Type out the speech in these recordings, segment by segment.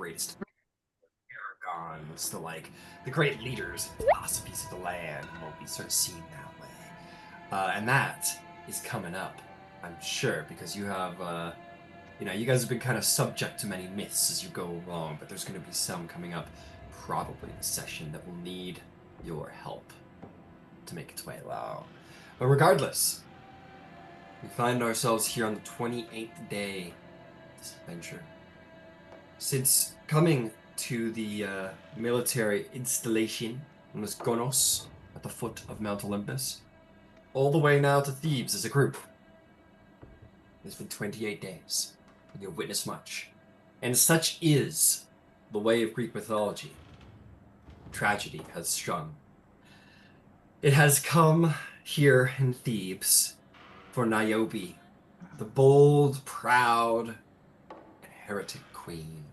greatest paragons, the great leaders and philosophies of the land won't be sort of seen that way. And that is coming up, I'm sure, because you guys have been kind of subject to many myths as you go along, but there's going to be some coming up, probably the session that will need your help to make its way along. But regardless, we find ourselves here on the 28th day of this adventure. Since coming to the military installation known as Gonos at the foot of Mount Olympus, all the way now to Thebes as a group, it's been 28 days, and you've witnessed much. And such is the way of Greek mythology. Tragedy has strung. It has come here in Thebes for Niobe, the bold, proud, and heretic queen,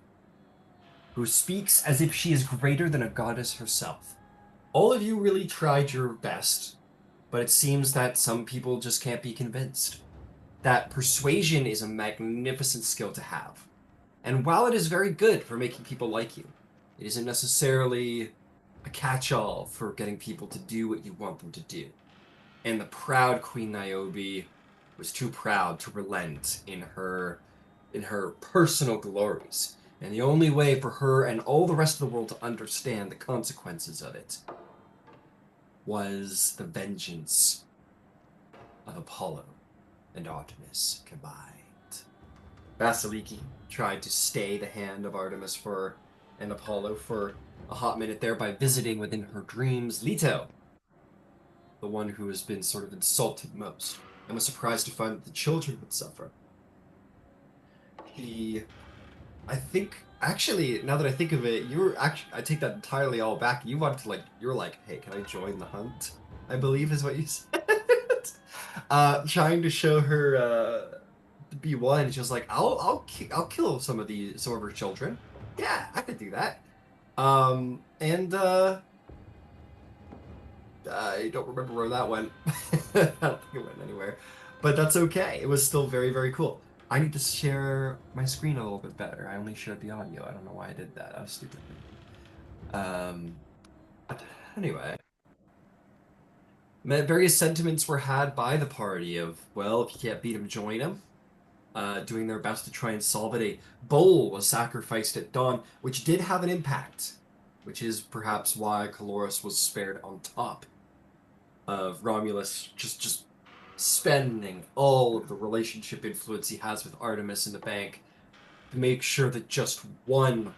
who speaks as if she is greater than a goddess herself. All of you really tried your best, but it seems that some people just can't be convinced. That persuasion is a magnificent skill to have. And while it is very good for making people like you, it isn't necessarily a catch-all for getting people to do what you want them to do. And the proud Queen Niobe was too proud to relent in her personal glories. And the only way for her and all the rest of the world to understand the consequences of it was the vengeance of Apollo and Artemis combined. Vasaliki tried to stay the hand of Artemis and Apollo for a hot minute there by visiting within her dreams Leto, the one who has been sort of insulted most, and was surprised to find that the children would suffer. I think, actually, now that I think of it, I take that entirely all back. You wanted to, you were like, hey, can I join the hunt? I believe is what you said. Trying to show her, B1, she was like, I'll kill some of her children. Yeah, I could do that. And I don't remember where that went. I don't think it went anywhere, but that's okay. It was still very, very cool. I need to share my screen a little bit better. I only shared the audio. I don't know why I did that. I was stupid. But anyway, various sentiments were had by the party of, well, if you can't beat him, join him. Doing their best to try and solve it. A bull was sacrificed at dawn, which did have an impact, which is perhaps why Calorus was spared on top of Romulus just spending all of the relationship influence he has with Artemis in the bank to make sure that just one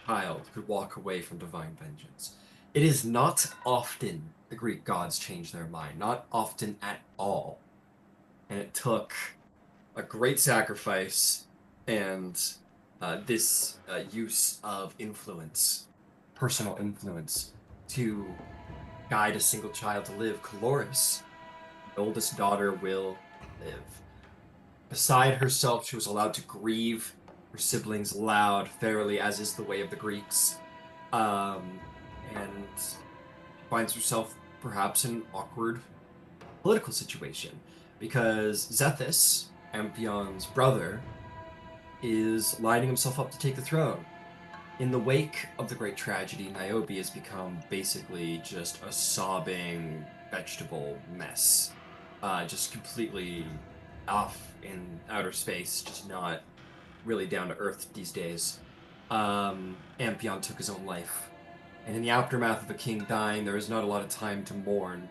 child could walk away from divine vengeance. It is not often the Greek gods change their mind, not often at all. And it took a great sacrifice and this use of influence, personal influence, to guide a single child to live. Calorus, the oldest daughter, will live. Beside herself, she was allowed to grieve her siblings loud, fairly, as is the way of the Greeks. And finds herself perhaps in an awkward political situation, because Zethus, Amphion's brother, is lining himself up to take the throne. In the wake of the great tragedy, Niobe has become basically just a sobbing vegetable mess. Just completely off in outer space, just not really down to earth these days. Amphion took his own life. And in the aftermath of a king dying, there is not a lot of time to mourn.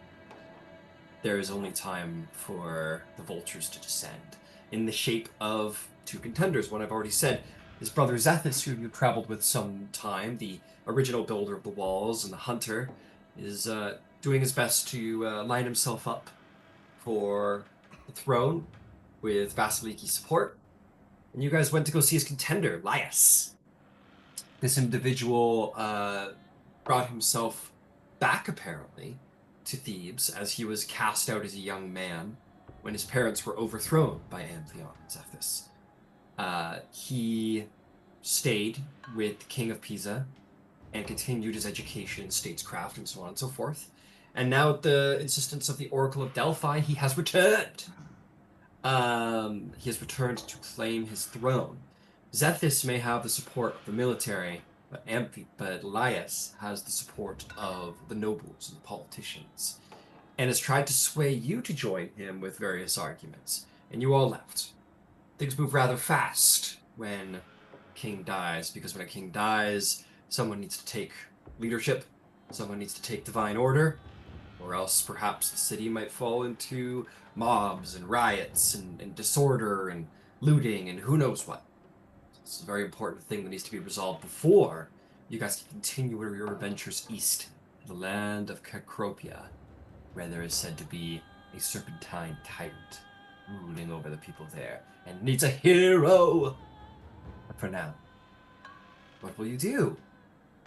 There is only time for the vultures to descend, in the shape of two contenders. One I've already said, his brother Zethus, who you traveled with some time, the original builder of the walls and the hunter, is doing his best to line himself up for the throne with Vasiliki's support. And you guys went to go see his contender, Laius. This individual brought himself back, apparently, to Thebes as he was cast out as a young man when his parents were overthrown by Amphion and Zethus. He stayed with the King of Pisa and continued his education in statescraft and so on and so forth. And now, at the insistence of the Oracle of Delphi, he has returned. He has returned to claim his throne. Zethus may have the support of the military, but Laius has the support of the nobles and the politicians, and has tried to sway you to join him with various arguments, and you all left. Things move rather fast when a king dies, because when a king dies, someone needs to take leadership, someone needs to take divine order, or else perhaps the city might fall into mobs and riots and disorder and looting and who knows what. This is a very important thing that needs to be resolved before you guys can continue your adventures east to the land of Cecropia, where there is said to be a serpentine tyrant ruling over the people there and needs a hero. But for now, what will you do?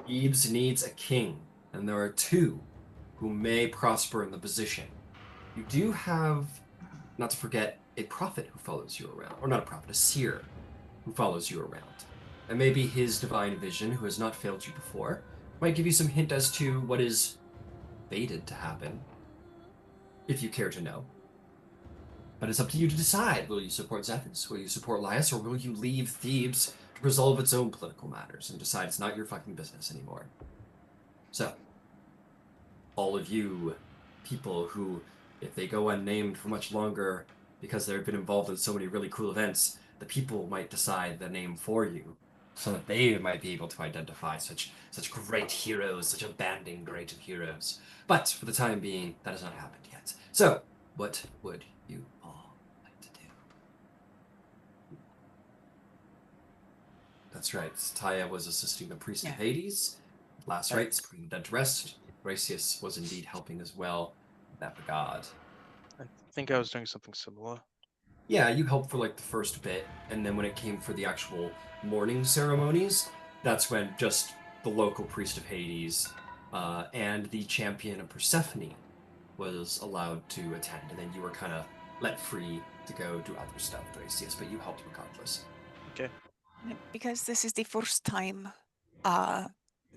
Thebes needs a king, and there are two who may prosper in the position. You do have, not to forget, a prophet who follows you around, or not a prophet, a seer who follows you around. And maybe his divine vision, who has not failed you before, might give you some hint as to what is fated to happen, if you care to know. But it's up to you to decide. Will you support Zethus? Will you support Laius? Or will you leave Thebes to resolve its own political matters and decide it's not your fucking business anymore? So, all of you people who, if they go unnamed for much longer because they've been involved in so many really cool events, the people might decide the name for you so that they might be able to identify such great heroes, such abandoned great heroes. But for the time being, that has not happened yet. So, what would you all like to do? That's right. Thyia was assisting the priest of Hades. Last rites, putting dead to rest. Thrasius was indeed helping as well in that regard. I think I was doing something similar. Yeah, you helped for like the first bit, and then when it came for the actual mourning ceremonies, that's when just the local priest of Hades and the champion of Persephone was allowed to attend, and then you were kind of let free to go do other stuff, Thrasius, but you helped regardless. Okay. Because this is the first time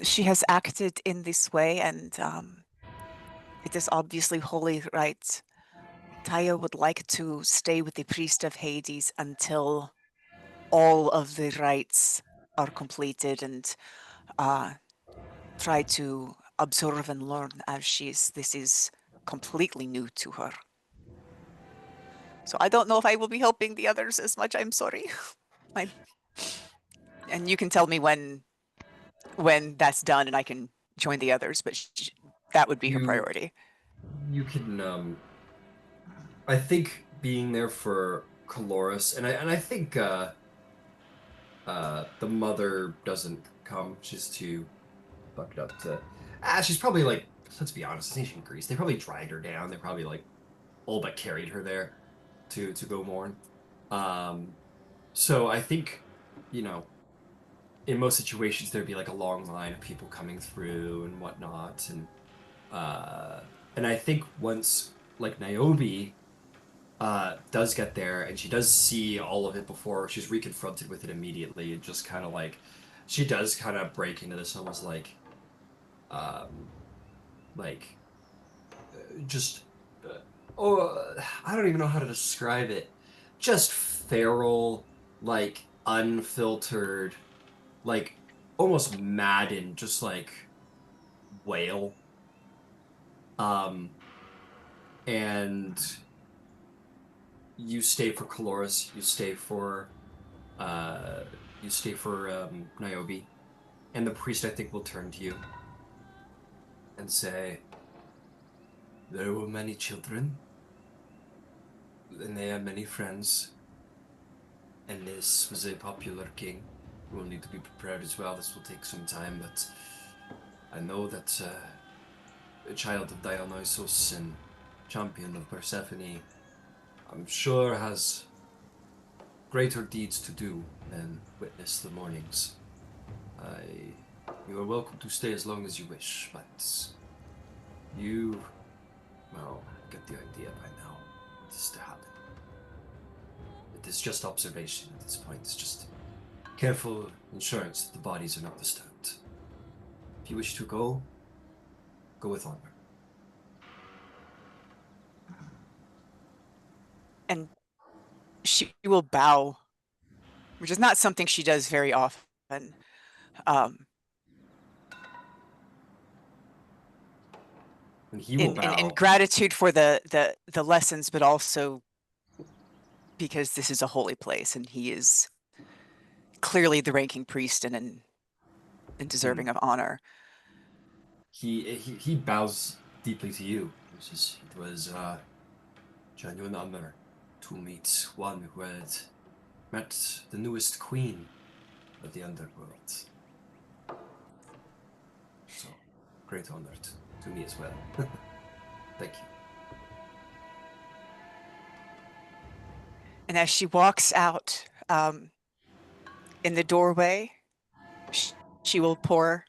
she has acted in this way, and it is obviously holy right. Thyia would like to stay with the priest of Hades until all of the rites are completed and try to observe and learn as this is completely new to her. So I don't know if I will be helping the others as much. I'm sorry. And you can tell me when that's done and I can join the others, but that would be her priority. You can I think being there for Caloris, and I think the mother doesn't come. She's too fucked up to. She's probably like, let's be honest, it's ancient Greece. They probably dragged her down. They probably like all but carried her there to go mourn. Um, so I think, you know, in most situations there'd be like a long line of people coming through and whatnot, uh, and I think once like Niobe does get there and she does see all of it before she's reconfronted with it immediately and just kind of like she does kind of break into this almost um like just oh I don't even know how to describe it, just feral, like unfiltered, like almost maddened, just like wail, um and you stay for Caloris, uh, you stay for Niobe, and the priest I think will turn to you and say, "There were many children, and they had many friends, and this was a popular king. We will need to be prepared as well. This will take some time, but I know that a child of Dionysus and champion of Persephone, I'm sure has greater deeds to do than witness the mornings. You are welcome to stay as long as you wish, but you, well, get the idea by now. What is to happen? It is just observation at this point. It's just careful insurance that the bodies are not disturbed. If you wish to go, go with honor." And she will bow which is not something she does very often. And he will bow. In gratitude for the lessons, but also because this is a holy place and he is clearly the ranking priest and deserving of honor. He bows deeply to you. It was a genuine honor to meet one who had met the newest queen of the underworld. So, great honor to me as well. Thank you. And as she walks out in the doorway, she will pour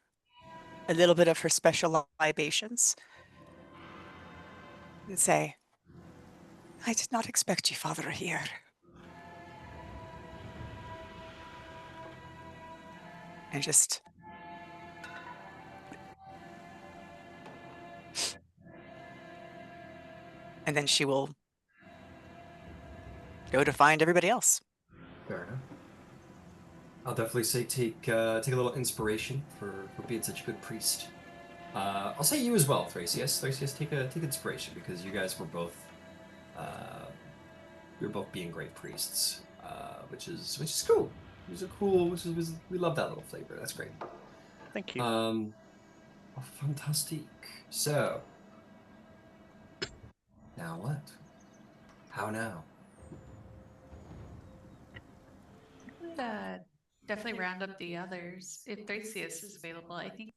a little bit of her special libations and say, I did not expect you, Father, here. And just and then she will go to find everybody else. Fair enough. I'll definitely say take a little inspiration for being such a good priest. I'll say you as well, Thrasius. Thrasius, take inspiration because you guys were both you're both being great priests, which is cool. These are cool. We love that little flavor. That's great. Thank you. Fantastic. So, now what? How now? Would definitely round up the others if Thrasius is available. I think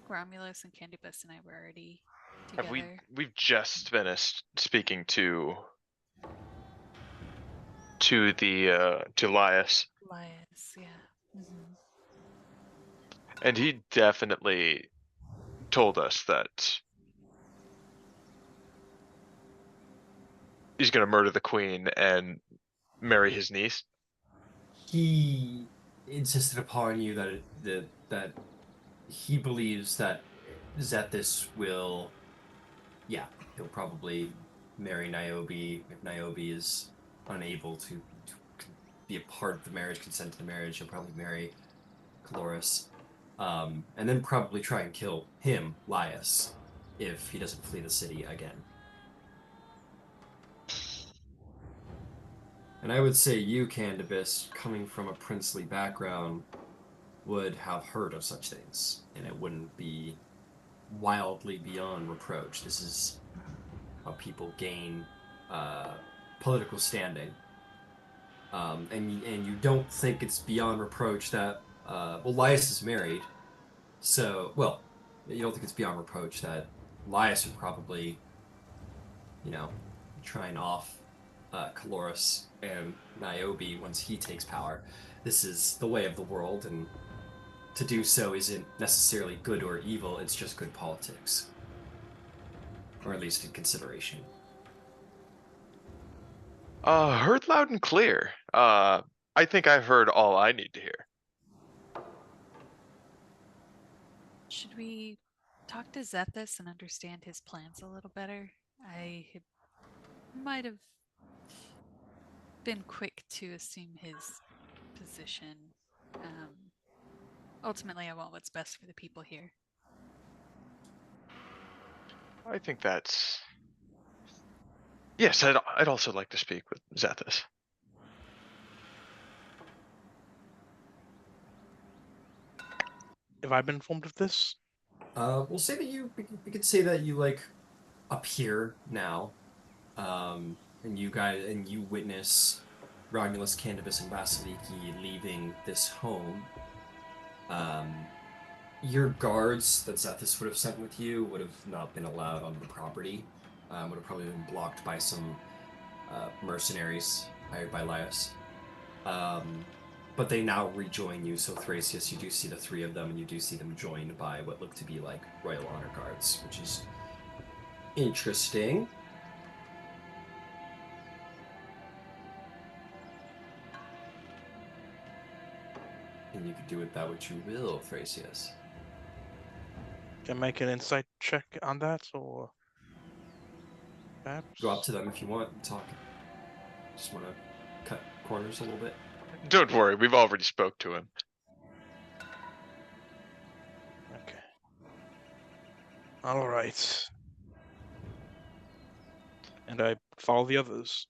Romulus and Candybus and I were already together. We've just finished speaking to Lias, Elias, yeah. Mm-hmm. and he definitely told us that he's gonna murder the queen and marry his niece. He insisted upon you that he believes that Zethus will, yeah, he'll probably marry Niobe if Niobe is unable to be a part of the marriage, consent to the marriage. He'll probably marry Caloris, and then probably try and kill him, Lias, if he doesn't flee the city again. And I would say you, Candybus, coming from a princely background, would have heard of such things, and it wouldn't be wildly beyond reproach. This is how people gain political standing. And you don't think it's beyond reproach that, Lias is married, so, you don't think it's beyond reproach that Lias would probably, try and off Caloris and Niobe once he takes power. This is the way of the world, and to do so isn't necessarily good or evil, it's just good politics. Or at least in consideration. Heard loud and clear. I think I've heard all I need to hear. Should we talk to Zethus and understand his plans a little better? I might have been quick to assume his position. Ultimately, I want what's best for the people here. I think that's... Yes, I'd also like to speak with Zethus. Have I been informed of this? We'll say that we could say that you appear now, and you witness Romulus, Candybus, and Vasaliki leaving this home. Your guards that Zethus would have sent with you would have not been allowed on the property. Would have probably been blocked by some mercenaries hired by Lias. But they now rejoin you, so Thrasius, you do see the three of them, and you do see them joined by what look to be like royal honor guards, which is interesting. And you can do with that what you will, Thrasius. Can I make an insight check on that, or perhaps? Go up to them if you want and talk. Just want to cut corners a little bit. Don't worry, we've already spoke to him. Okay. All right. And I follow the others.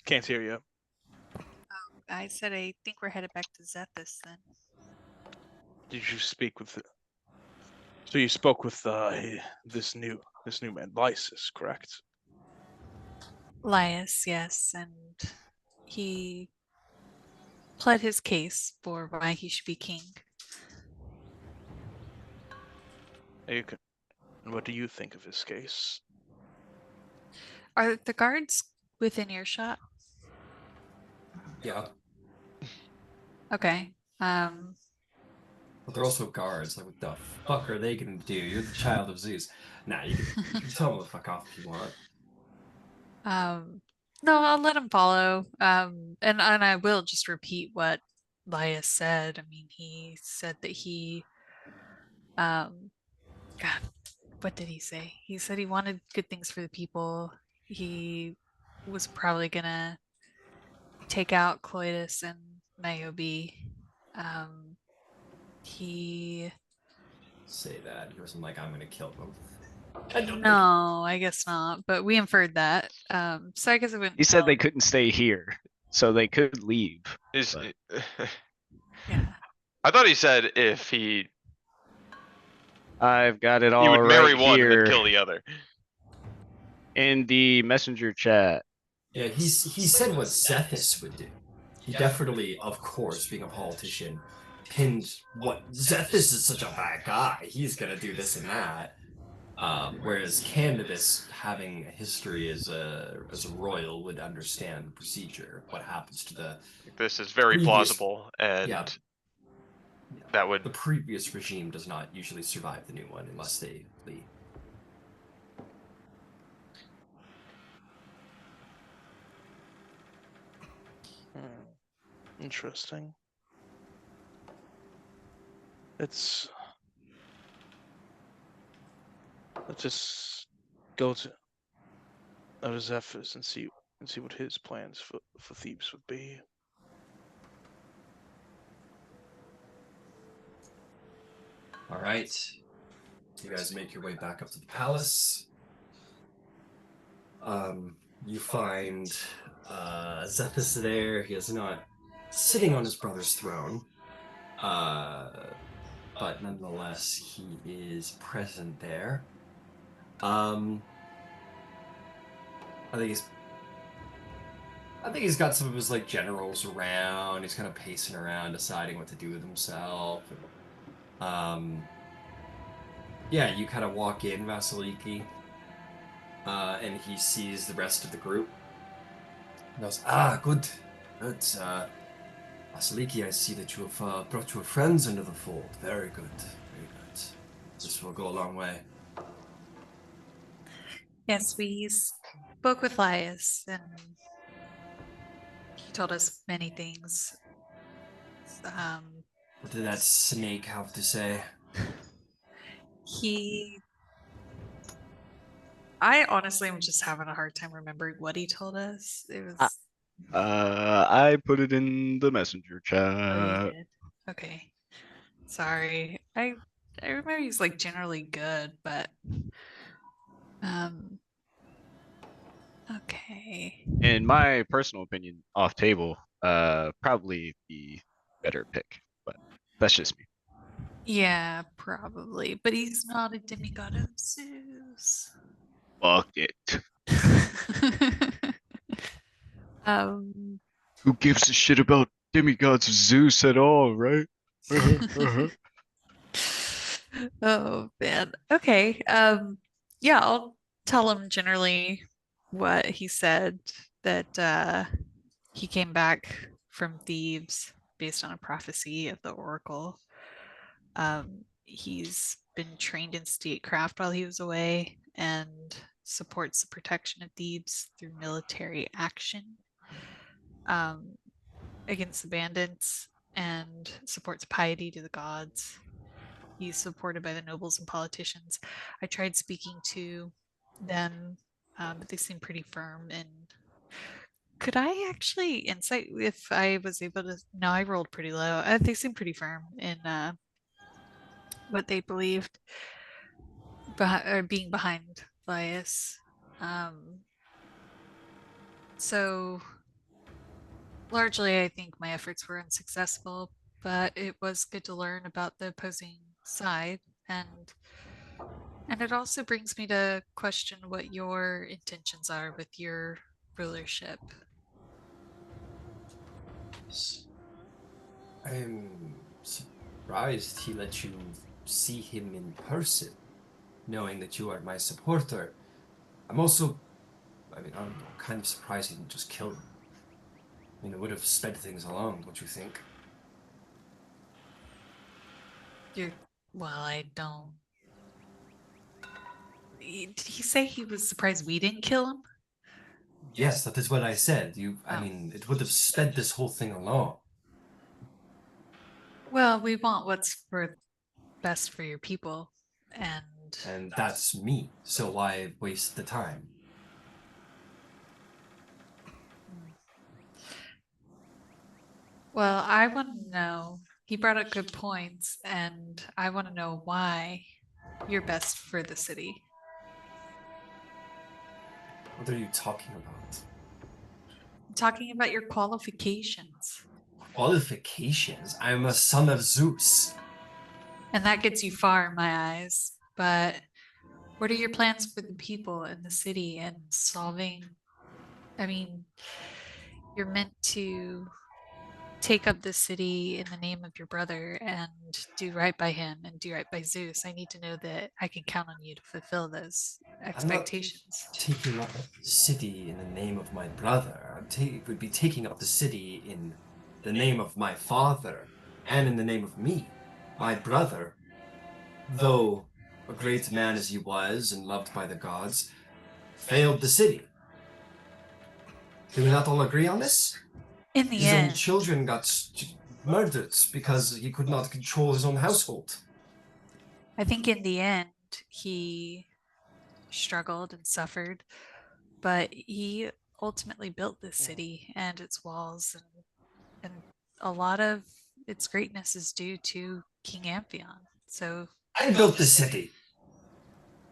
Can't hear you. I said I think we're headed back to Zethus then. Did you speak with? So you spoke with this new man, Lysis, correct? Lias, yes, and he pled his case for why he should be king. And what do you think of his case? Are the guards within earshot? Yeah, Okay. but they're also guards. Like, what the fuck are they gonna do? You're the child of Zeus. Nah, you can tell them to fuck off if you want. No, I'll let him follow. And I will just repeat what Lias said. I mean, he said that God, what did he say? He said he wanted good things for the people. He was probably gonna take out Cloydus and Niobe. He Say that. He wasn't like, I'm gonna kill them. I don't think. No, I guess not. But we inferred that. So I guess it wouldn't. He said they couldn't stay here, so they could leave. Is But- Yeah. I thought he said if he I've got it he all would marry right one and then here kill the other. in the messenger chat. Yeah, he said what Zethus would do. He definitely, of course, being a politician, pinned what Zethus is such a bad guy. He's gonna do this and that. Whereas Candybus, having a history as a royal, would understand the procedure. What happens to the This is very Previous- plausible, and yeah. that would The previous regime does not usually survive the new one unless they flee. Interesting. Let's just go to Zephyrs and see what his plans for Thebes would be. All right, you guys make your way back up to the palace. You find Zethus there. He is not sitting on his brother's throne, but nonetheless, he is present there. I think he's got some of his like generals around. He's kind of pacing around, deciding what to do with himself. Yeah, you kind of walk in, Vasaliki, and he sees the rest of the group. He goes, good. Vasaliki, I see that you have brought your friends into the fold. Very good, very good. This will go a long way. Yes, we spoke with Lias, and he told us many things. What did that snake have to say? I honestly am just having a hard time remembering what he told us. It was. I put it in the messenger Oh, you chat. did? Okay. Sorry. I remember he's like generally good, but okay. In my personal opinion, off table, probably the better pick, but that's just me. Yeah, probably. But he's not a demigod of Zeus. Fuck it. um Who gives a shit about demigods of Zeus at all, right? Oh man. Okay. Yeah, I'll tell him generally what he said, that he came back from Thebes based on a prophecy of the oracle. He's been trained in statecraft while he was away and supports the protection of Thebes through military action against the bandits, and supports piety to the gods. he's supported by the nobles and politicians. I tried speaking to them, but they seem pretty firm. And could I actually insight if I was able to? No, I rolled pretty low. They seem pretty firm in what they believed or being behind Bias. So largely, I think my efforts were unsuccessful, but it was good to learn about the opposing side, and it also brings me to question what your intentions are with your rulership. I'm surprised he let you see him in person, knowing that you are my supporter. I'm also, I mean, I'm kind of surprised he didn't just kill him. I mean, it would have sped things along, don't you think? Well, I don't. Did he say he was surprised we didn't kill him? Yes, that is what I said. I Oh. mean, it would have sped this whole thing along. Well, we want what's best for your people, And that's me, so why waste the time? Well, I want to know. He brought up good points, and I want to know why you're best for the city. What are you talking about? I'm talking about your qualifications. Qualifications? I'm a son of Zeus. And that gets you far in my eyes. But what are your plans for the people in the city and solving? I mean, you're meant to take up the city in the name of your brother and do right by him and do right by Zeus. I need to know that I can count on you to fulfill those expectations. Taking up the city in the name of my brother. Would be taking up the city in the name of my father and in the name of me, my brother. Though a great man as he was and loved by the gods, failed the city. Do we not all agree on this? In the His own end, children got murdered because he could not control his own household. I think in the end, he struggled and suffered, but he ultimately built this city and its walls, and a lot of its greatness is due to King Amphion. So I built the city.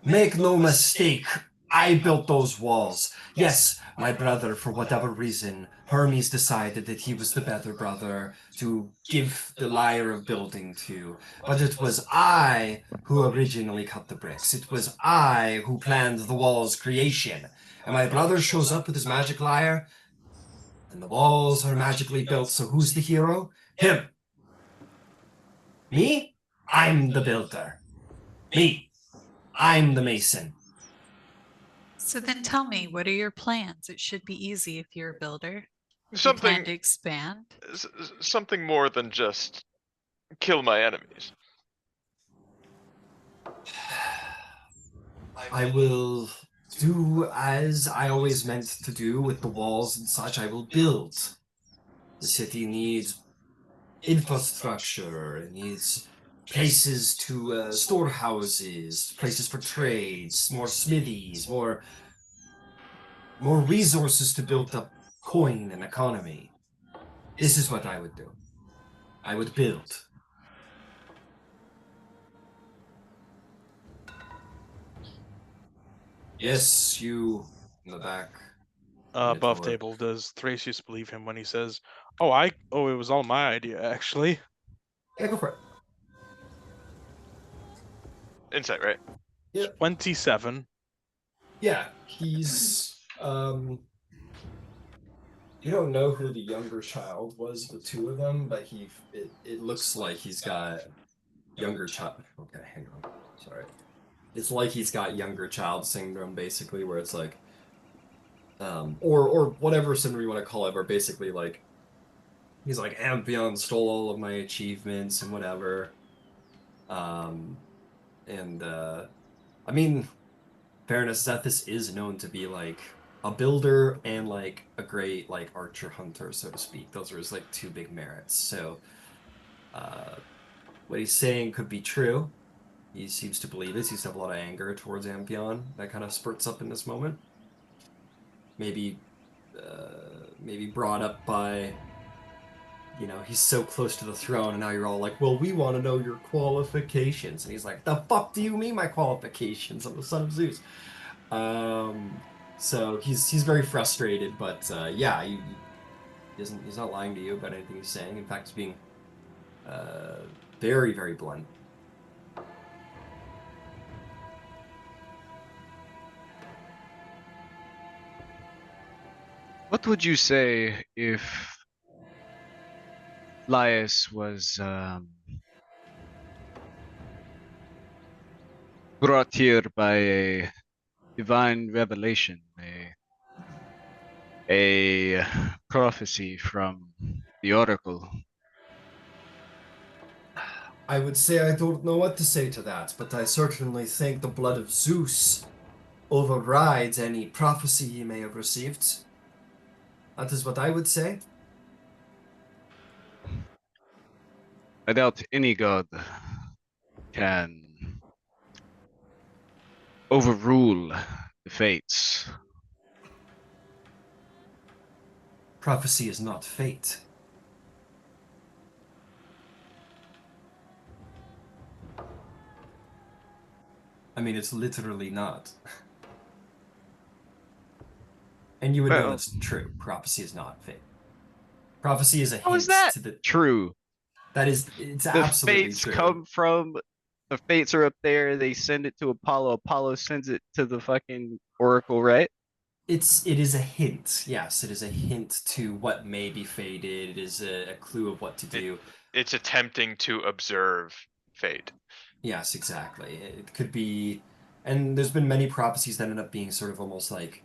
Make no mistake, I built those walls. Yes, my brother, for whatever reason, Hermes decided that he was the better brother to give the lyre of building to. But it was I who originally cut the bricks. It was I who planned the wall's creation. And my brother shows up with his magic lyre, and the walls are magically built, so who's the hero? Him. Me? I'm the builder. Me. I'm the mason. So then tell me, what are your plans? It should be easy if you're a builder. If you plan Something, to expand. something more than just kill my enemies. I will do as I always meant to do with the walls and such. I will build. The city needs infrastructure. It needs places to store houses, places for trades, more smithies, more resources to build up coin and economy. This is what I would do. I would build. Yes, you in the back. Above Minotaur. table, does Thrasius believe him when he says, it was all my idea, actually? Yeah, go for it. Insight, right? Yeah. 27. Yeah, he's you don't know who the younger child was, the two of them, but it looks like he's got younger child. Okay, hang on. Sorry. It's like he's got younger child syndrome, basically, where it's like, or whatever syndrome you want to call it, where basically like he's like Amphion stole all of my achievements and whatever. I mean, fairness, Zethus is known to be like a builder and like a great like archer hunter, so to speak. Those are his like two big merits. So what he's saying could be true. He seems to believe it. He seems to have a lot of anger towards Amphion that kind of spurts up in this moment. Maybe, maybe brought up by, you know, he's so close to the throne, and now you're all like, well, we want to know your qualifications. And he's like, the fuck do you mean my qualifications? I'm the son of Zeus. So he's very frustrated, but yeah, he's not lying to you about anything he's saying. In fact, he's being very, very blunt. What would you say if Laius was brought here by a divine revelation, a prophecy from the oracle? I would say I don't know what to say to that, but I certainly think the blood of Zeus overrides any prophecy he may have received. That is what I would say. I doubt any god can overrule the fates. Prophecy is not fate. I mean, it's literally not. And you would know Well, that's true. Prophecy is not fate. Prophecy is a how is hint that to the. true? That is, it's The absolutely fates true. come from the fates are up there. They send it to Apollo. Apollo sends it to the fucking oracle, right? It is a hint. Yes, it is a hint to what may be fated. It is a clue of what to do. It's attempting to observe fate. Yes, exactly. It could be, and there's been many prophecies that end up being sort of almost like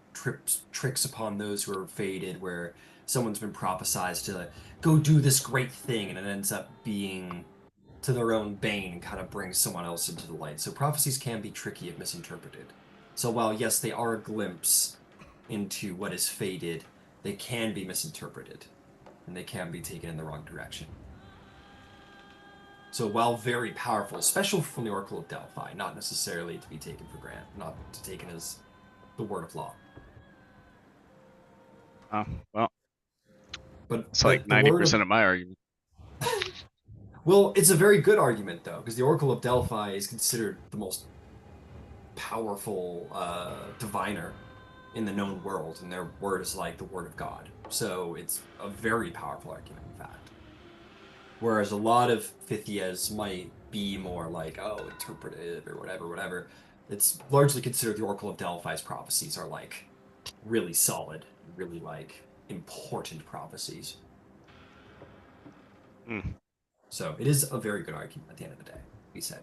tricks upon those who are fated, where someone's been prophesized to go do this great thing, and it ends up being to their own bane and kind of brings someone else into the light. So prophecies can be tricky if misinterpreted. So while yes, they are a glimpse into what is fated, they can be misinterpreted, and they can be taken in the wrong direction. So while very powerful, special from the Oracle of Delphi, not necessarily to be taken for granted, not to taken as the word of law. Oh, well, But it's like the word of 90% of my argument. well, it's a very good argument though, because the Oracle of Delphi is considered the most powerful diviner in the known world, and their word is like the word of God. So it's a very powerful argument, in fact. Whereas a lot of Thyhias might be more like, oh, interpretive or whatever. It's largely considered the Oracle of Delphi's prophecies are like really solid, really like important prophecies. Mm. So it is a very good argument at the end of the day, he said.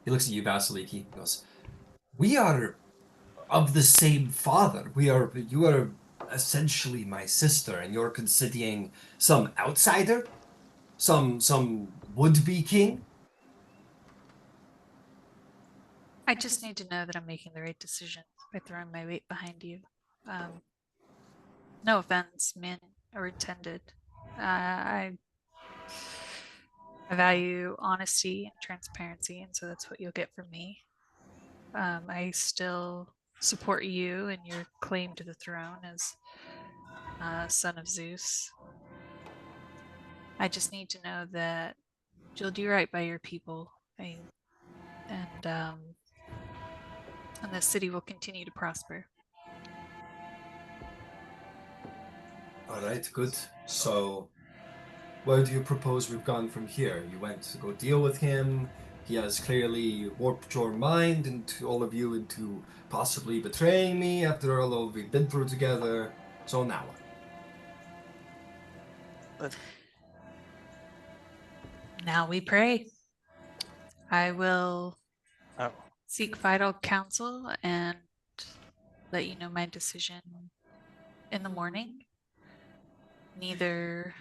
He looks at you, Vasaliki. He goes, we are of the same father. You are essentially my sister, and you're considering some outsider? Some would-be king? I just need to know that I'm making the right decision by throwing my weight behind you. No offense meant or intended. I value honesty and transparency, and so that's what you'll get from me. I still support you and your claim to the throne as son of Zeus. I just need to know that you'll do right by your people, and the city will continue to prosper. All right, good. So, where do you propose we've gone from here? You went to go deal with him. He has clearly warped your mind into all of you into possibly betraying me after all we've been through together. So now what? Now we pray. I will Oh, seek vital counsel and let you know my decision in the morning. Either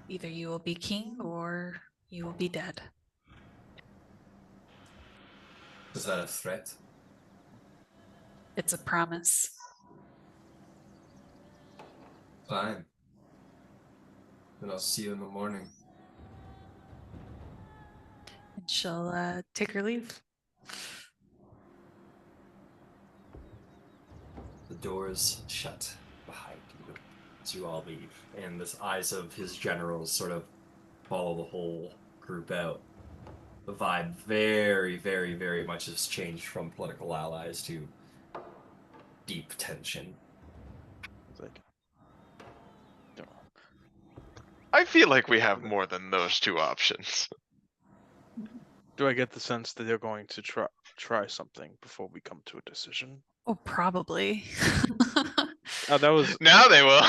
you will be king or you will be dead. Is that a threat? It's a promise. Fine. Then I'll see you in the morning. And she'll take her leave. The doors shut behind you as you all leave, and the eyes of his generals sort of follow the whole group out. The vibe very, very, very much has changed from political allies to deep tension. It's like, no. I feel like we have more than those two options. Do I get the sense that they're going to try something before we come to a decision? Oh, probably. Oh, that was Now they will.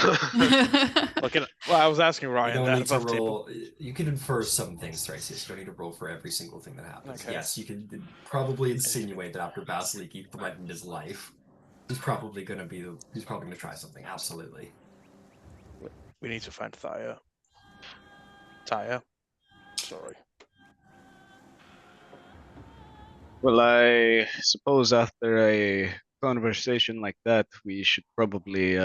okay. Well, I was asking You Ryan don't that need to above table. roll. You can infer some things, Thrasius. You don't need to roll for every single thing that happens. Okay. Yes, you can probably insinuate that after Vasaliki threatened his life, he's probably going to try something. Absolutely. We need to find Thyia. Thyia. Sorry. Well, I suppose after a conversation like that, we should probably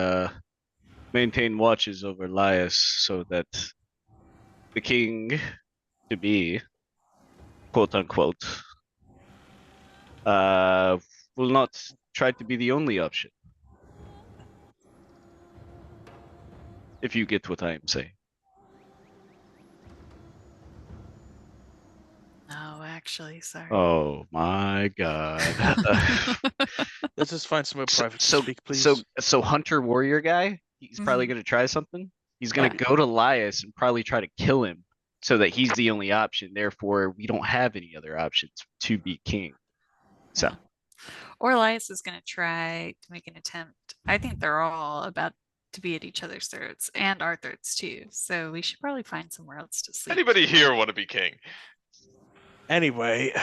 maintain watches over Laius so that the king to be, quote unquote, will not try to be the only option. If you get what I am saying. No, actually, sorry. Oh my god. Let's just find somewhere private to so, speak, please. so Hunter Warrior guy, he's probably Mhm. gonna try something. He's gonna Maybe. go to Laius and probably try to kill him so that he's the only option. Therefore, we don't have any other options to be king. So Yeah. Or Elias is going to try to make an attempt. I think they're all about to be at each other's throats and our throats too. So we should probably find somewhere else to sleep. Anybody here want to be king? Anyway,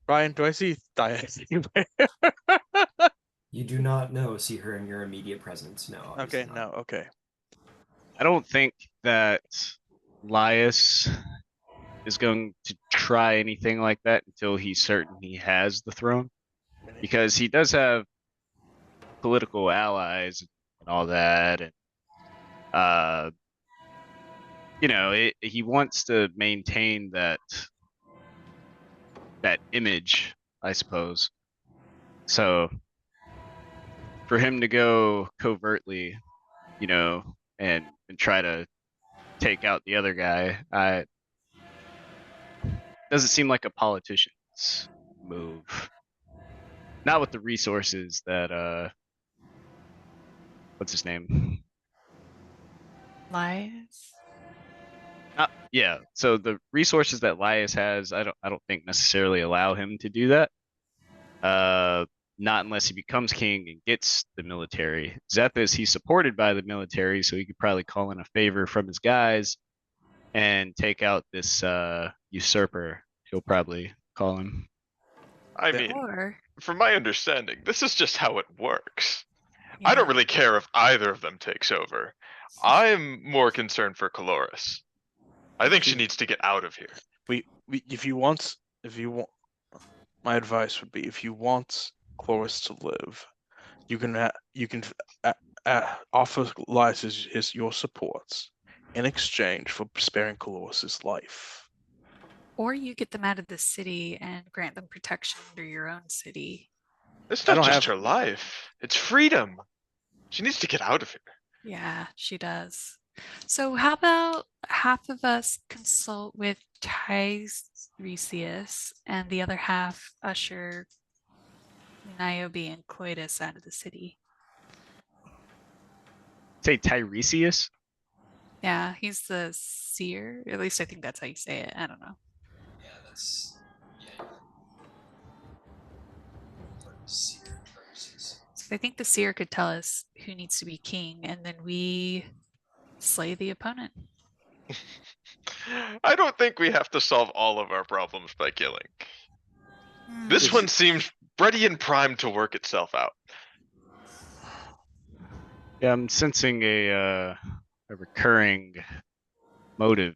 Ryan, do I see Thyia anywhere? You do not see her in your immediate presence. No. Obviously Okay, not. no, okay. I don't think that Laius is going to try anything like that until he's certain he has the throne, because he does have political allies and all that, and he wants to maintain that image, I suppose. So for him to go covertly, and try to take out the other guy, doesn't seem like a politician's move. Not with the resources that what's his name? Elias? Yeah. So the resources that Laius has, I don't think necessarily allow him to do that. Not unless he becomes king and gets the military. Zethus, he's supported by the military, so he could probably call in a favor from his guys and take out this usurper. He'll probably call him. I Yeah. mean, Or from my understanding, this is just how it works. I don't yeah. really care if either of them takes over. I'm more concerned for Coloris. I think she See- needs to get out of here. If you want, my advice would be, if you want Cloris to live, you can offer Laius your support in exchange for sparing Cloris's life. Or you get them out of the city and grant them protection under your own city. It's I not don't just have- her life. It's freedom. She needs to get out of here. Yeah, she does. So how about half of us consult with Tiresias and the other half usher Niobe and Coitus out of the city? Say Tiresias? Yeah, he's the seer. At least I think that's how you say it. I don't know. Yeah, that's. Yeah. So I think the seer could tell us who needs to be king, and then we slay the opponent. I don't think we have to solve all of our problems by killing. This one seems ready and primed to work itself out. Yeah, I'm sensing a recurring motive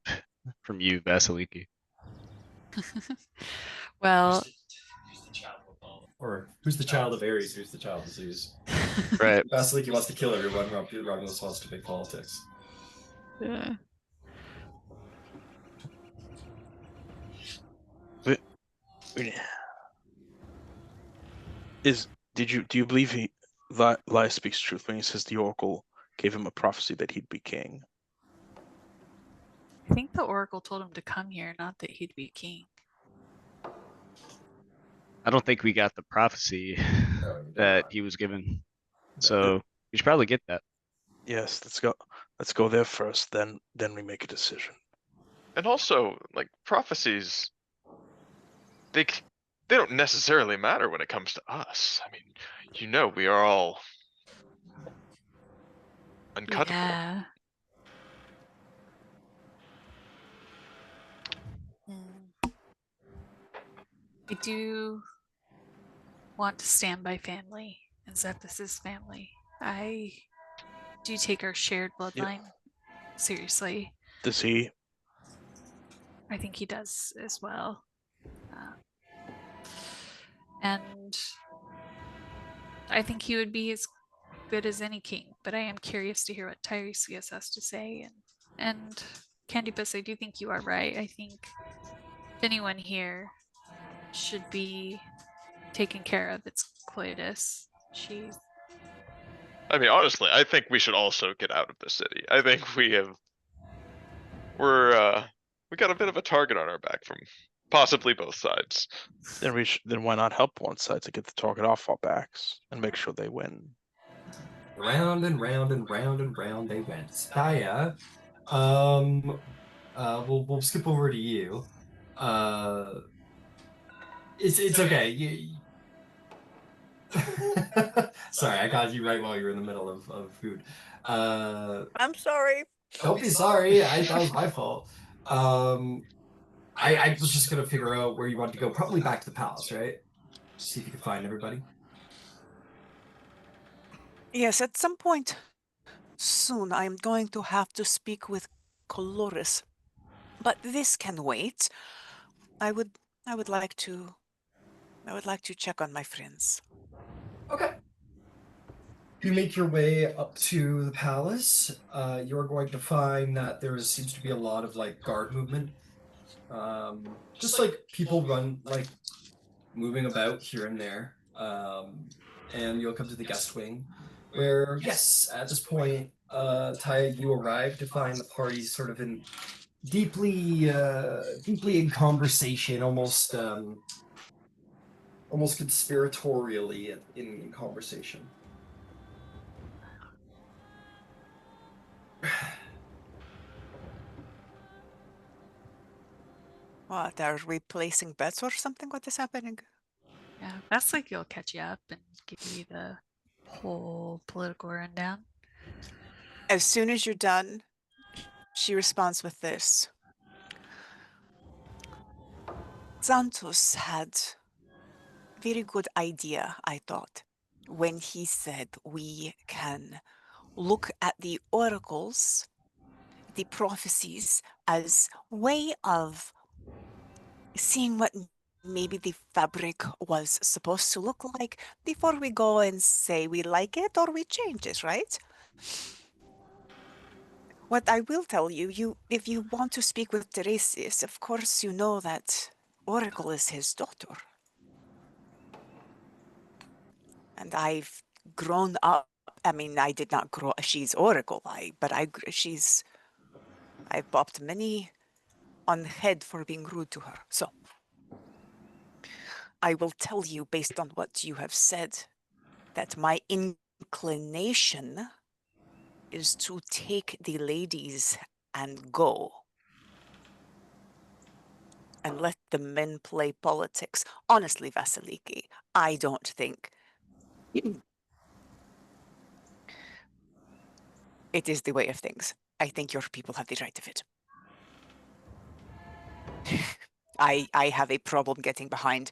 from you, Vasaliki. Well, Use the chapel Or who's the child of Ares? Who's the child of Zeus? Right. Vasaliki wants to kill everyone. Romulos wants to make politics. Yeah. Do you believe Laius speaks truth when he says the oracle gave him a prophecy that he'd be king? I think the oracle told him to come here, not that he'd be king. I don't think we got the prophecy No, you that don't. he was given. So we should probably get that. Yes, let's go there first, then we make a decision. And also, like, prophecies, they don't necessarily matter when it comes to us. I mean, we are all uncuttable. Yeah. Hmm. I do want to stand by family and Zethus's family. I do take our shared bloodline seriously. Does he? I think he does as well. And I think he would be as good as any king, but I am curious to hear what Thyia has to say. And Candybus, I do think you are right. I think if anyone here should be taken care of, it's Cloetus. I mean, honestly, I think we should also get out of the city. I think we got a bit of a target on our back from possibly both sides. Then why not help one side to get the target off our backs and make sure they win? Round and round and round and round they went. Thyia, we'll skip over to you. It's okay. Sorry, I got you right while you were in the middle of food. I'm sorry. Don't be sorry. That was my fault. I was just gonna figure out where you wanted to go. Probably back to the palace, right? See if you can find everybody. Yes, at some point soon I'm going to have to speak with Coloris. But this can wait. I would like to check on my friends. Okay. You make your way up to the palace. You're going to find that there seems to be a lot of like guard movement. Just like people moving about here and there. And you'll come to the guest wing, where yes, at this point, Thyia, you arrive to find the party sort of in deeply in conversation, almost conspiratorially in conversation. What, are we placing bets or something? What is happening? Yeah, that's like he'll catch you up and give you the whole political rundown. As soon as you're done, she responds with this. Xanthus had a very good idea, I thought, when he said we can look at the oracles, the prophecies, as way of seeing what maybe the fabric was supposed to look like before we go and say we like it or we change it, right? What I will tell you, if you want to speak with Thrasius, of course you know that Oracle is his daughter. And I've grown up. I mean, I did not grow. She's Oracle, I've popped many on the head for being rude to her. So I will tell you, based on what you have said, that my inclination is to take the ladies and go. And let the men play politics. Honestly, Vasaliki, I don't think it is the way of things. I think your people have the right of it. I have a problem getting behind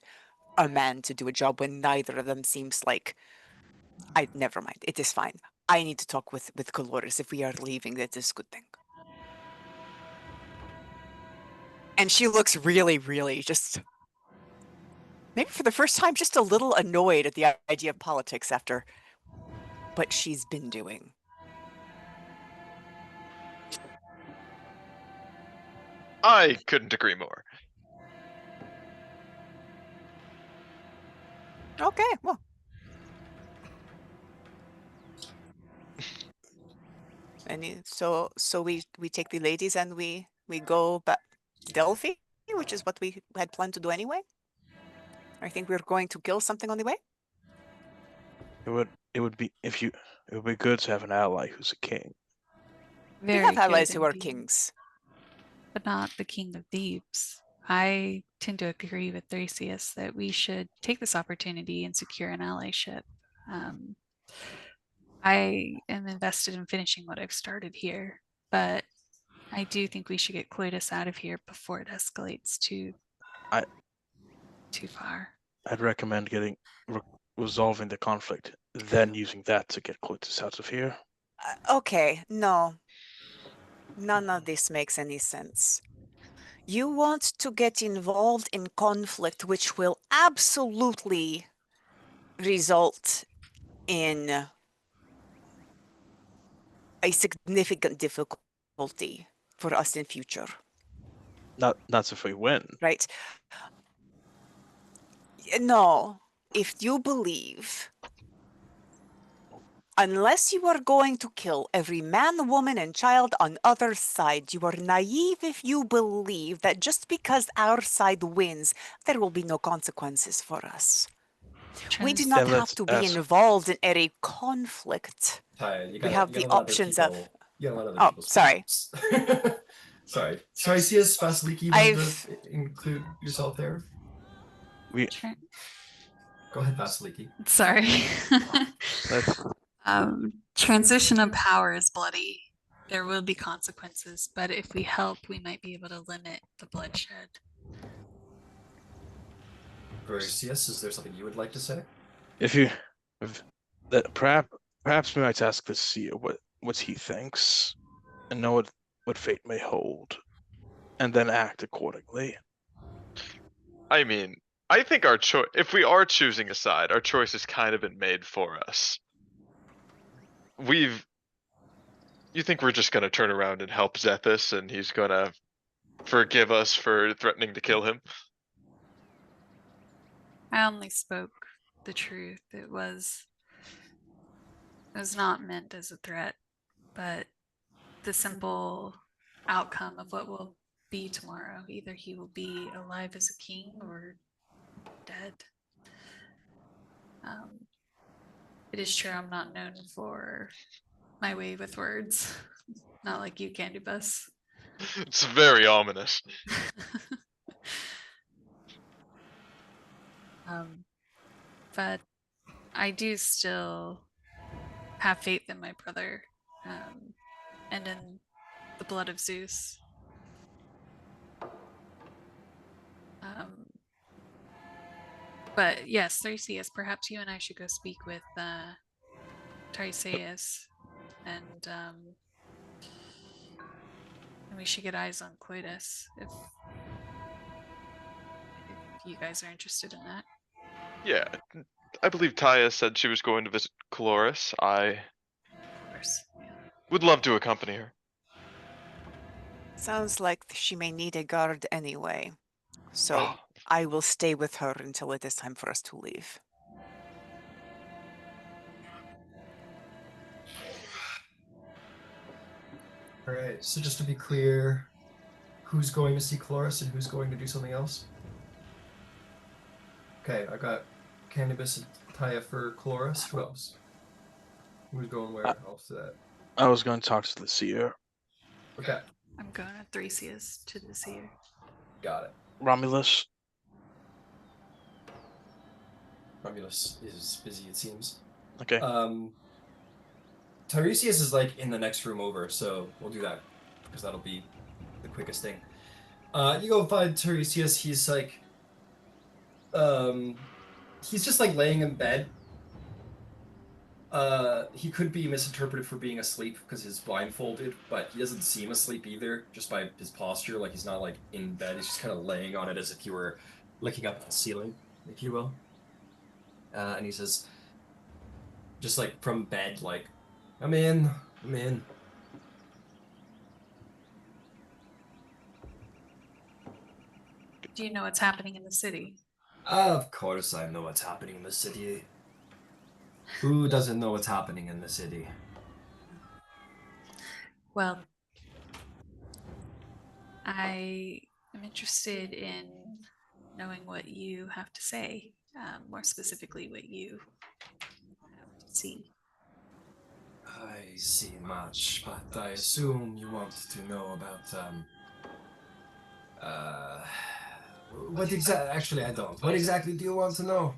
a man to do a job when neither of them seems like... never mind. It is fine. I need to talk with Coloris. If we are leaving, that is a good thing. And she looks really, really just maybe for the first time, just a little annoyed at the idea of politics after what she's been doing. I couldn't agree more. Okay, well. So we take the ladies and we go back to Delphi, which is what we had planned to do anyway. I think we're going to kill something on the way. It would be good to have an ally who's a king. We have allies who are indeed, kings. but not the king of Thebes. I tend to agree with Thrasius that we should take this opportunity and secure an allyship. I am invested in finishing what I've started here, but I do think we should get Clovis out of here before it escalates too far. I'd recommend resolving the conflict, then using that to get Clovis out of here. Okay, no. None of this makes any sense. You want to get involved in conflict which will absolutely result in a significant difficulty for us in future. Not if we win. Right? No. If you believe, unless you are going to kill every man, woman, and child on other side, you are naive if you believe that just because our side wins, there will be no consequences for us. We do not have to be involved in any conflict. Thyia, We have the options of... You gotta let other Oh, people sorry. Sorry. Thrasius, Vasaliki, you want to include yourself there? Go ahead, Vasaliki. Sorry. Transition of power is bloody. There will be consequences, but if we help, we might be able to limit the bloodshed. Thrasius, is there something you would like to say? Perhaps we might ask the seer what he thinks, and know what fate may hold, and then act accordingly. I mean, I think our choice, if we are choosing a side, our choice has kind of been made for us. You think we're just gonna turn around and help Zethus and he's gonna forgive us for threatening to kill him? I only spoke the truth. It was not meant as a threat, but the simple outcome of what will be tomorrow. Either he will be alive as a king or dead. It is true I'm not known for my way with words. Not like you, Candybus. It's very ominous. But I do still have faith in my brother, and in the blood of Zeus. But yes, Thrasius, perhaps you and I should go speak with Thyia, and we should get eyes on Clovis if you guys are interested in that. Yeah, I believe Thyia said she was going to visit Cloris. I would love to accompany her. Sounds like she may need a guard anyway. So I will stay with her until it is time for us to leave. All right, so just to be clear, who's going to see Cloris and who's going to do something else? Okay, I got Candybus and Thyia for Cloris. Who else? Who's going where else to that? I was going to talk to the seer. Okay. I'm going with Thrasius to the seer. Got it. Romulus. Romulus is busy, it seems. Okay. Thyia is like in the next room over, so we'll do that because that'll be the quickest thing. You go find Thyia. He's like, he's just like laying in bed. He could be misinterpreted for being asleep because he's blindfolded, but he doesn't seem asleep either, just by his posture. Like he's not like in bed, he's just kind of laying on it as if you were looking up at the ceiling. if you will. And he says, just like from bed, like, I'm in. Do you know what's happening in the city? Of course I know what's happening in the city. Who doesn't know what's happening in the city? Well, I am interested in knowing what you have to say, more specifically, what you have to see. I see much, but I assume you want to know about, what exactly? Actually, I don't. What exactly do you want to know?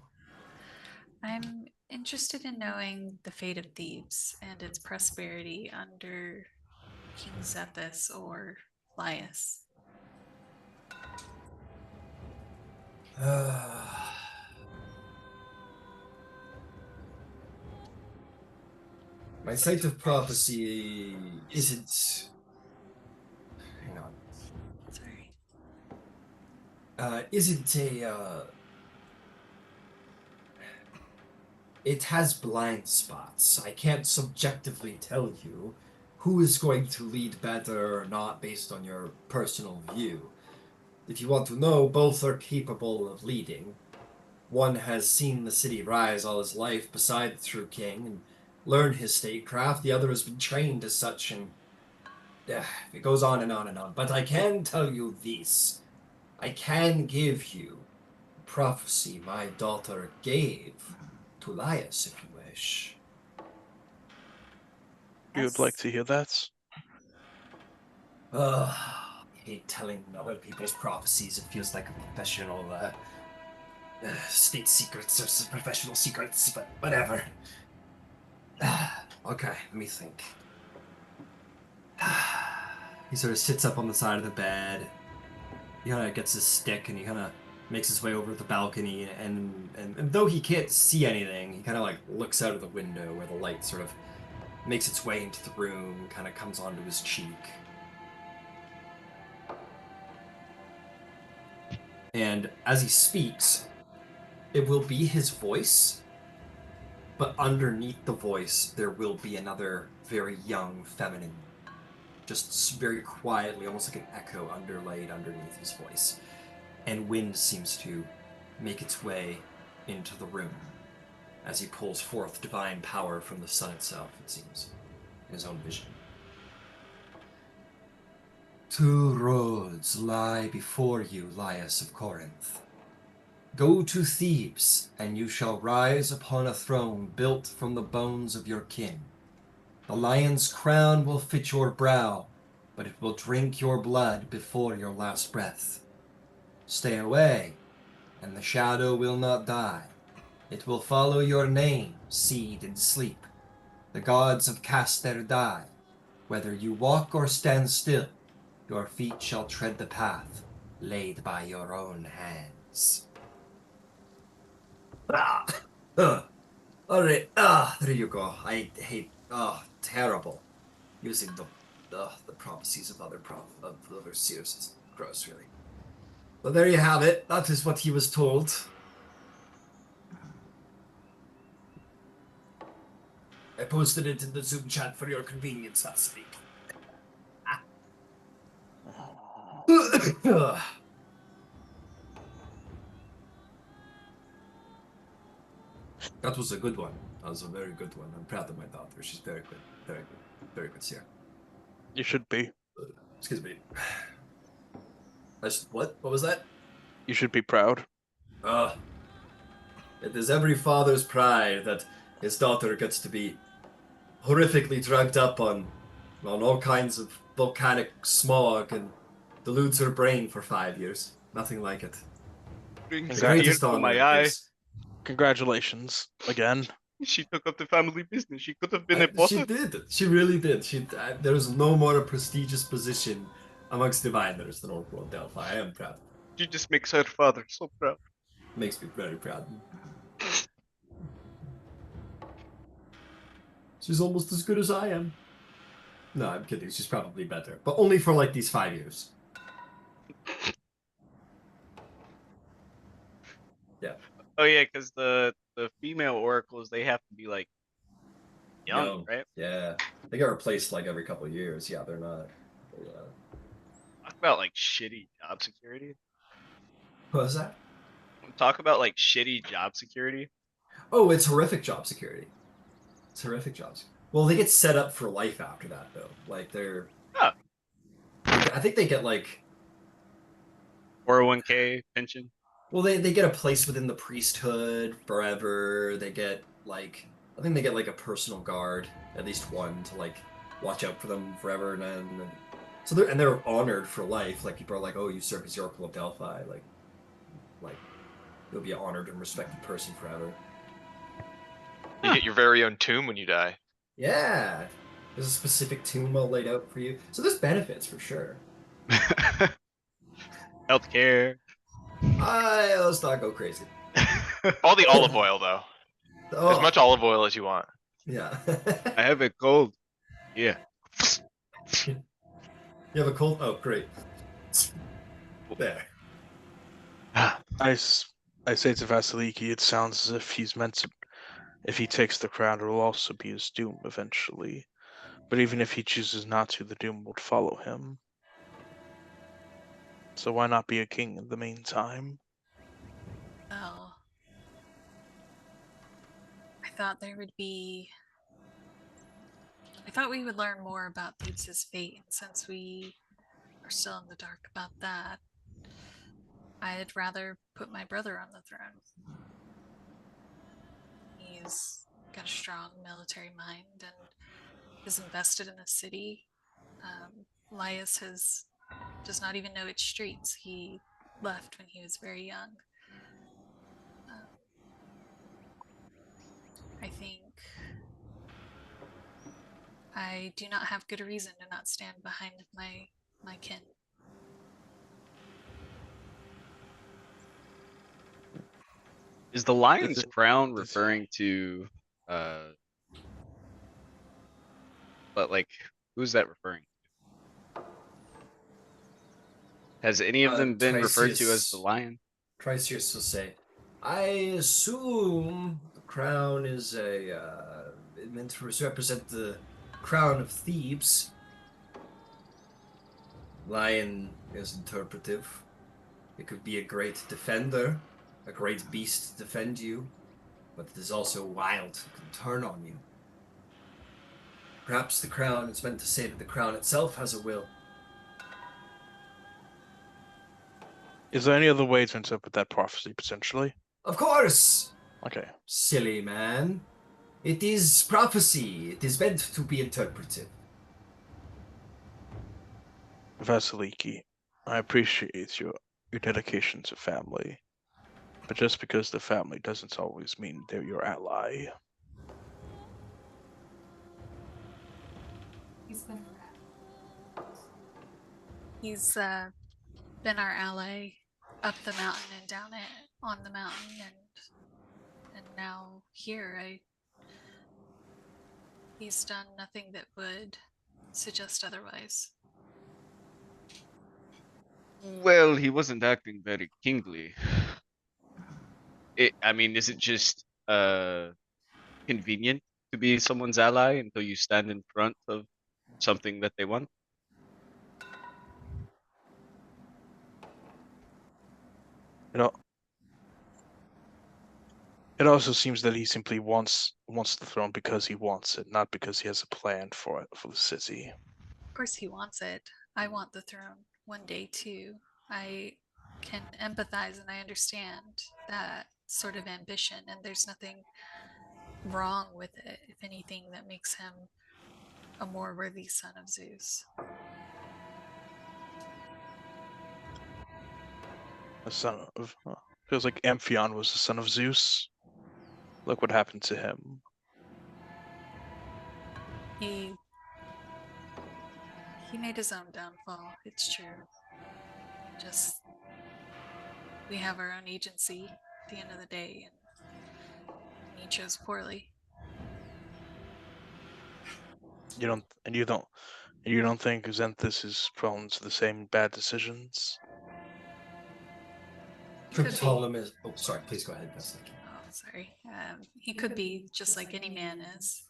I'm interested in knowing the fate of Thebes and its prosperity under King Zethus or Laius. My sight of prophecy isn't. Hang on. Sorry. Isn't it has blind spots. I can't subjectively tell you who is going to lead better or not based on your personal view. If you want to know, both are capable of leading. One has seen the city rise all his life beside the true king and learned his statecraft. The other has been trained as such, and it goes on and on and on. But I can tell you this. I can give you prophecy my daughter gave to Laius, if you wish. You would like to hear that? I hate telling other people's prophecies. It feels like a professional, state secrets or professional secrets, but whatever. Okay, let me think. He sort of sits up on the side of the bed. He kind of gets his stick and he kind of makes his way over to the balcony. And though he can't see anything, he kind of like looks out of the window where the light sort of makes its way into the room, kind of comes onto his cheek. And as he speaks, it will be his voice, but underneath the voice, there will be another very young, feminine, just very quietly, almost like an echo underlaid underneath his voice. And wind seems to make its way into the room as he pulls forth divine power from the sun itself, it seems, in his own vision. Two roads lie before you, Laius of Corinth. Go to Thebes, and you shall rise upon a throne built from the bones of your kin. The lion's crown will fit your brow, but it will drink your blood before your last breath. Stay away, and the shadow will not die. It will follow your name, seed and sleep. The gods have cast their die. Whether you walk or stand still, your feet shall tread the path laid by your own hands. All right. There you go. I hate. Terrible. Using the prophecies of other seers is gross, really. But there you have it. That is what he was told. I posted it in the Zoom chat for your convenience, Vasaliki. That was a good one. That was a very good one. I'm proud of my daughter. She's very good. Very good. Very good, Sierra. You should be. Excuse me. What? What was that? You should be proud. It is every father's pride that his daughter gets to be horrifically drugged up on all kinds of volcanic smog and deludes her brain for 5 years. Nothing like it. Brings The a tear greatest to honor my it eye. is. Congratulations again. She took up the family business. She could have been a She did. She really did. There is no more prestigious position amongst diviners than Oracle of Delphi. I am proud. She just makes her father so proud. Makes me very proud. She's almost as good as I am. No, I'm kidding. She's probably better. But only for like these 5 years. Yeah. Oh yeah, because the female oracles, they have to be like young, right? Yeah. They get replaced like every couple of years. Yeah, they're not. Yeah. Talk about like shitty job security. What was that? Talk about like shitty job security. Oh, it's horrific job security. It's horrific jobs. Well, they get set up for life after that, though. Like they're, Huh. I think they get like, 401k pension. well, they get a place within the priesthood forever. They get like, I think they get like a personal guard, at least one, to like watch out for them forever, and then so they're honored for life. Like people are like, oh, you serve as the Oracle of Delphi, like you'll be an honored and respected person forever. You get your very own tomb when you die. Yeah, there's a specific tomb well laid out for you, so there's benefits for sure. Healthcare. Let's not go crazy. All the olive oil though. Oh, As much olive oil as you want. yeah. I have it cold. Yeah. You have a cold? Oh, great. There. I say to Vasaliki, it sounds as if he's meant to. If he takes the crown, it will also be his doom eventually. But even if he chooses not to, the doom would follow him. So why not be a king in the meantime? Oh. I thought there would be. I thought we would learn more about Thebes' fate, and since we are still in the dark about that, I'd rather put my brother on the throne. He's got a strong military mind and is invested in the city. Laius does not even know its streets. He left when he was very young. I think I do not have good reason to not stand behind my kin. Is the lion's Is it- crown is- referring to but like who's that referring to? Has any of them been referred to as the Thrasius. lion? Thrasius will say, I assume the crown is meant to represent the crown of Thebes. Lion is interpretive. It could be a great defender, a great beast to defend you, but it is also wild, it can turn on you. Perhaps the crown is meant to say that the crown itself has a will. Is there any other way to interpret that prophecy, potentially? Of course! Okay. Silly man. It is prophecy. It is meant to be interpreted. Vasiliki, I appreciate your dedication to family, but just because the family doesn't always mean they're your ally. He's been our ally up the mountain and down it on the mountain and now here. He's done nothing that would suggest otherwise. Well, he wasn't acting very kingly. I mean, is it just convenient to be someone's ally until you stand in front of something that they want? You know, it also seems that he simply wants the throne because he wants it, not because he has a plan for it for the city. Of course he wants it. I want the throne one day too. I can empathize and I understand that sort of ambition, and there's nothing wrong with it. If anything, that makes him a more worthy son of Zeus. A son of feels like Amphion was the son of Zeus. Look what happened to him. He made his own downfall, it's true. Just we have our own agency at the end of the day, and he chose poorly. You don't think Xanthus is prone to the same bad decisions? Could be. Ptolemy. Oh, sorry. Please go ahead, Vasaliki. Oh, sorry. He could be just like any man is.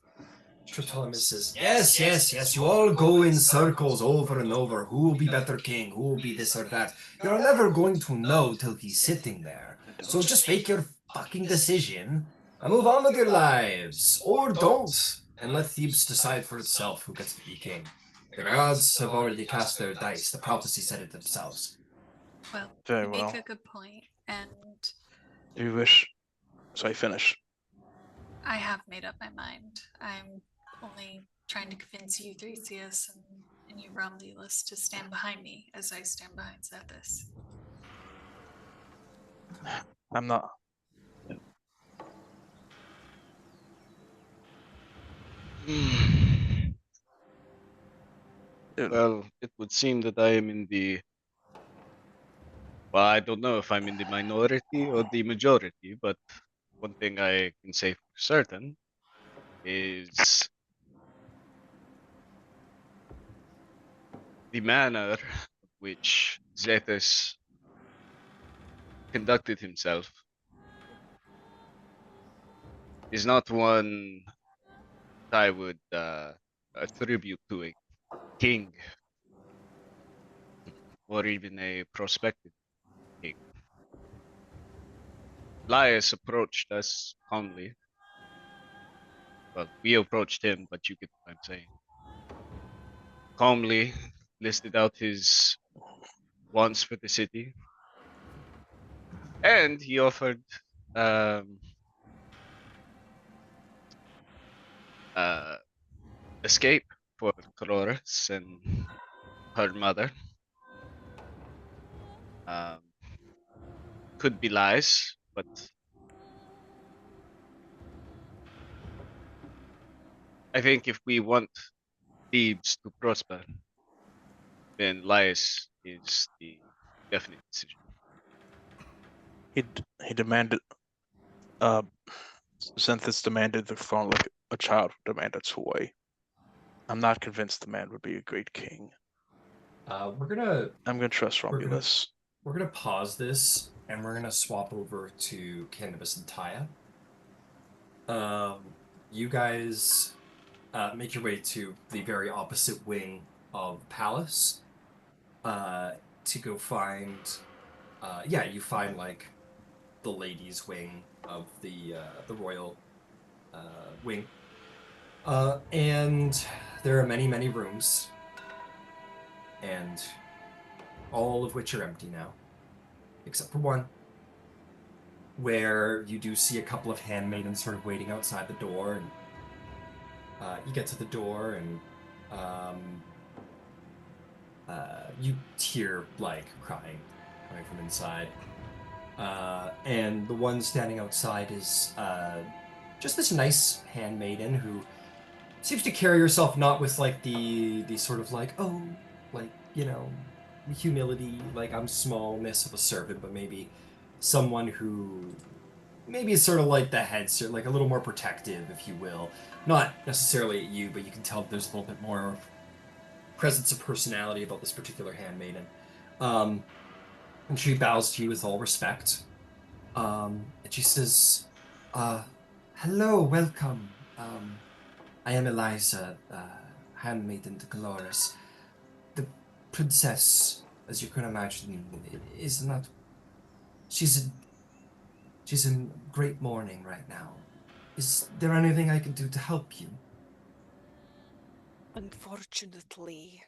Ptolemy says, yes, yes, yes, you all go in circles over and over. Who will be better king? Who will be this or that? You're never going to know till he's sitting there. So just make your fucking decision and move on with your lives. Or don't. And let Thebes decide for itself who gets to be king. The gods have already cast their dice. The prophecy said it themselves. Well, Very you make well. a good point, and Do you wish? So I finish. I have made up my mind. I'm only trying to convince you, Thrasius, and you, Romulos, to stand behind me as I stand behind Zethus. I'm not. Well, it would seem that I am in the. Well, I don't know if I'm in the minority or the majority, but one thing I can say for certain is the manner in which Zethus conducted himself is not one I would attribute to a king or even a prospective king. Laius approached us calmly. Well, we approached him, but you get what I'm saying. Calmly listed out his wants for the city, and he offered escape for Dolores and her mother. Could be lies, but I think if we want Thebes to prosper, then lies is the definite decision. He demanded. Xanthus demanded the throne like a child would demand a toy. I'm not convinced the man would be a great king. I'm gonna trust Romulus. We're gonna pause this and we're gonna swap over to Candybus and Thyia. You guys make your way to the very opposite wing of the palace to go find. You find like the ladies' wing of the royal wing, and there are many, many rooms, and all of which are empty now, except for one, where you do see a couple of handmaidens sort of waiting outside the door, and you get to the door, and you hear like crying coming from inside. And the one standing outside is just this nice handmaiden who seems to carry herself not with like the sort of like, oh, like, you know, humility, like I'm smallness of a servant, but maybe someone who maybe is sort of like the head, like a little more protective, if you will. Not necessarily at you, but you can tell there's a little bit more presence of personality about this particular handmaiden. And she bows to you with all respect. And she says, hello, welcome. I am Eliza, handmaiden to Dolores. The princess, as you can imagine, is not... She's in great mourning right now. Is there anything I can do to help you? Unfortunately,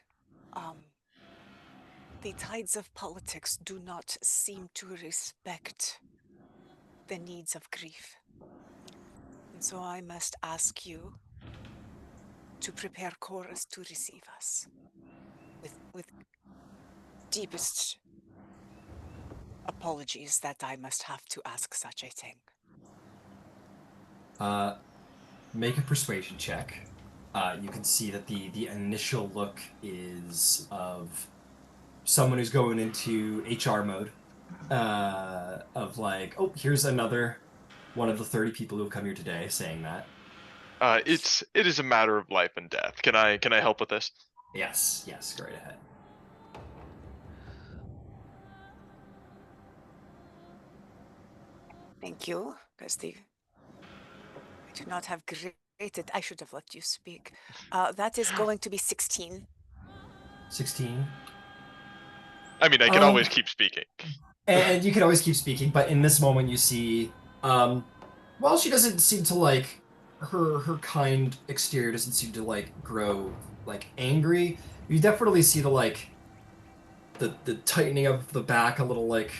the tides of politics do not seem to respect the needs of grief. And so I must ask you to prepare chorus to receive us with deepest apologies that I must have to ask such a thing. Make a persuasion check. You can see that the initial look is of someone who's going into HR mode. Of like, oh, here's another one of the 30 people who have come here today saying that. It is a matter of life and death. Can I help with this? Yes, go right ahead. Thank you, because I do not have graded. I should have let you speak. That is going to be 16. 16. I mean, I can always keep speaking. And you can always keep speaking, but in this moment you see, well, she doesn't seem to like, her kind exterior doesn't seem to like grow like angry. You definitely see the like, the tightening of the back a little, like,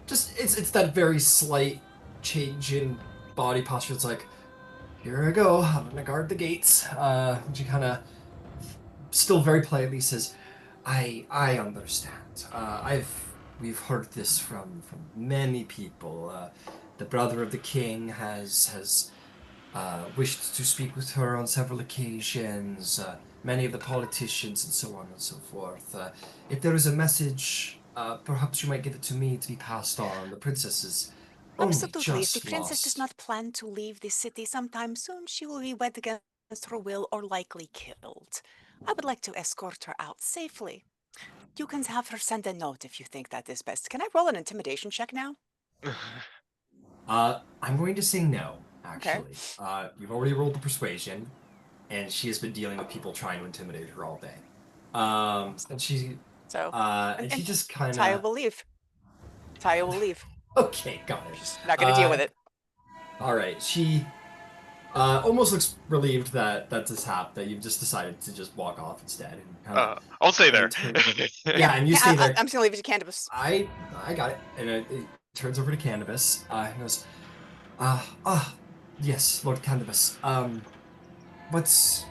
just it's that very slight change in body posture. It's like, here I go, I'm gonna guard the gates. She kind of still very politely says, I understand. We've heard this from many people. The brother of the king has wished to speak with her on several occasions. Many of the politicians and so on and so forth. If there is a message, perhaps you might give it to me to be passed on. The princess is only Absolutely. If the just princess does lost. not plan to leave the city sometime soon, she will be wed against her will or likely killed. I would like to escort her out safely. You can have her send a note if you think that is best. Can I roll an intimidation check now? I'm going to say no, Okay. actually. You've already rolled the persuasion, and she has been dealing with people trying to intimidate her all day. And she, So, and she just kind Thyia of. will leave. Thyia will leave. Okay, got it. She's not going to deal with it. All right, she almost looks relieved that this happened. That you've just decided to just walk off instead. And kind of, I'll stay there. yeah, and you stay there. I'm just going to leave it to Candybus. I got it, and it turns over to Candybus. He goes, yes, Lord Candybus. What's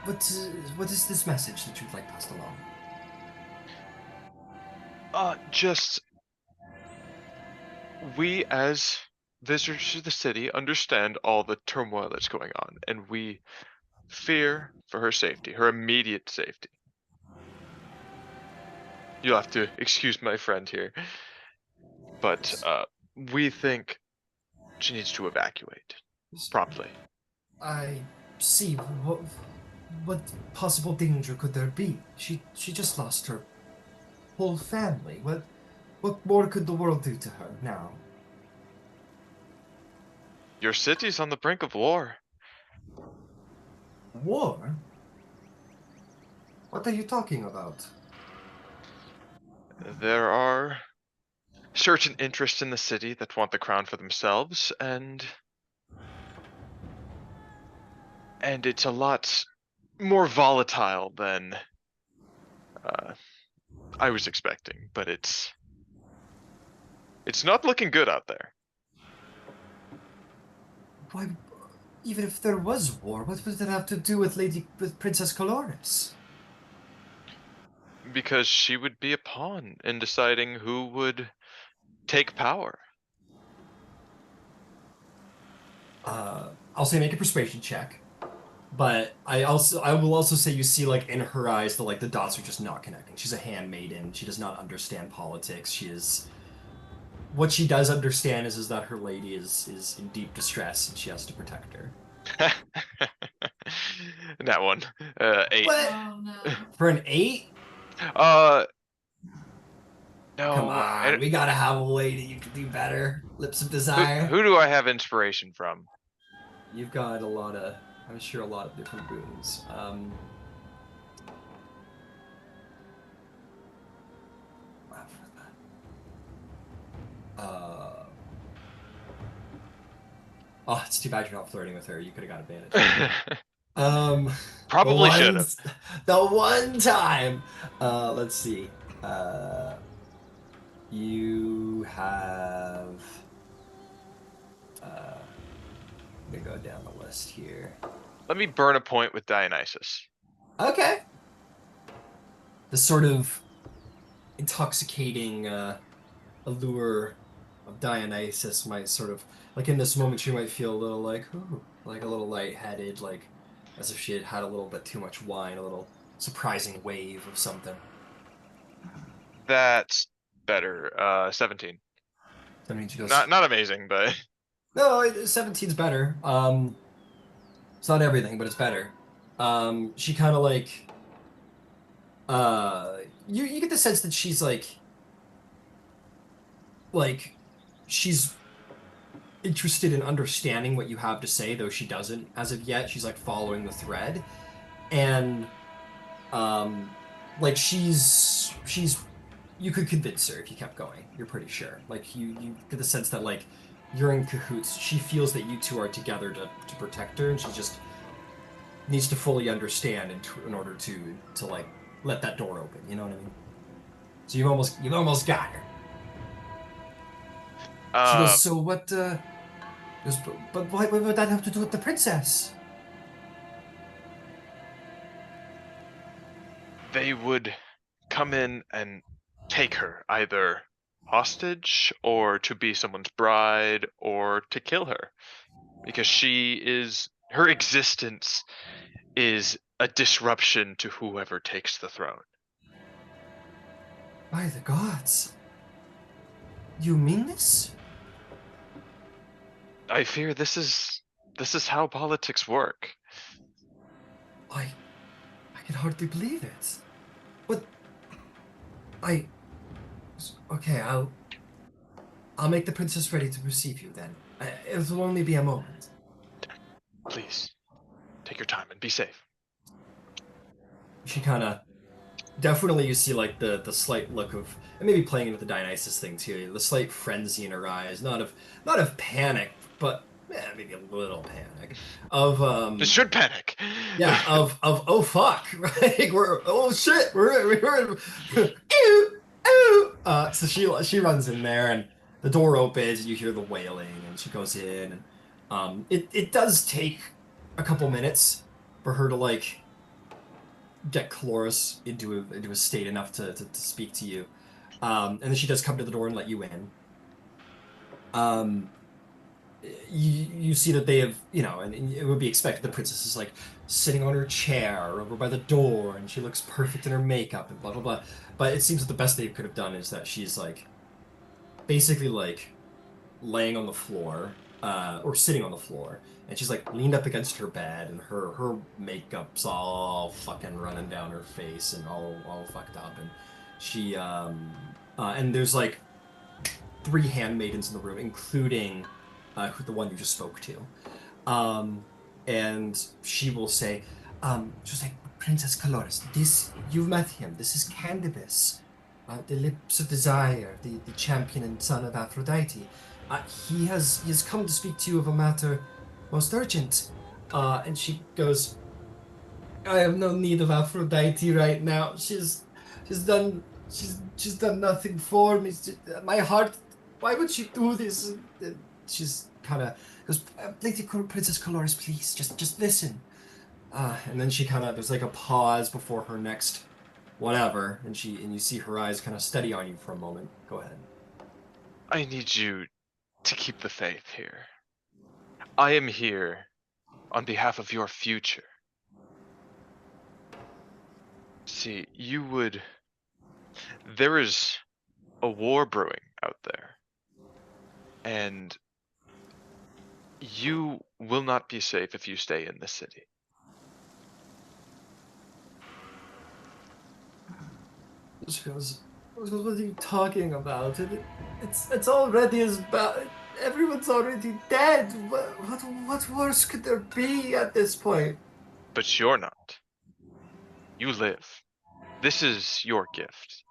what is this message that you'd like passed along? Just we as visitors to the city understand all the turmoil that's going on, and we fear for her safety, her immediate safety. You'll have to excuse my friend here, but we think she needs to evacuate promptly. I see. What possible danger could there be? She just lost her whole family. What more could the world do to her now? Your city's on the brink of war. War? What are you talking about? There are certain interests in the city that want the crown for themselves, and it's a lot more volatile than I was expecting, but it's not looking good out there. Why, even if there was war, what does that have to do with Princess Coloris? Because she would be a pawn in deciding who would take power. I'll say make a persuasion check, but I will also say you see like in her eyes the dots are just not connecting. She's a handmaiden. She does not understand politics. She is. What she does understand is that her lady is in deep distress and she has to protect her. That one, 8. What? Oh no. For an 8? No. Come on, we gotta have a lady. You can do better. Lips of Desire. Who do I have inspiration from? You've got a lot of, I'm sure, a lot of different boons. Oh, it's too bad you're not flirting with her. You could have got advantage. Probably should have. The one time. Let's see. You have. Let me go down the list here. Let me burn a point with Dionysus. Okay. The sort of intoxicating allure of Dionysus might sort of, like in this moment, she might feel a little like, ooh, like a little lightheaded, like as if she had had a little bit too much wine, a little surprising wave of something. That's better. 17. That means she goes, Not amazing, but no, 17's better. It's not everything, but it's better. She kind of like, you get the sense that she's like she's interested in understanding what you have to say, though she doesn't as of yet. She's like following the thread, and like she's you could convince her if you kept going. You're pretty sure. Like you get the sense that like you're in cahoots. She feels that you two are together to protect her, and she just needs to fully understand in order to like let that door open. You know what I mean? So you've almost got her. She goes, so what? Goes, but what would that have to do with the princess? They would come in and take her, either hostage or to be someone's bride or to kill her, because her existence is a disruption to whoever takes the throne. By the gods. You mean this? I fear this is how politics work. I can hardly believe it. But okay, I'll make the princess ready to receive you then. It'll only be a moment. Please, take your time and be safe. She kind of definitely you see like the slight look of and maybe playing into the Dionysus thing too. The slight frenzy in her eyes, not of panic, but maybe a little panic of This should panic. yeah of oh fuck right we're oh shit we're so she runs in there and the door opens and you hear the wailing and she goes in and it does take a couple minutes for her to like get Cloris into a state enough to speak to you. And then she does come to the door and let you in. You see that they have, and it would be expected the princess is like sitting on her chair over by the door and she looks perfect in her makeup and blah blah blah. But it seems that the best they could have done is that she's like basically like laying on the floor, or sitting on the floor, and she's like leaned up against her bed, and her makeup's all fucking running down her face and all fucked up, and she and there's like three handmaidens in the room, including the one you just spoke to, and she will say, she's like, Princess Caloris, this you've met him. This is Candybus, the lips of desire, the champion and son of Aphrodite. He has come to speak to you of a matter most urgent. And she goes, I have no need of Aphrodite right now. She's done nothing for me. My heart. Why would she do this? She's kind of goes, Lady Princess Caloris, please, just listen. And then she kind of there's like a pause before her next whatever, and you see her eyes kind of steady on you for a moment. Go ahead. I need you to keep the faith here. I am here on behalf of your future. See, there is a war brewing out there, and you will not be safe if you stay in the city. She goes, what are you talking about? It's already as bad. Everyone's already dead. What worse could there be at this point? But you're not. You live. This is your gift.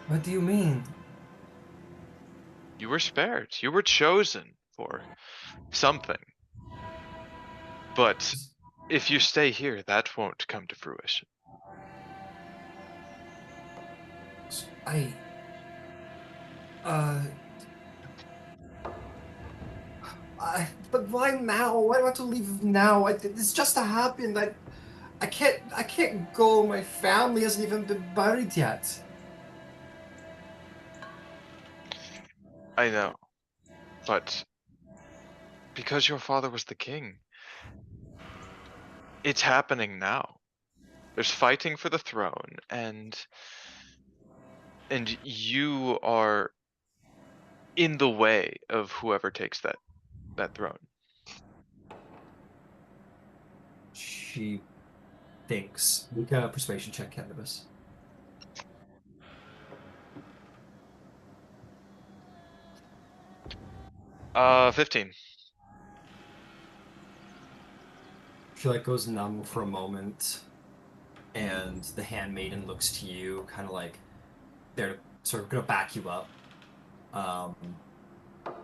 What do you mean? You were spared. You were chosen for something. But if you stay here, that won't come to fruition. But why now? Why do I have to leave now? It's just happened. I can't go. My family hasn't even been buried yet. I know. But because your father was the king, it's happening now. There's fighting for the throne, and you are in the way of whoever takes that throne. She thinks. Make a persuasion check, Candybus. 15. She like goes numb for a moment, and the handmaiden looks to you, kind of like they're sort of gonna back you up. Um,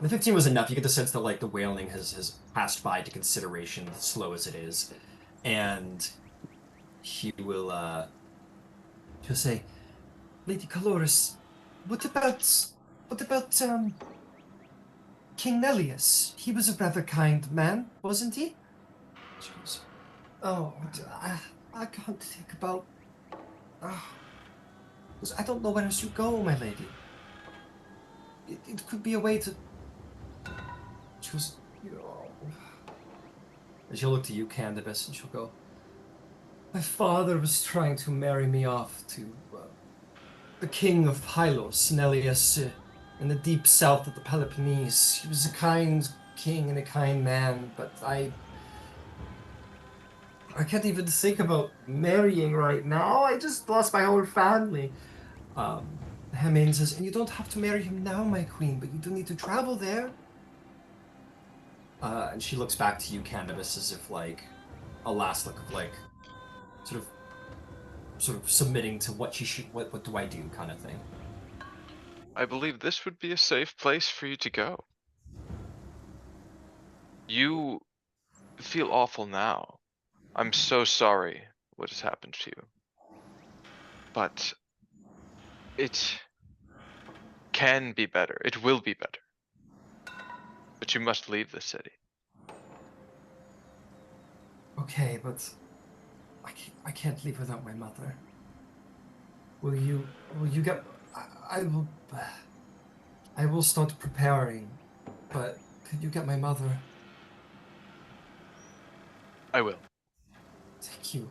the 15 was enough. You get the sense that like the wailing has passed by to consideration, slow as it is, and she will she'll say, Lady Caloris, what about King Nelius? He was a rather kind man, wasn't he? She goes, oh, I can't think about. Oh, I don't know where else you go, my lady. It could be a way to. She goes, and she'll look to you, Candybus, and she'll go, my father was trying to marry me off to the king of Pylos, Nelius, in the deep south of the Peloponnese. He was a kind king and a kind man, but I can't even think about marrying right now. I just lost my whole family. Hermione says, and you don't have to marry him now, my queen, but you do need to travel there. And she looks back to you, Candybus, as if like a last look of like sort of submitting to what she should, what do I do kind of thing. I believe this would be a safe place for you to go. You feel awful now. I'm so sorry what has happened to you. But it can be better. It will be better. But you must leave the city. Okay, but I can't leave without my mother. Will you get? I will start preparing, but could you get my mother? I will. Thank you.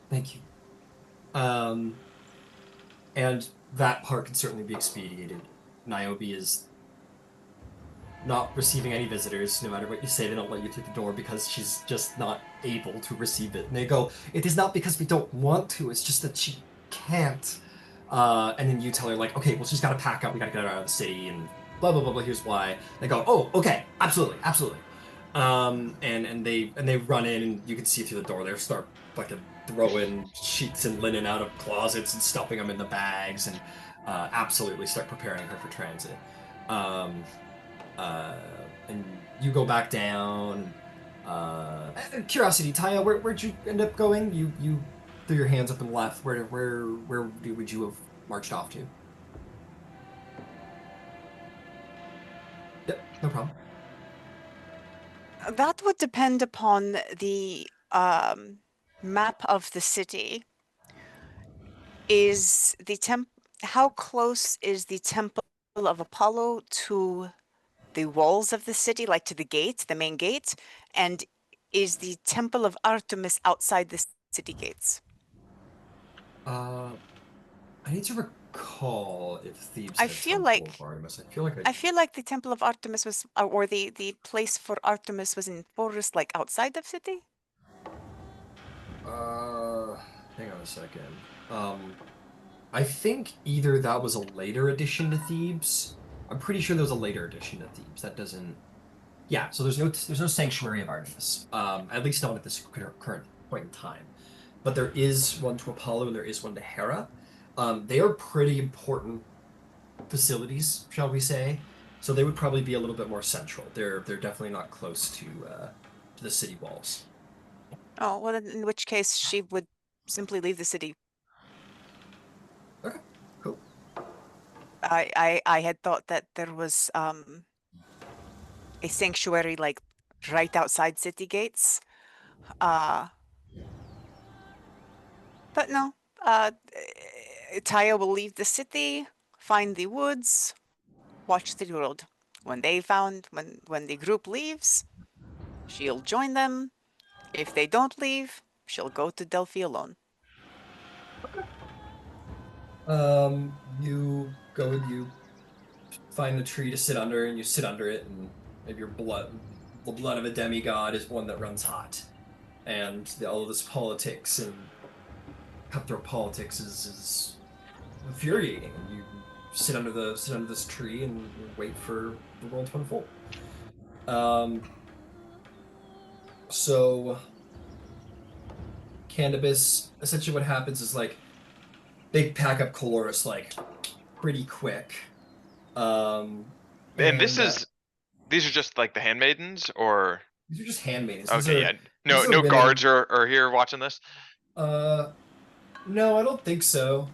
Thank you. And that part can certainly be expedited. Niobe is not receiving any visitors. No matter what you say, they don't let you through the door because she's just not able to receive it. And they go, it is not because we don't want to, it's just that she can't. And then you tell her, like, okay, well, she's got to pack up. We got to get her out of the city and blah, blah, blah, blah. Here's why. They go, oh, okay, absolutely, absolutely. And they run in, and you can see through the door. They start fucking throwing sheets and linen out of closets and stuffing them in the bags, and absolutely start preparing her for transit. And you go back down. Curiosity, Thyia, where'd you end up going? You threw your hands up and left. Where would you have marched off to? Yep, no problem. That would depend upon the map of the city. Is the how close is the temple of Apollo to the walls of the city, like to the gate, the main gate? And is the temple of Artemis outside the city gates? I need to recall if Thebes I had a feel temple like of Artemis. I feel like I feel like the temple of Artemis was, or the place for Artemis was in forest, like outside of city. Hang on a second. I think either that was a later addition to Thebes. I'm pretty sure there was a later addition to Thebes. That doesn't. Yeah. So there's no sanctuary of Artemis. At least not at this current point in time. But there is one to Apollo and there is one to Hera. They are pretty important facilities, shall we say? So they would probably be a little bit more central. They're definitely not close to the city walls. Oh, well, in which case she would simply leave the city. Okay, cool. I had thought that there was a sanctuary like right outside city gates. But no. Thyia will leave the city, find the woods, watch the world. When the group leaves, she'll join them. If they don't leave, she'll go to Delphi alone. You go and you find a tree to sit under, and you sit under it, and maybe the blood of a demigod is one that runs hot, and all of this politics and cutthroat politics is infuriating. sit under this tree and wait for the world to unfold. So Candybus, essentially what happens is like they pack up Coloris like pretty quick. And And these are just like the handmaidens, or these are just handmaidens. okay, yeah, these are no women. guards are here watching this. No, I don't think so.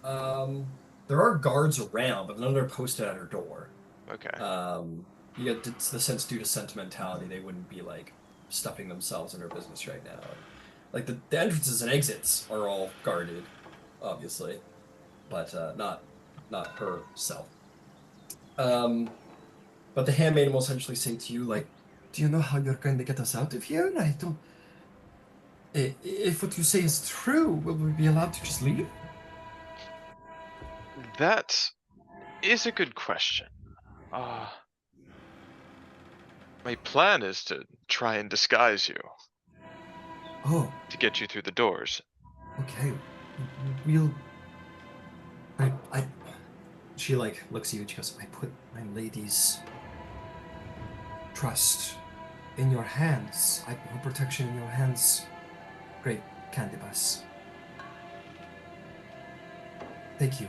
There are guards around, but none are posted at her door. Okay. You get the sense due to sentimentality, they wouldn't be like stuffing themselves in her business right now. Like the entrances and exits are all guarded, obviously, but not herself. But the handmaiden will essentially say to you, like, "Do you know how you're going to get us out of here? I don't. If what you say is true, will we be allowed to just leave?" That is a good question. My plan is to try and disguise you. Oh. To get you through the doors. Okay. She like looks at you and she goes, "I put my lady's trust in your hands. I put her protection in your hands. Great Candybus. Thank you."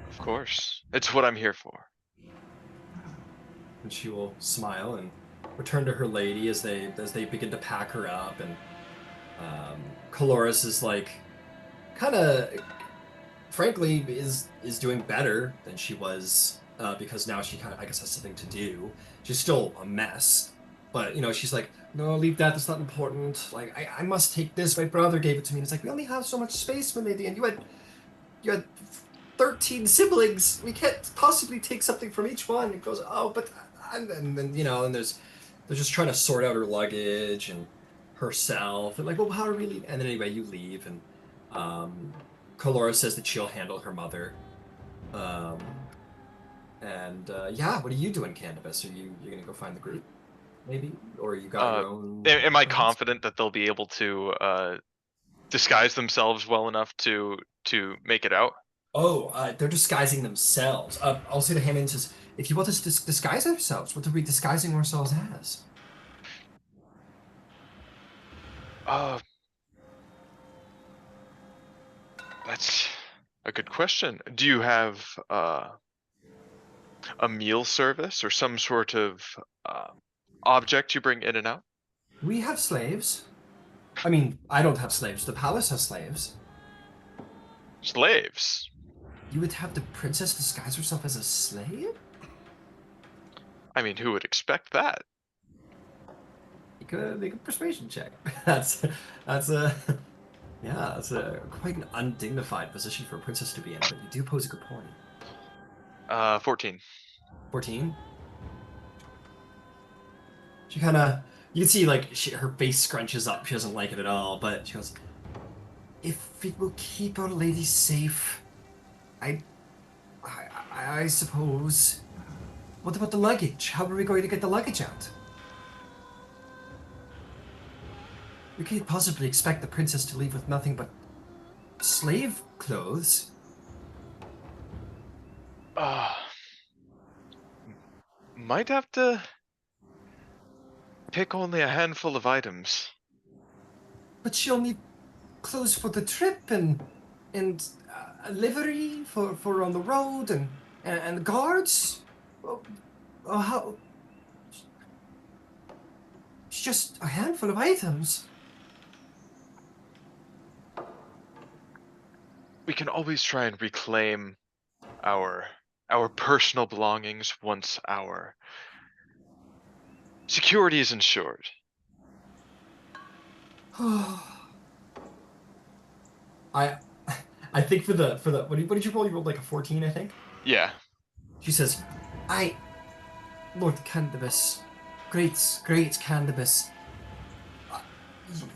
Of course. It's what I'm here for. And she will smile and return to her lady as they begin to pack her up. And Coloris is like kind of frankly is doing better than she was because now she kind of I guess has something to do. She's still a mess, but you know she's like, "No, leave that. That's not important. Like I must take this. My brother gave it to me." And it's like, "We only have so much space, my lady, and you had 13 siblings. We can't possibly take something from each one." It goes, "Oh, but," and then you know, and they're just trying to sort out her luggage and herself, and like, "Well, how are we leaving?" And then anyway, you leave, and Colora says that she'll handle her mother. Yeah, what are you doing, Candybus? Are you're gonna go find the group, maybe, or you got your own? Am I confident that they'll be able to disguise themselves well enough to make it out? Oh, they're disguising themselves. I'll say the handmaiden says, "If you want us to disguise ourselves, what are we disguising ourselves as?" That's a good question. Do you have a meal service or some sort of object you bring in and out? We have slaves. I mean, I don't have slaves. The palace has slaves. Slaves? You would have the princess disguise herself as a slave? I mean, who would expect that? You could make a persuasion check. That's a quite an undignified position for a princess to be in, but you do pose a good point. 14. 14? She kind of, you can see like her face scrunches up. She doesn't like it at all, but she goes, "If it will keep our lady safe, I suppose. What about the luggage? How are we going to get the luggage out? We can't possibly expect the princess to leave with nothing but slave clothes." Might have to pick only a handful of items. But she'll need clothes for the trip and a livery for on the road and guards. How? It's just a handful of items. We can always try and reclaim our personal belongings once our security is ensured. I think for the what did you roll? You rolled like a 14, I think. Yeah. She says, Lord Candybus, great Candybus.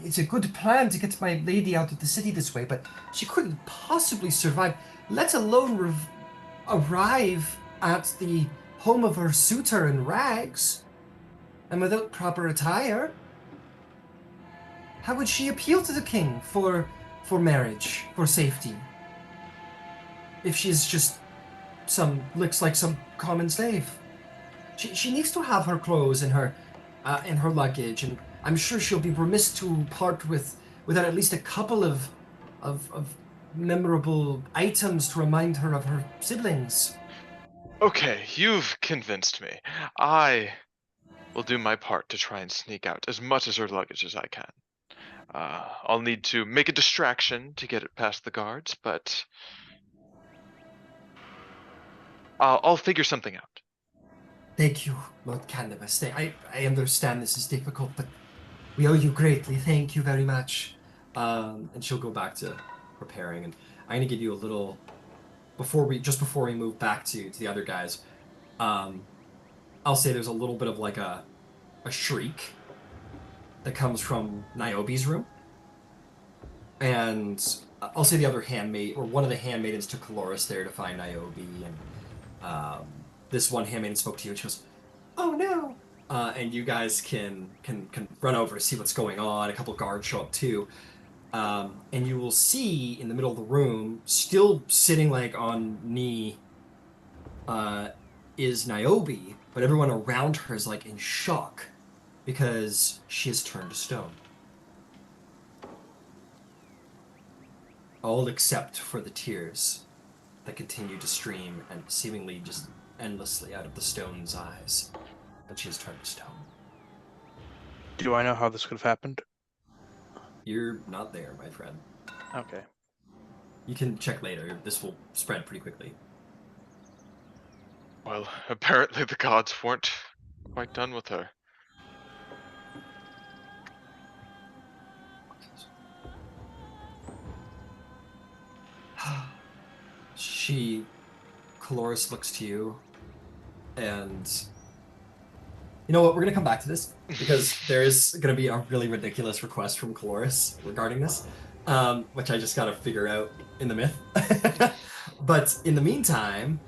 It's a good plan to get my lady out of the city this way, but she couldn't possibly survive, let alone arrive at the home of her suitor in rags and without proper attire. How would she appeal to the king for marriage, for safety? if she's just looks like some common slave. She needs to have her clothes in her luggage, and I'm sure she'll be remiss to part without at least a couple of memorable items to remind her of her siblings. Okay, you've convinced me. I will do my part to try and sneak out as much of her luggage as I can. I'll need to make a distraction to get it past the guards, but I'll figure something out. Thank you, Lord Candybus. I understand this is difficult, but we owe you greatly. Thank you very much. And she'll go back to preparing, and I'm gonna give you a little before we move back to the other guys. I'll say there's a little bit of like a shriek that comes from Niobe's room, and I'll say the other handmaid or one of the handmaidens took Caloris there to find Niobe, and this one handmaiden spoke to you, and she goes, "Oh no!" And you guys can run over to see what's going on. A couple guards show up too, and you will see in the middle of the room, still sitting like on knee, is Niobe, but everyone around her is like in shock because she has turned to stone. All except for the tears that continue to stream and seemingly just endlessly out of the stone's eyes. But she has turned to stone. Do I know how this could have happened? You're not there, my friend. Okay. You can check later. This will spread pretty quickly. Well, apparently the gods weren't quite done with her. Caloris looks to you, and you know what? We're gonna come back to this because there is gonna be a really ridiculous request from Caloris regarding this, which I just gotta figure out in the myth. But in the meantime,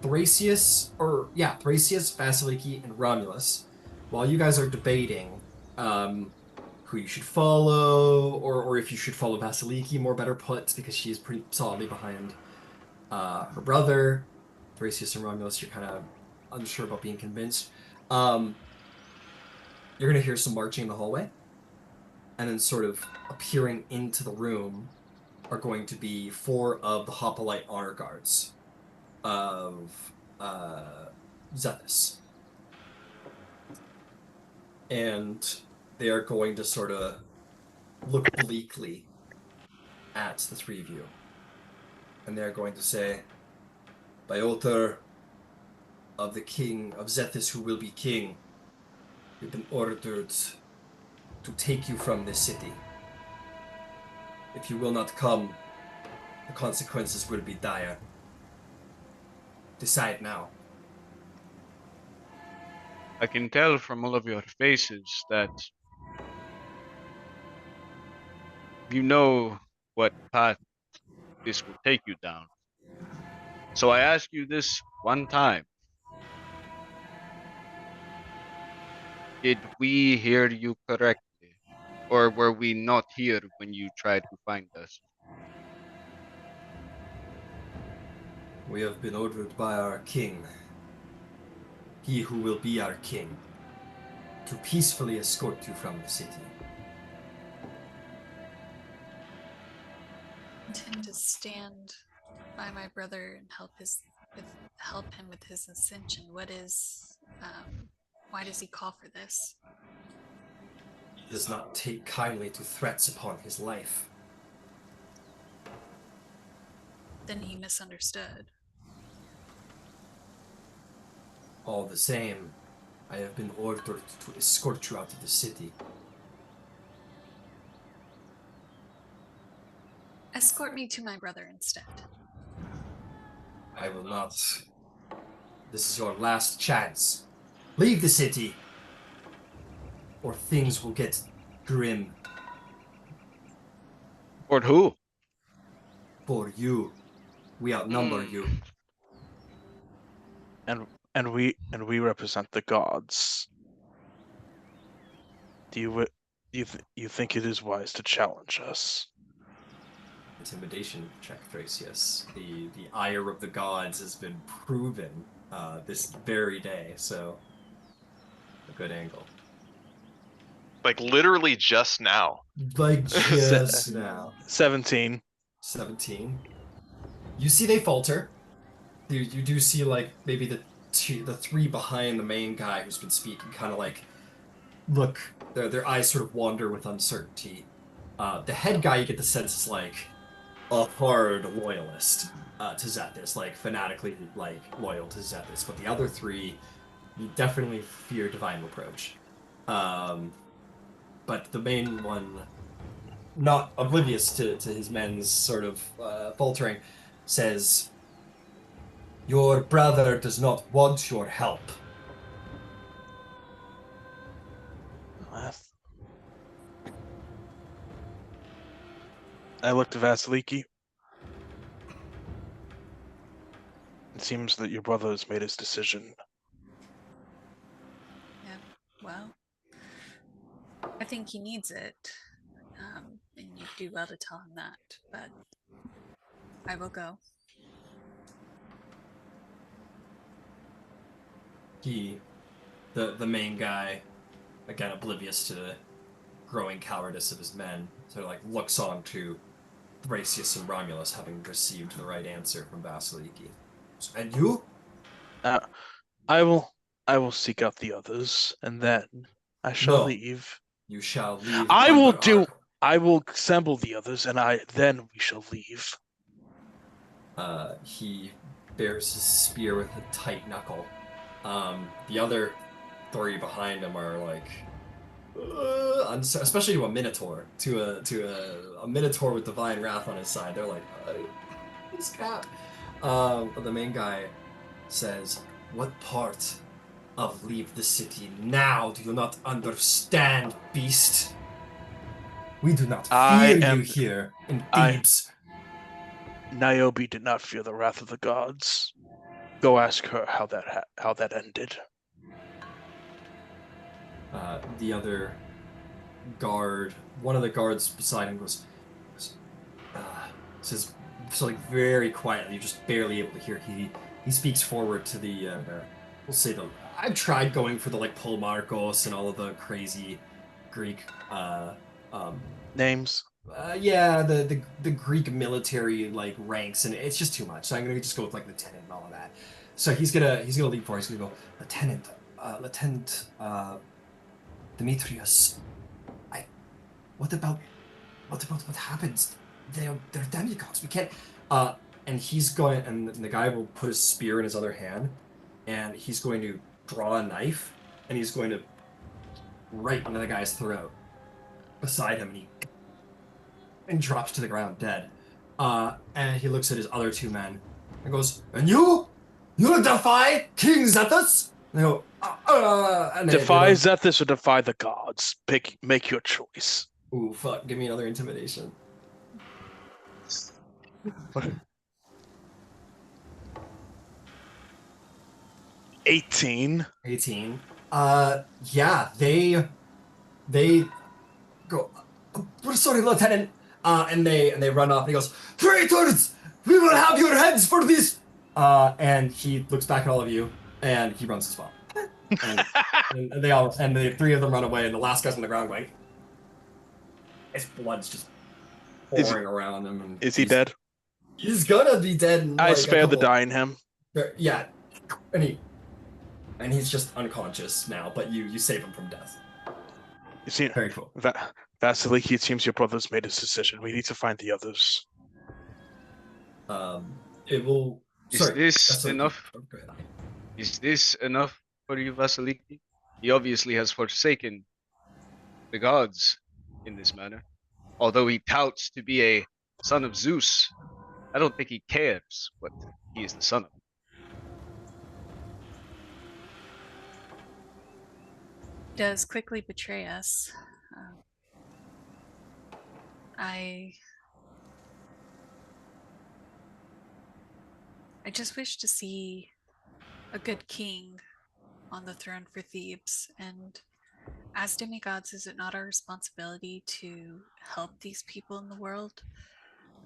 Thrasius, Vasaliki, and Romulus, while you guys are debating who you should follow, or if you should follow Vasaliki, more better put, because she is pretty solidly behind her brother. Thrasius and Romulus, you're kind of unsure about being convinced. You're going to hear some marching in the hallway, and then sort of appearing into the room are going to be 4 of the Hoplite honor guards of Zethus. And they are going to sort of look bleakly at the 3 of you. And they're going to say, "By oath of the king of Zethus, who will be king, we've been ordered to take you from this city. If you will not come, the consequences will be dire. Decide now." I can tell from all of your faces that you know what path this will take you down. So I ask you this one time. Did we hear you correctly? Or were we not here when you tried to find us? We have been ordered by our king, he who will be our king, to peacefully escort you from the city. Intend to stand by my brother and help him with his ascension. Why does he call for this? He does not take kindly to threats upon his life. Then he misunderstood. All the same, I have been ordered to escort you out of the city. Escort me to my brother instead. I will not. This is your last chance. Leave the city, or things will get grim For who? for you. We outnumber you. And we represent the gods. Do you think it is wise to challenge us? intimidation check, Thrasius. The ire of the gods has been proven this very day, so a good angle. Like literally just now. Like just now. 17. 17. You see they falter. You do see like maybe the three behind the main guy who's been speaking kind of like look, their eyes sort of wander with uncertainty. The head guy, you get the sense is like a hard loyalist to Zethus, like fanatically like loyal to Zethus. But the other three, you definitely fear divine reproach. But the main one, not oblivious to his men's sort of faltering, says, "Your brother does not want your help." I looked at Vasaliki. It seems that your brother has made his decision. Yeah, well, I think he needs it. And you do well to tell him that, but I will go. The main guy, again oblivious to the growing cowardice of his men, sort of like looks on to Thrasius and Romulus having received the right answer from Vasaliki. And you? I will seek out the others, and then I shall leave. You shall leave. I will assemble the others, and then we shall leave. He bears his spear with a tight knuckle. The other three behind him are like, especially to a minotaur, to a minotaur with divine wrath on his side. They're like, this crap. But the main guy says, "What part of leave the city now do you not understand, beast? We do not fear you here in Thebes." Niobe did not fear the wrath of the gods. Go ask her how that ended. The other guard, one of the guards beside him goes, says so like very quietly, you're just barely able to hear. He speaks forward to the we'll say I've tried going for the like Polmarkos and all of the crazy Greek names. Yeah, the Greek military like ranks, and it's just too much. So I'm gonna just go with like lieutenant and all of that. So he's gonna leap forward. He's gonna go, Lieutenant Demetrius. What about what happens? They're demigods. We can't. And he's going, and the guy will put his spear in his other hand, and he's going to draw a knife, and he's going to right into the guy's throat beside him, and drops to the ground dead. And he looks at his other two men and goes, "And you defy King Zethus?" And they go, defy Zethus or defy the gods. Make your choice. Ooh, fuck! Give me another intimidation. 18. 18. Yeah, they go, "We're sorry, Lieutenant." And they run off. And he goes, "Traitors! We will have your heads for this." And he looks back at all of you, and he runs as well. And the three of them run away, and the last guy's on the ground going, his blood's just pouring around him. And is he dead? He's gonna be dead. In, I spare the dying him. Yeah, and he's just unconscious now. But you save him from death. You see, very cool. Vasiliki, it seems your brother's made his decision. We need to find the others. It will. Is this enough? Is this enough for you, Vasaliki? He obviously has forsaken the gods in this manner. Although he touts to be a son of Zeus, I don't think he cares what he is the son of. Does quickly betray us. I just wish to see a good king on the throne for Thebes, and as demigods, is it not our responsibility to help these people in the world?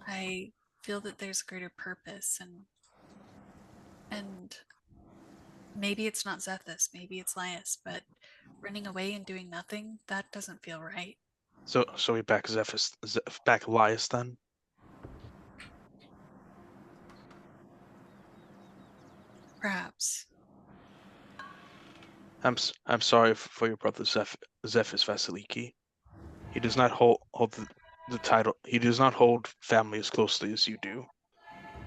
I feel that there's greater purpose, and maybe it's not Zethus, maybe it's Laius, but running away and doing nothing, that doesn't feel right. So we back back Laius then? Perhaps. I'm sorry for your brother Zephys Vasaliki. He does not hold the title. He does not hold family as closely as you do.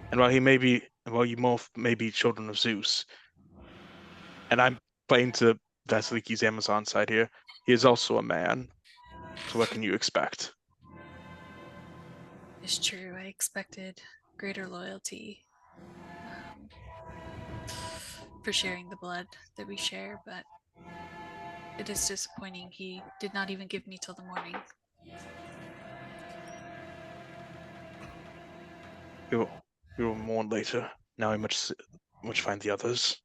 And while you both may be children of Zeus, and I'm playing to Vasiliki's Amazon side here, he is also a man. So what can you expect? It's true. I expected greater loyalty for sharing the blood that we share, but it is disappointing. He did not even give me till the morning. We will mourn later. Now I must find the others.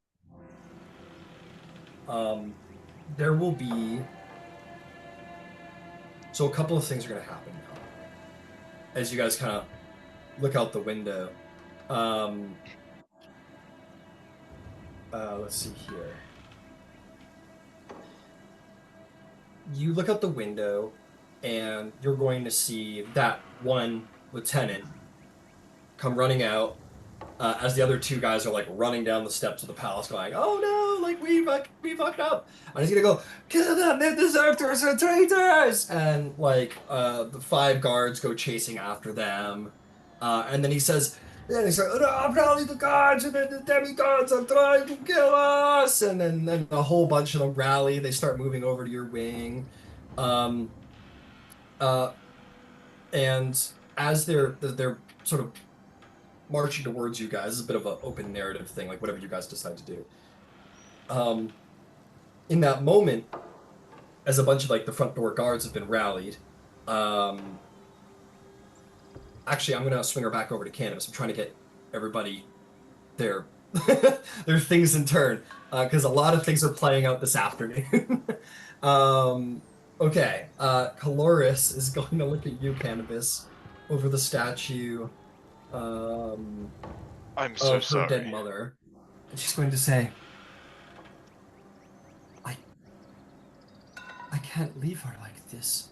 There will be. So a couple of things are going to happen now. As you guys kind of look out the window. Let's see here. You look out the window, and you're going to see that one lieutenant come running out as the other two guys are like running down the steps of the palace, going, "Oh no! Like we fucked up!" And he's gonna go, "Kill them! They're deserters and traitors!" And like the 5 guards go chasing after them, and then he says. Then he's like, "Oh, probably the gods and the demigods are trying to kill us!" And then a whole bunch of them rally. They start moving over to your wing. And as they're sort of marching towards you guys, it's a bit of an open narrative thing, like whatever you guys decide to do. In that moment, as a bunch of like the front door guards have been rallied, actually, I'm gonna swing her back over to Candybus. I'm trying to get everybody their their things in turn, because a lot of things are playing out this afternoon. Okay, Caloris is going to look at you, Candybus, over the statue I'm so of her sorry. dead mother, and she's going to say, I can't leave her like this.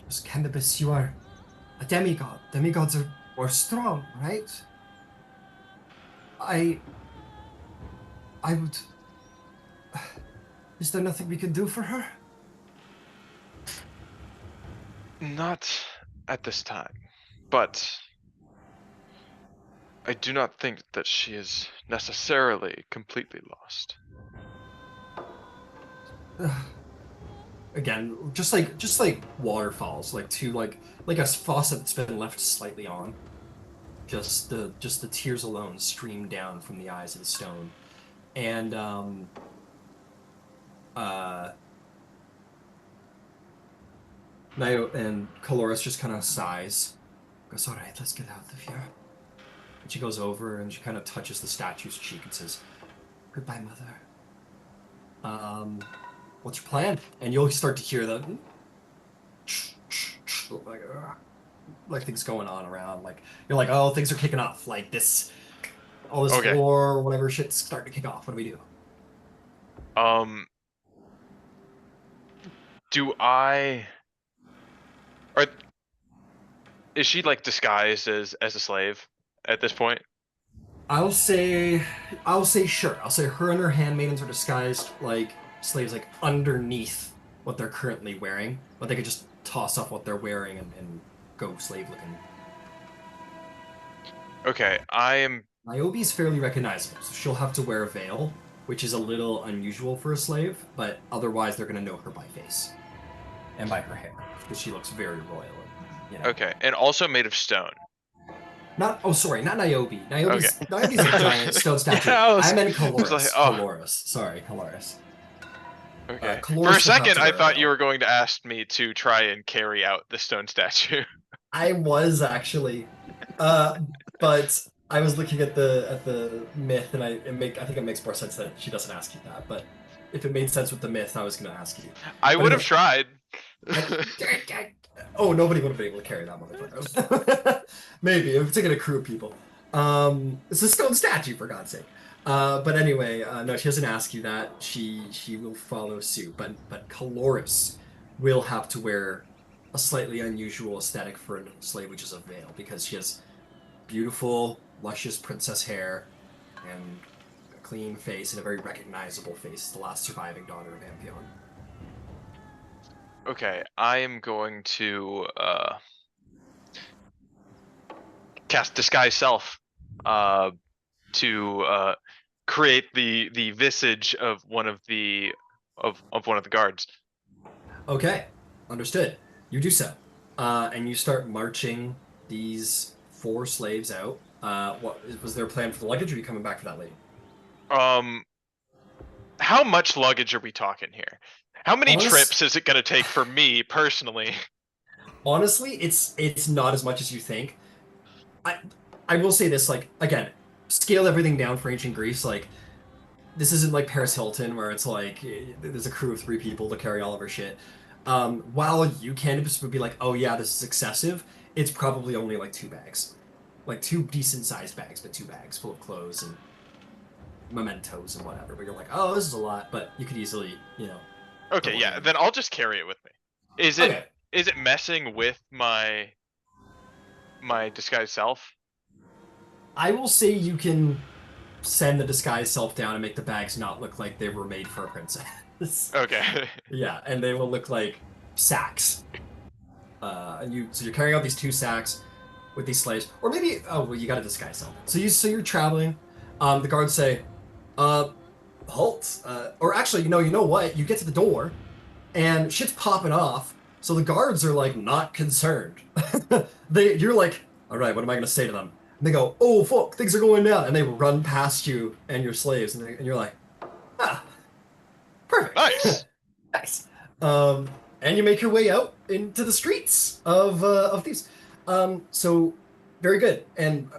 Candybus, you are a demigod. Demigods are strong, right? I would... Is there nothing we can do for her? Not at this time, but I do not think that she is necessarily completely lost. Again, just like waterfalls, like a faucet that's been left slightly on. Just the tears alone stream down from the eyes of the stone, and Nio and Caloris just kind of sighs, goes, "All right, let's get out of here." And she goes over and she kind of touches the statue's cheek and says, "Goodbye, mother. What's your plan?" And you'll start to hear the like things going on around. Like you're like, "Oh, things are kicking off. Like this, all this Okay. war, whatever shit's starting to kick off. What do we do?" Is she like disguised as a slave at this point? I'll say sure. I'll say her and her handmaidens are disguised like slaves, like underneath what they're currently wearing, but they could just toss off what they're wearing and go slave looking. Okay, Niobe's fairly recognizable, so she'll have to wear a veil, which is a little unusual for a slave, but otherwise they're gonna know her by face and by her hair, because she looks very royal. You know. okay, and also made of stone. Not Niobe. Niobe's Okay. a giant stone statue. Yeah, I meant Caloris. like, oh. Caloris. Sorry, Caloris. Okay. Caloris For a will second, have to I wear a thought veil. you were going to ask me to try and carry out the stone statue. I was actually, but I was looking at the myth, and I think it makes more sense that she doesn't ask you that. But if it made sense with the myth, I was going to ask you. I But would have anyway, tried. Oh, nobody would have been able to carry that motherfucker. Maybe, if it's like a crew of people. It's a stone statue, for God's sake. But anyway, no, she doesn't ask you that. She will follow suit. But Caloris will have to wear a slightly unusual aesthetic for a slave, which is a veil, because she has beautiful, luscious princess hair and a clean face and a very recognizable face. The last surviving daughter of Amphion. Okay, I am going to cast Disguise Self to create the visage of one of the one of the guards. Okay, understood. You do so, and you start marching these 4 slaves out. What was their plan for the luggage? Or are you coming back for that lady? How much luggage are we talking here? How many Honest- trips is it going to take for me personally? Honestly, it's not as much as you think. I will say this, like, again, scale everything down for ancient Greece. Like, this isn't like Paris Hilton where it's like there's a crew of 3 people to carry all of her shit. While you, Candybus, would be like, oh yeah, this is excessive, it's probably only like 2 bags. Like 2 decent sized bags, but 2 bags full of clothes and mementos and whatever. But you're like, oh, this is a lot, but you could easily, you know. Okay, yeah, then I'll just carry it with me. Is it messing with my disguised self? I will say you can send the disguised self down and make the bags not look like they were made for a princess. Okay. Yeah, and they will look like sacks. So you're carrying out these 2 sacks with these slaves, or maybe you got a disguise self. So you're traveling. The guards say, halt. Or actually, you know what? You get to the door, and shit's popping off. So the guards are like not concerned. You're like, all right, what am I gonna say to them? And they go, oh fuck, things are going down, and they run past you and your slaves, and you're like, perfect. Nice. Nice. And you make your way out into the streets of Thebes. So very good, and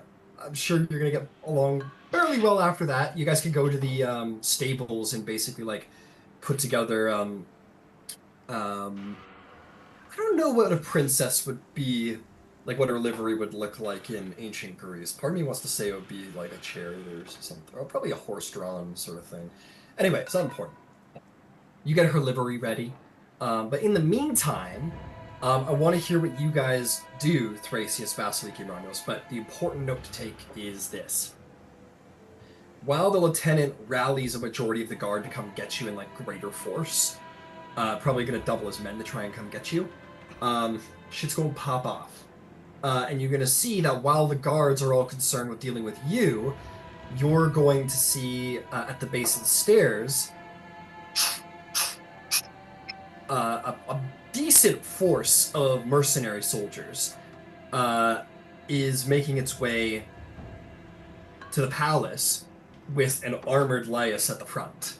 I'm sure you're gonna get along fairly well after that. You guys can go to the stables and basically like put together. I don't know what a princess would be, like what her livery would look like in ancient Greece. Part of me wants to say it would be like a chariot or something, or probably a horse-drawn sort of thing. Anyway, it's not important. You get her livery ready. But in the meantime, I want to hear what you guys do, Thrasius, Vasaliki, Romulos, but the important note to take is this. While the lieutenant rallies a majority of the guard to come get you in like greater force, probably going to double his men to try and come get you, shit's going to pop off. And you're going to see that while the guards are all concerned with dealing with you, you're going to see at the base of the stairs a decent force of mercenary soldiers is making its way to the palace with an armored Laius at the front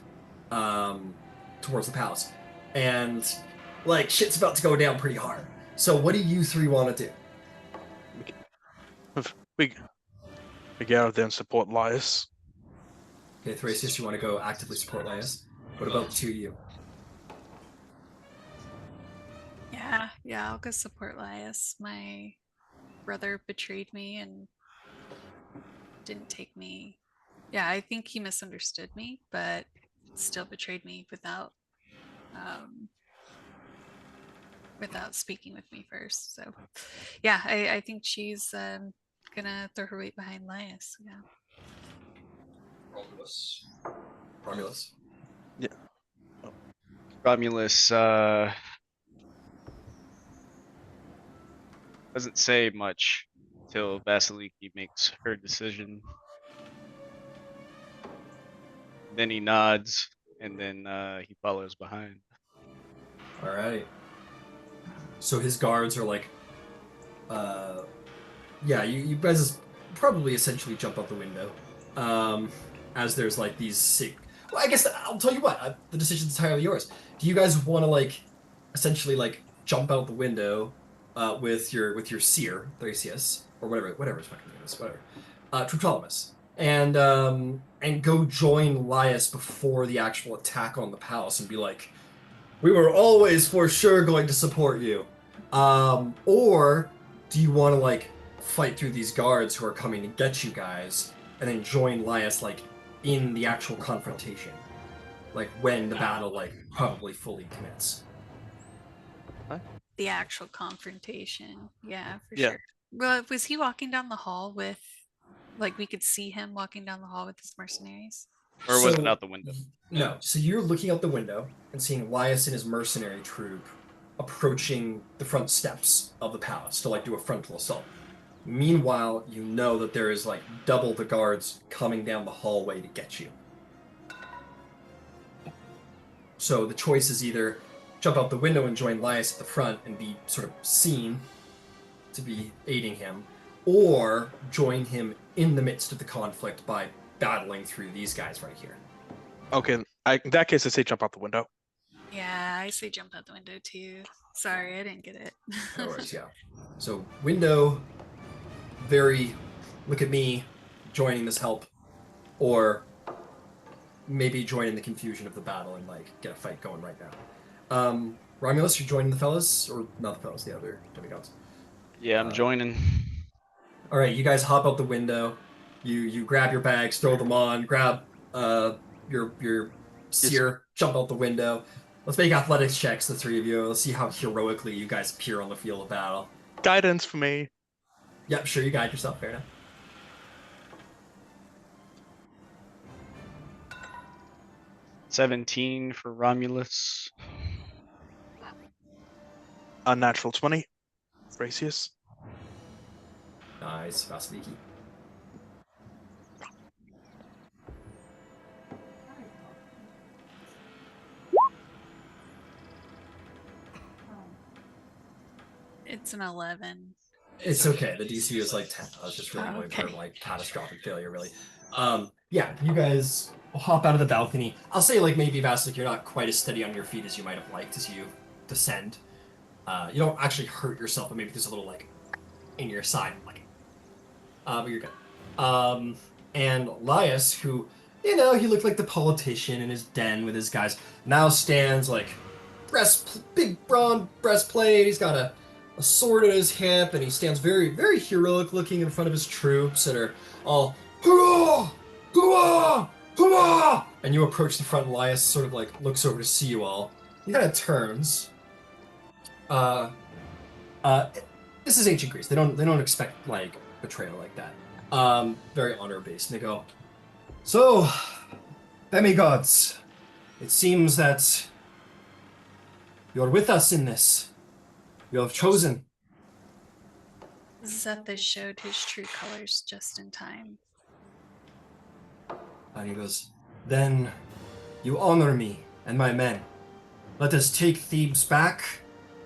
towards the palace. And, like, shit's about to go down pretty hard. So what do you 3 want to do? We get out there and support Laius. Okay, Thrasius, you want to go actively support Laius? What about the 2 of you? Yeah, I'll go support Laius. My brother betrayed me and didn't take me. Yeah, I think he misunderstood me, but still betrayed me without speaking with me first. So yeah, I think she's gonna throw her weight behind Laius. Yeah. Romulus. Yeah. Romulus doesn't say much till Vasaliki makes her decision. Then he nods, and then he follows behind. All right. So his guards are like, yeah, you guys probably essentially jump out the window, as there's like these sick. Well, I guess I'll tell you what. The decision's entirely yours. Do you guys want to like, essentially like jump out the window, with your seer Thrasius or whatever his fucking name is, whatever, Triptolemus, and go join Laius before the actual attack on the palace and be like, we were always for sure going to support you. Or do you want to like fight through these guards who are coming to get you guys, and then join Laius like in the actual confrontation, like when the battle like probably fully commits? The actual confrontation. Yeah, for Yeah. sure. Well, was he walking down the hall with, like, we could see him walking down the hall with his mercenaries? Or was it out the window? No. So you're looking out the window and seeing Laius and his mercenary troop approaching the front steps of the palace to like do a frontal assault. Meanwhile, you know that there is like double the guards coming down the hallway to get you. So the choice is either jump out the window and join Laius at the front and be sort of seen to be aiding him, or join him in the midst of the conflict by battling through these guys right here. Okay, in that case, I say jump out the window. Yeah, I say jump out the window too. Sorry, I didn't get it. No worries, yeah. So window, very look at me joining this help, or maybe join in the confusion of the battle and like get a fight going right now. Romulus, you're joining the fellas, or not the fellas, the other demigods? Yeah, I'm joining. All right, you guys hop out the window. You grab your bags, throw them on, grab your seer, jump out the window. Let's make athletics checks, the three of you. Let's see how heroically you guys appear on the field of battle. Guidance for me. Yep, sure, you guide yourself, fair enough. $17 for Romulus. Unnatural 20. Thrasius. Nice, Vasaliki. It's an 11. It's okay. The DC is like 10. I was just really annoyed for like catastrophic failure, really. Yeah, you guys hop out of the balcony. I'll say like maybe Vasaliki, you're not quite as steady on your feet as you might have liked as you descend. You don't actually hurt yourself, but maybe there's a little like in your side, like. But you're good. And Laius, who, you know, he looked like the politician in his den with his guys, now stands like big brawn breastplate. He's got a sword at his hip, and he stands very, very heroic looking in front of his troops that are all hurrah, hurrah, hurrah! And you approach the front, and Laius sort of like looks over to see you all. He kind of turns. This is ancient Greece. They don't expect like betrayal like that. Very honor based. And they go, so, demigods, it seems that you're with us in this. You have chosen. Zethus showed his true colors just in time. And he goes, then you honor me and my men. Let us take Thebes back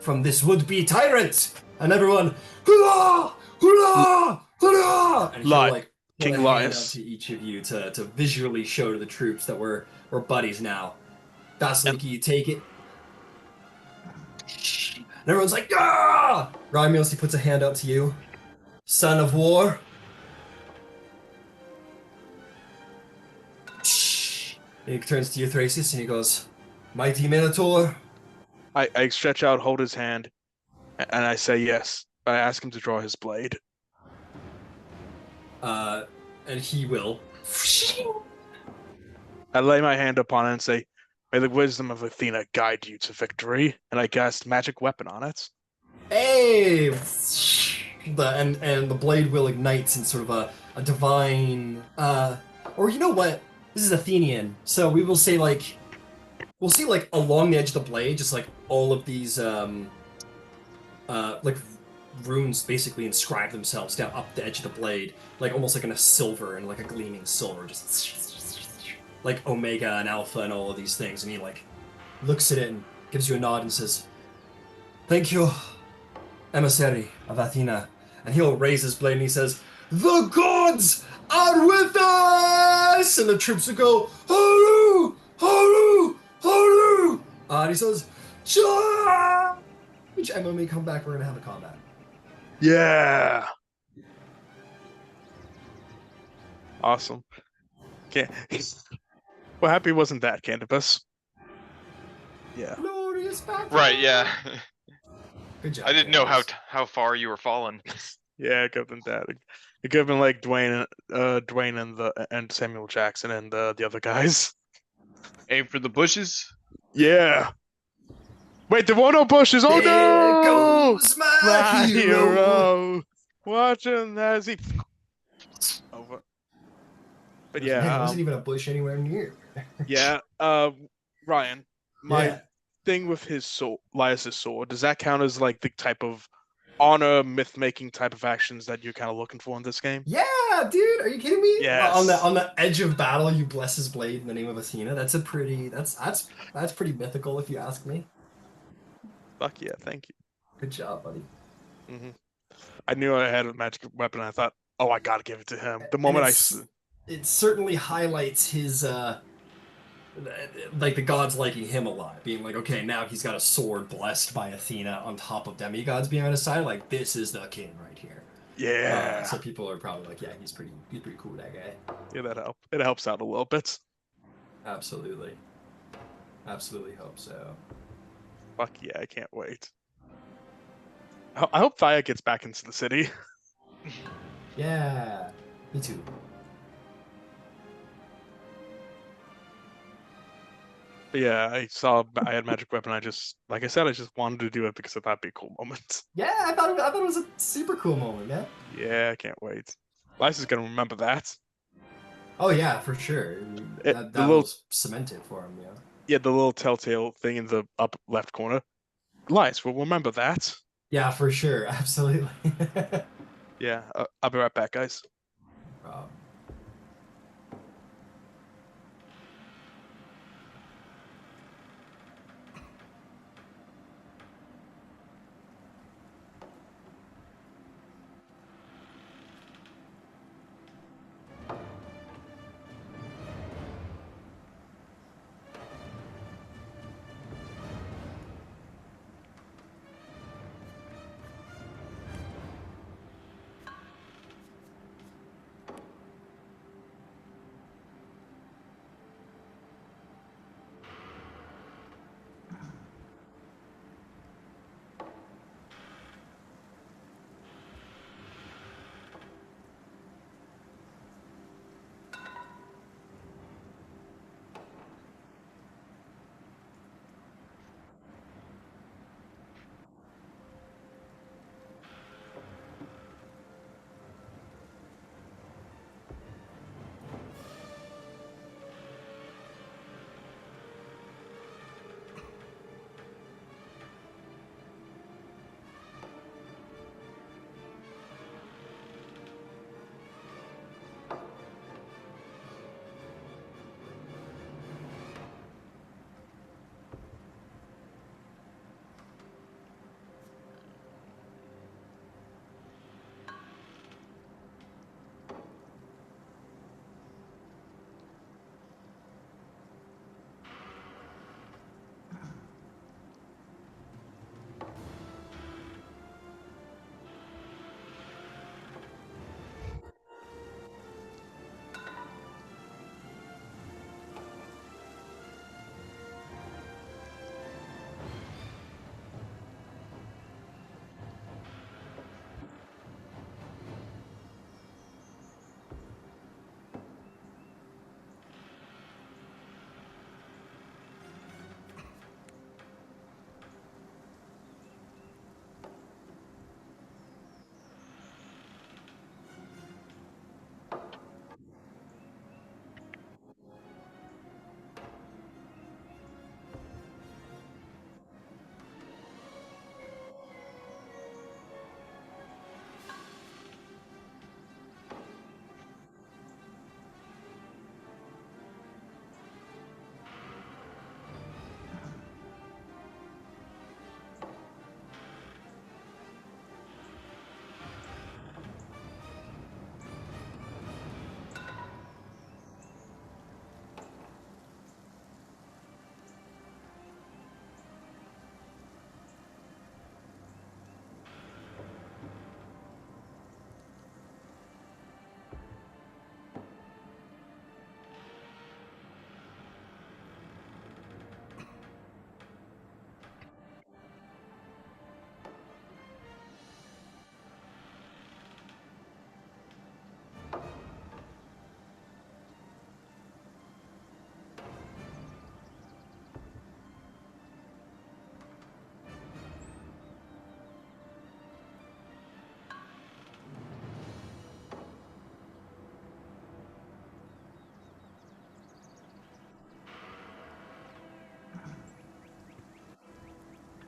from this would-be tyrant. And everyone, hurrah, hurrah, hurrah! And he'll like King put a hand out Laius. to each of you to visually show to the troops that we're buddies now. Vasaliki, you take it. And everyone's like, ah! Romulus, he puts a hand out to you. Son of war. And he turns to you, Thrasius, and he goes, mighty Minotaur. I stretch out, hold his hand, and I say yes. I ask him to draw his blade. And he will. I lay my hand upon it and say, may the wisdom of Athena guide you to victory, and I cast magic weapon on it. Hey! And the blade will ignite in sort of a divine, or you know what? This is Athenian, so we will say like, we'll see like along the edge of the blade, just like all of these, like runes basically inscribe themselves down up the edge of the blade, like almost like in a silver and like a gleaming silver, just like Omega and Alpha and all of these things. And he like looks at it and gives you a nod and says, thank you, emissary of Athena. And he'll raise his blade and he says, the gods are with us! And the troops will go, Haru! Haru! Haru! And he says, Charge! And when we come back, we're going to have a combat. Yeah! Awesome. Okay. Well, happy wasn't that, Candybus? Yeah. Glorious battle! Right, yeah. Good job. I didn't know Candybus. how far you were falling. Yeah, it could have been that. It could have been like Dwayne and Samuel Jackson and the other guys. Aim for the bushes. Yeah. Wait, there were no bushes. Oh There no! goes my hero. Watching as he over. But Man, there yeah, wasn't even a bush anywhere near. yeah. Ryan, my Yeah. thing with his sword, Lias's sword, does that count as like the type of honor myth making type of actions that you're kind of looking for in this game? Yeah, dude, are you kidding me? Yes. On the edge of battle, you bless his blade in the name of Athena. That's a pretty that's pretty mythical if you ask me. Fuck yeah, thank you. Good job, buddy. Hmm I knew I had a magic weapon. I thought, oh, I gotta give it to him. The And moment it certainly highlights his like the gods liking him a lot, being like, okay, now he's got a sword blessed by Athena on top of demigods being on his side. Like, this is the king right here. yeah, So people are probably like, yeah, he's pretty cool, that guy. yeah, that helps. It helps out a little bit. Absolutely, absolutely hope so. Fuck yeah, I can't wait. I hope Thyia gets back into the city. Yeah, me too. But yeah, I saw I had magic weapon. Like I said, I just wanted to do it because I thought it'd be a cool moment. Yeah, I thought it was a super cool moment, man. Yeah, I can't wait. Lisa's gonna remember that. Oh yeah, for sure. That The little will cement it for him, yeah. Yeah, the little telltale thing in the up left corner. Lice will remember that. Yeah, for sure, absolutely. Yeah, I'll be right back, guys. Um,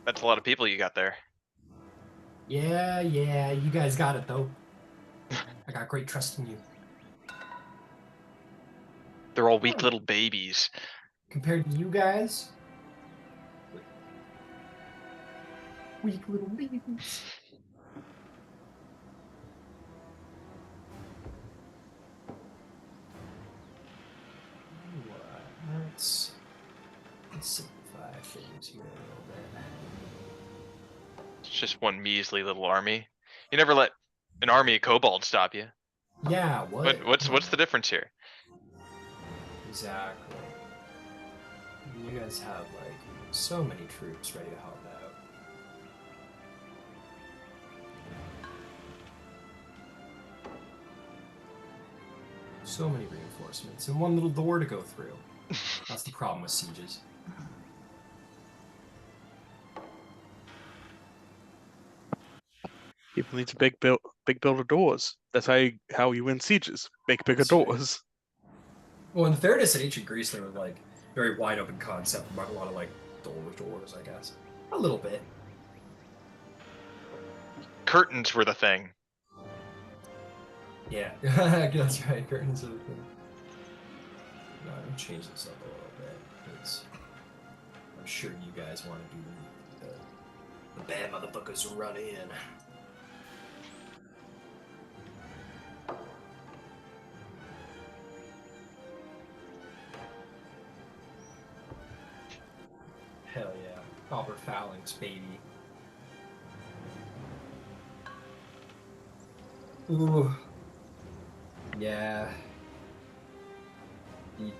That's a lot of people you got there. Yeah, you guys got it though. I got great trust in you. They're all weak little babies. Compared to you guys, weak little babies. Let's simplify things here a little bit. It's just one measly little army. You never let an army of kobolds stop you. Yeah, what? What's the difference here? Exactly. You guys have like so many troops ready to help out. So many reinforcements and one little door to go through. That's the problem with sieges. People need to big builder doors. That's how you win sieges. Make bigger That's right. doors. Well, in fairness, in ancient Greece, there were like very wide open concept, a lot of like doors, I guess. A little bit. Curtains were the thing. Yeah, that's right. Curtains are the thing. No, I'm gonna change this up a little bit because I'm sure you guys want to do the bad motherfuckers who run in. Hell yeah. Copper phalanx, baby. Ooh. Yeah.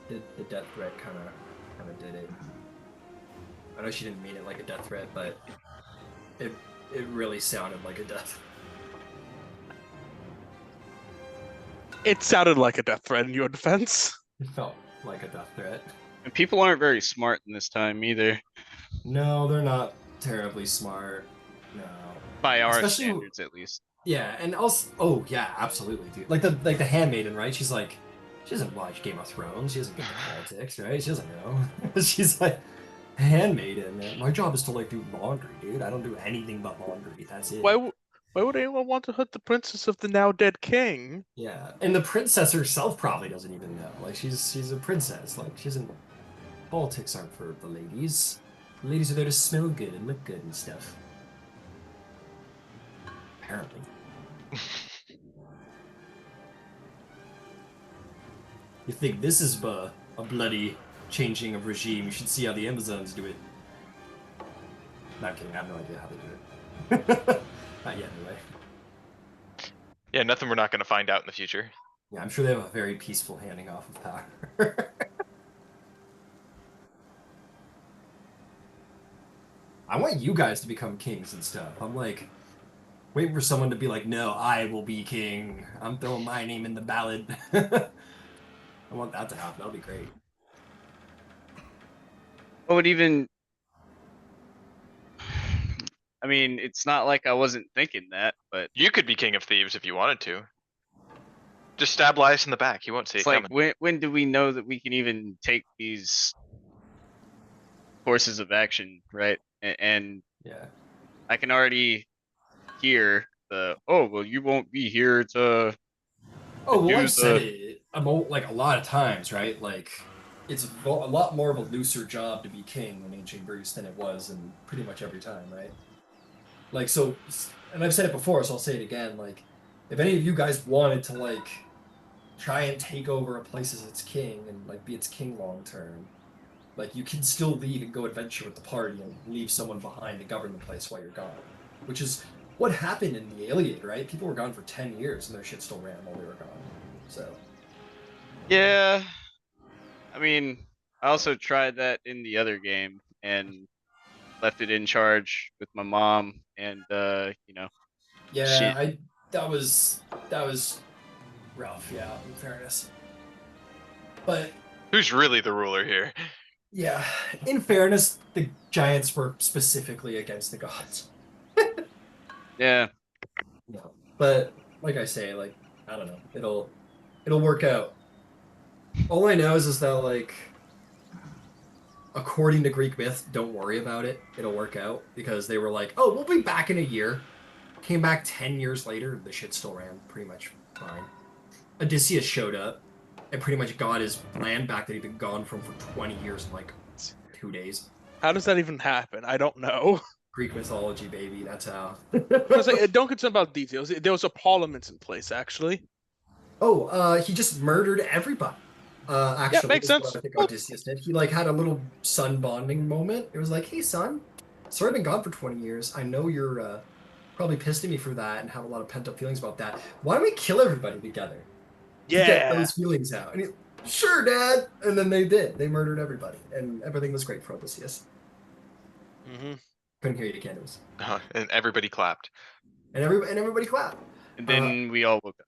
The death threat kind of did it. I know she didn't mean it like a death threat, but it really sounded like a death. It sounded like a death threat in your defense. It felt like a death threat. And people aren't very smart in this time either. No, they're not terribly smart. No. By our Especially- standards, at least. Yeah, and also, oh yeah, absolutely, dude. Like the handmaiden, right? She's like, she doesn't watch Game of Thrones. She doesn't get the politics, right? She doesn't know. She's like, handmaiden, man. My job is to like do laundry, dude. I don't do anything but laundry. That's it. Why would anyone want to hurt the princess of the now dead king? Yeah, and the princess herself probably doesn't even know. Like she's a princess. Like she doesn't. Politics aren't for the ladies. The ladies are there to smell good and look good and stuff. Apparently. You think this is a bloody changing of regime? You should see how the Amazons do it. Not kidding. I have no idea how they do it. Not yet, anyway. Yeah, nothing we're not going to find out in the future. Yeah, I'm sure they have a very peaceful handing off of power. I want you guys to become kings and stuff. I'm like waiting for someone to be like, no, I will be king. I'm throwing my name in the ballot. I want that to happen. That'll be great. What would even... I mean, it's not like I wasn't thinking that, but You could be king of Thebes if you wanted to. Just stab Lias in the back. He won't see it's it like, coming. when do we know that we can even take these courses of action, right? And Yeah. I can already hear the, oh, well, you won't be here to... Oh, well, do I've said the- it like a lot of times, right? Like, it's a lot more of a looser job to be king in ancient Greece than it was in pretty much every time, right? Like, so, and I've said it before, so I'll say it again. Like, if any of you guys wanted to, like, try and take over a place as its king and, like, be its king long term, like, you can still leave and go adventure with the party and leave someone behind to govern the place while you're gone. Which is what happened in the Iliad, right? People were gone for 10 years and their shit still ran while they were gone. So. Yeah. I mean, I also tried that in the other game and left it in charge with my mom and, you know. Yeah, Shit. that was rough, yeah, in fairness. But Who's really the ruler here? yeah, in fairness, the giants were specifically against the gods. Yeah. No. But like I say, like, I don't know, it'll work out. All I know is that like according to Greek myth, don't worry about it. It'll work out because they were like, oh, we'll be back in a year. Came back 10 years later, the shit still ran pretty much fine. Odysseus showed up and pretty much got his land back that he'd been gone from for 20 years in like 2 days. How does that even happen? I don't know. Greek mythology, baby. That's how. Because don't concern about details. There was a parliament in place, actually. Oh, he just murdered everybody. Actually, makes is what sense. I think Odysseus did. He like had a little son bonding moment. It was like, hey, son, sorry I've been gone for 20 years. I know you're probably pissed at me for that and have a lot of pent up feelings about that. Why don't we kill everybody together? To get Yeah. those feelings out. And he, sure, Dad. And then they did. They murdered everybody, and everything was great for Odysseus. Mm-hmm. Couldn't hear you, Candybus. And everybody clapped. And everybody clapped. And then we all woke up.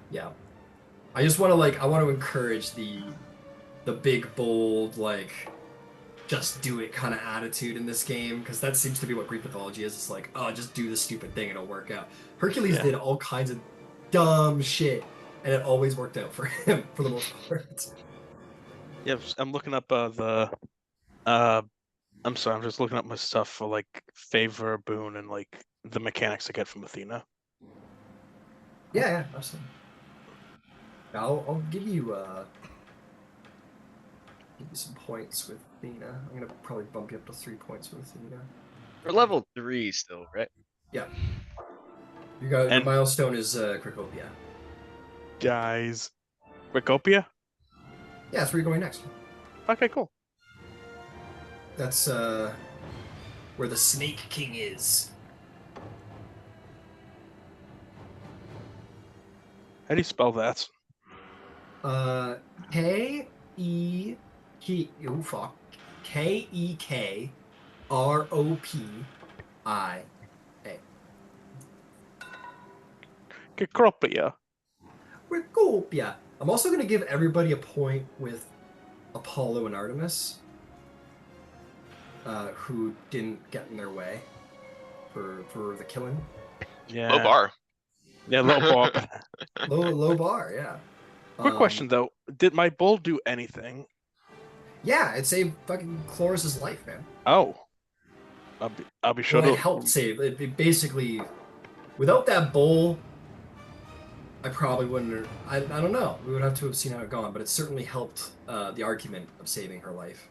Yeah. I just want to I want to encourage the big bold just do it kind of attitude in this game, because that seems to be what Greek mythology is. It's like, oh, just do the stupid thing and it'll work out. Hercules did all kinds of dumb shit and it always worked out for him for the most part. Yeah, I'm looking up I'm sorry, I'm just looking up my stuff for like favor, boon, and like the mechanics I get from Athena. Yeah, absolutely. I'll give you some points with Athena. I'm gonna probably bump you up to 3 points with Athena. We're level 3 still, right? Yeah. Your milestone is Cracopia. Guys, Cracopia? Yeah, that's where you're going next. Okay, cool. That's where the Snake King is. How do you spell that? K-E-K. Oh fuck. K-E-K-R-O-P-I-A. Cracopia. Cracopia. I'm also gonna give everybody a point with Apollo and Artemis, who didn't get in their way for the killing. Yeah. Low bar. Yeah, low bar. Low bar, yeah. Quick question though, did my bull do anything? Yeah, it saved fucking Chloris's life, man. Oh. I'll be sure Well, to it helped save. It basically, without that bowl, I probably wouldn't. I don't know. We would have to have seen how it gone, but it certainly helped the argument of saving her life.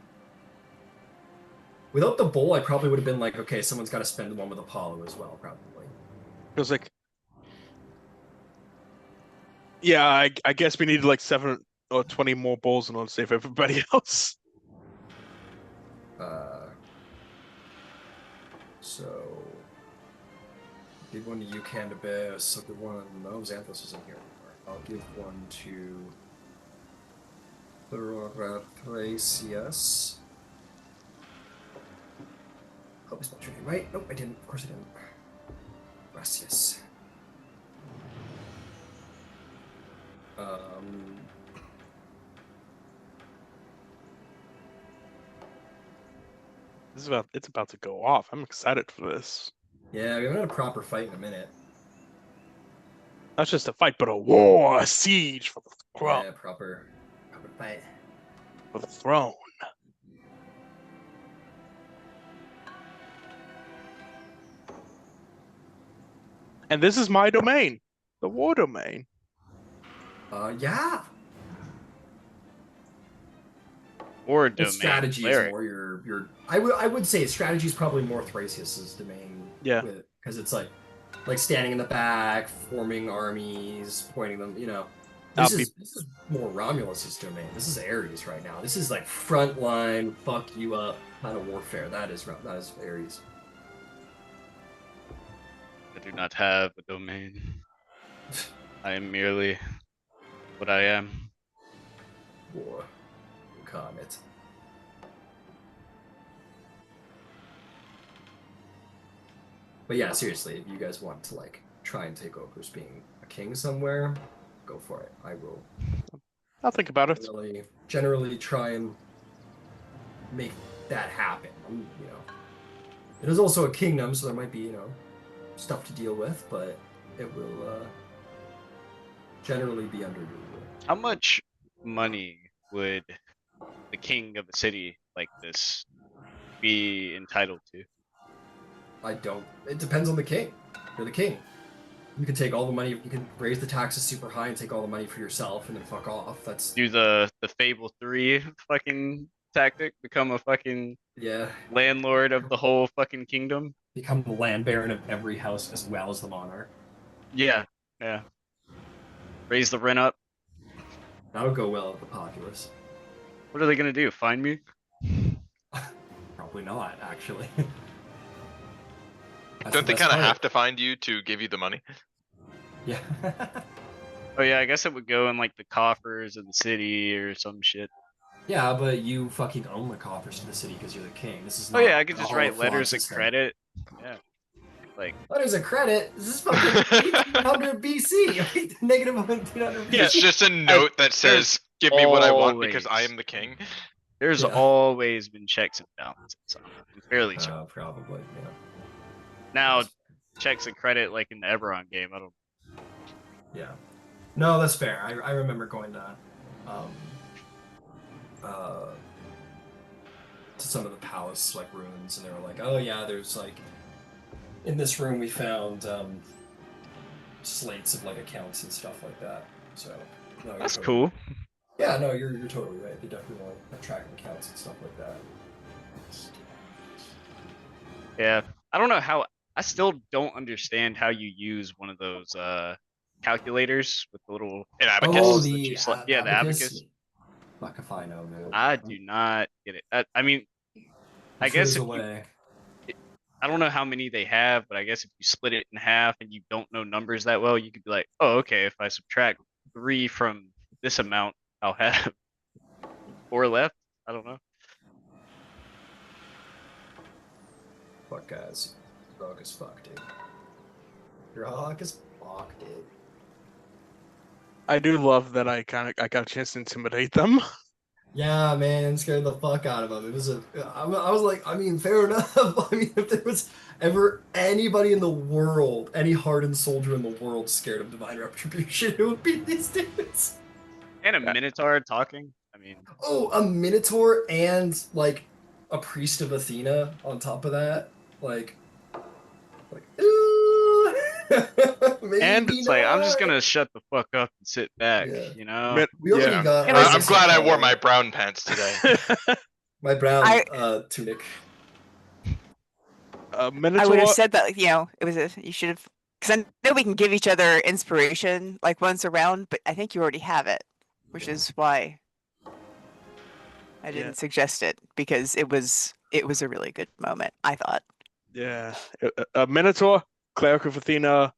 Without the bowl, I probably would have been like, okay, someone's got to spend the one with Apollo as well, probably. It was like, yeah, I guess we needed like 7 or 20 more balls in order to save everybody else. So, give one to you, Candybus. I'll give one. No, Xanthos isn't here anymore. I'll give one to Thrasius. Hope I spelled your name right. Nope, I didn't. Of course I didn't. Thrasius. It's about to go off. I'm excited for this. Yeah, we haven't had a proper fight in a minute. Not just a fight, but a war, a siege for the throne. Yeah, proper fight. For the throne. And this is my domain, the war domain. Yeah. Or domain. Strategy is more your. I would say strategy is probably more Thrasius's domain. Yeah. Because it's like standing in the back, forming armies, pointing them. You know, this is more Romulus's domain. This is Ares right now. This is like frontline, fuck you up kind of warfare. That is Ares. I do not have a domain. I am merely what I am. War. Comet. But yeah, seriously, if you guys want to try and take over as being a king somewhere, go for it. I will. I'll think about it. Generally try and make that happen. It is also a kingdom, so there might be stuff to deal with, but it will generally be under your rule. How much money would the king of a city like this be entitled to? I don't. It depends on the king. You're the king. You can take all the money. You can raise the taxes super high and take all the money for yourself, and then fuck off. That's Do the Fable 3 fucking tactic, become a fucking yeah. landlord of the whole fucking kingdom? Become the land baron of every house as well as the monarch. Yeah, yeah. Raise the rent up. That would go well with the populace. What are they gonna do? Find me? Probably not, actually. Don't they kind of have to find you to give you the money? Yeah. Oh yeah, I guess it would go in like the coffers of the city or some shit. Yeah, but you fucking own the coffers to the city because you're the king. This is Oh not yeah, I could just a write flawed letters of system. credit. Yeah. Like Letters of credit? This is fucking 1800 BC. Negative 1800 BC. It's just a note that says, "Give me what I want because I always- am the king." There's Yeah. always been checks and balances. I'm fairly certain. Probably, yeah. Now, checks and credit like in the Eberron game, I don't. Yeah. No, that's fair. I remember going to some of the palace like ruins, and they were like, oh yeah, there's like in this room we found slates of like accounts and stuff like that. So no, you're That's totally- cool. Yeah, no, you're totally right. They definitely want to track accounts and stuff like that. Yeah, I don't know how. I still don't understand how you use one of those calculators with the little. An abacus. Oh, balls that the you yeah, the abacus. Fuck if I know, man. I do not get it. I mean, I I'm sure guess there's if a you, way. I don't know how many they have, but I guess if you split it in half and you don't know numbers that well, you could be like, oh, okay, if I subtract 3 from this amount, I'll have 4 left. I don't know. Fuck guys. You're hawk as fuck, dude. You're hawk as fuck, dude. I do love that I got a chance to intimidate them. Yeah, man, scared the fuck out of him. It was I was like, I mean, fair enough. I mean, if there was ever anybody in the world, any hardened soldier in the world scared of divine retribution, it would be these dudes. And a Minotaur talking. I mean, Oh, a minotaur and like a priest of Athena on top of that, like ooh. Maybe and it's like I'm just not. gonna shut the fuck up and sit back. Yeah. You know. Min- We already Yeah. got. It was- I'm glad I wore my brown pants today. my brown I- tunic. A I would Minotaur. have said that, you know, you should have, because I know we can give each other inspiration like once around, but I think you already have it, which is why I didn't suggest it, because it was a really good moment, I thought. Yeah, a Minotaur, Cleric of Athena.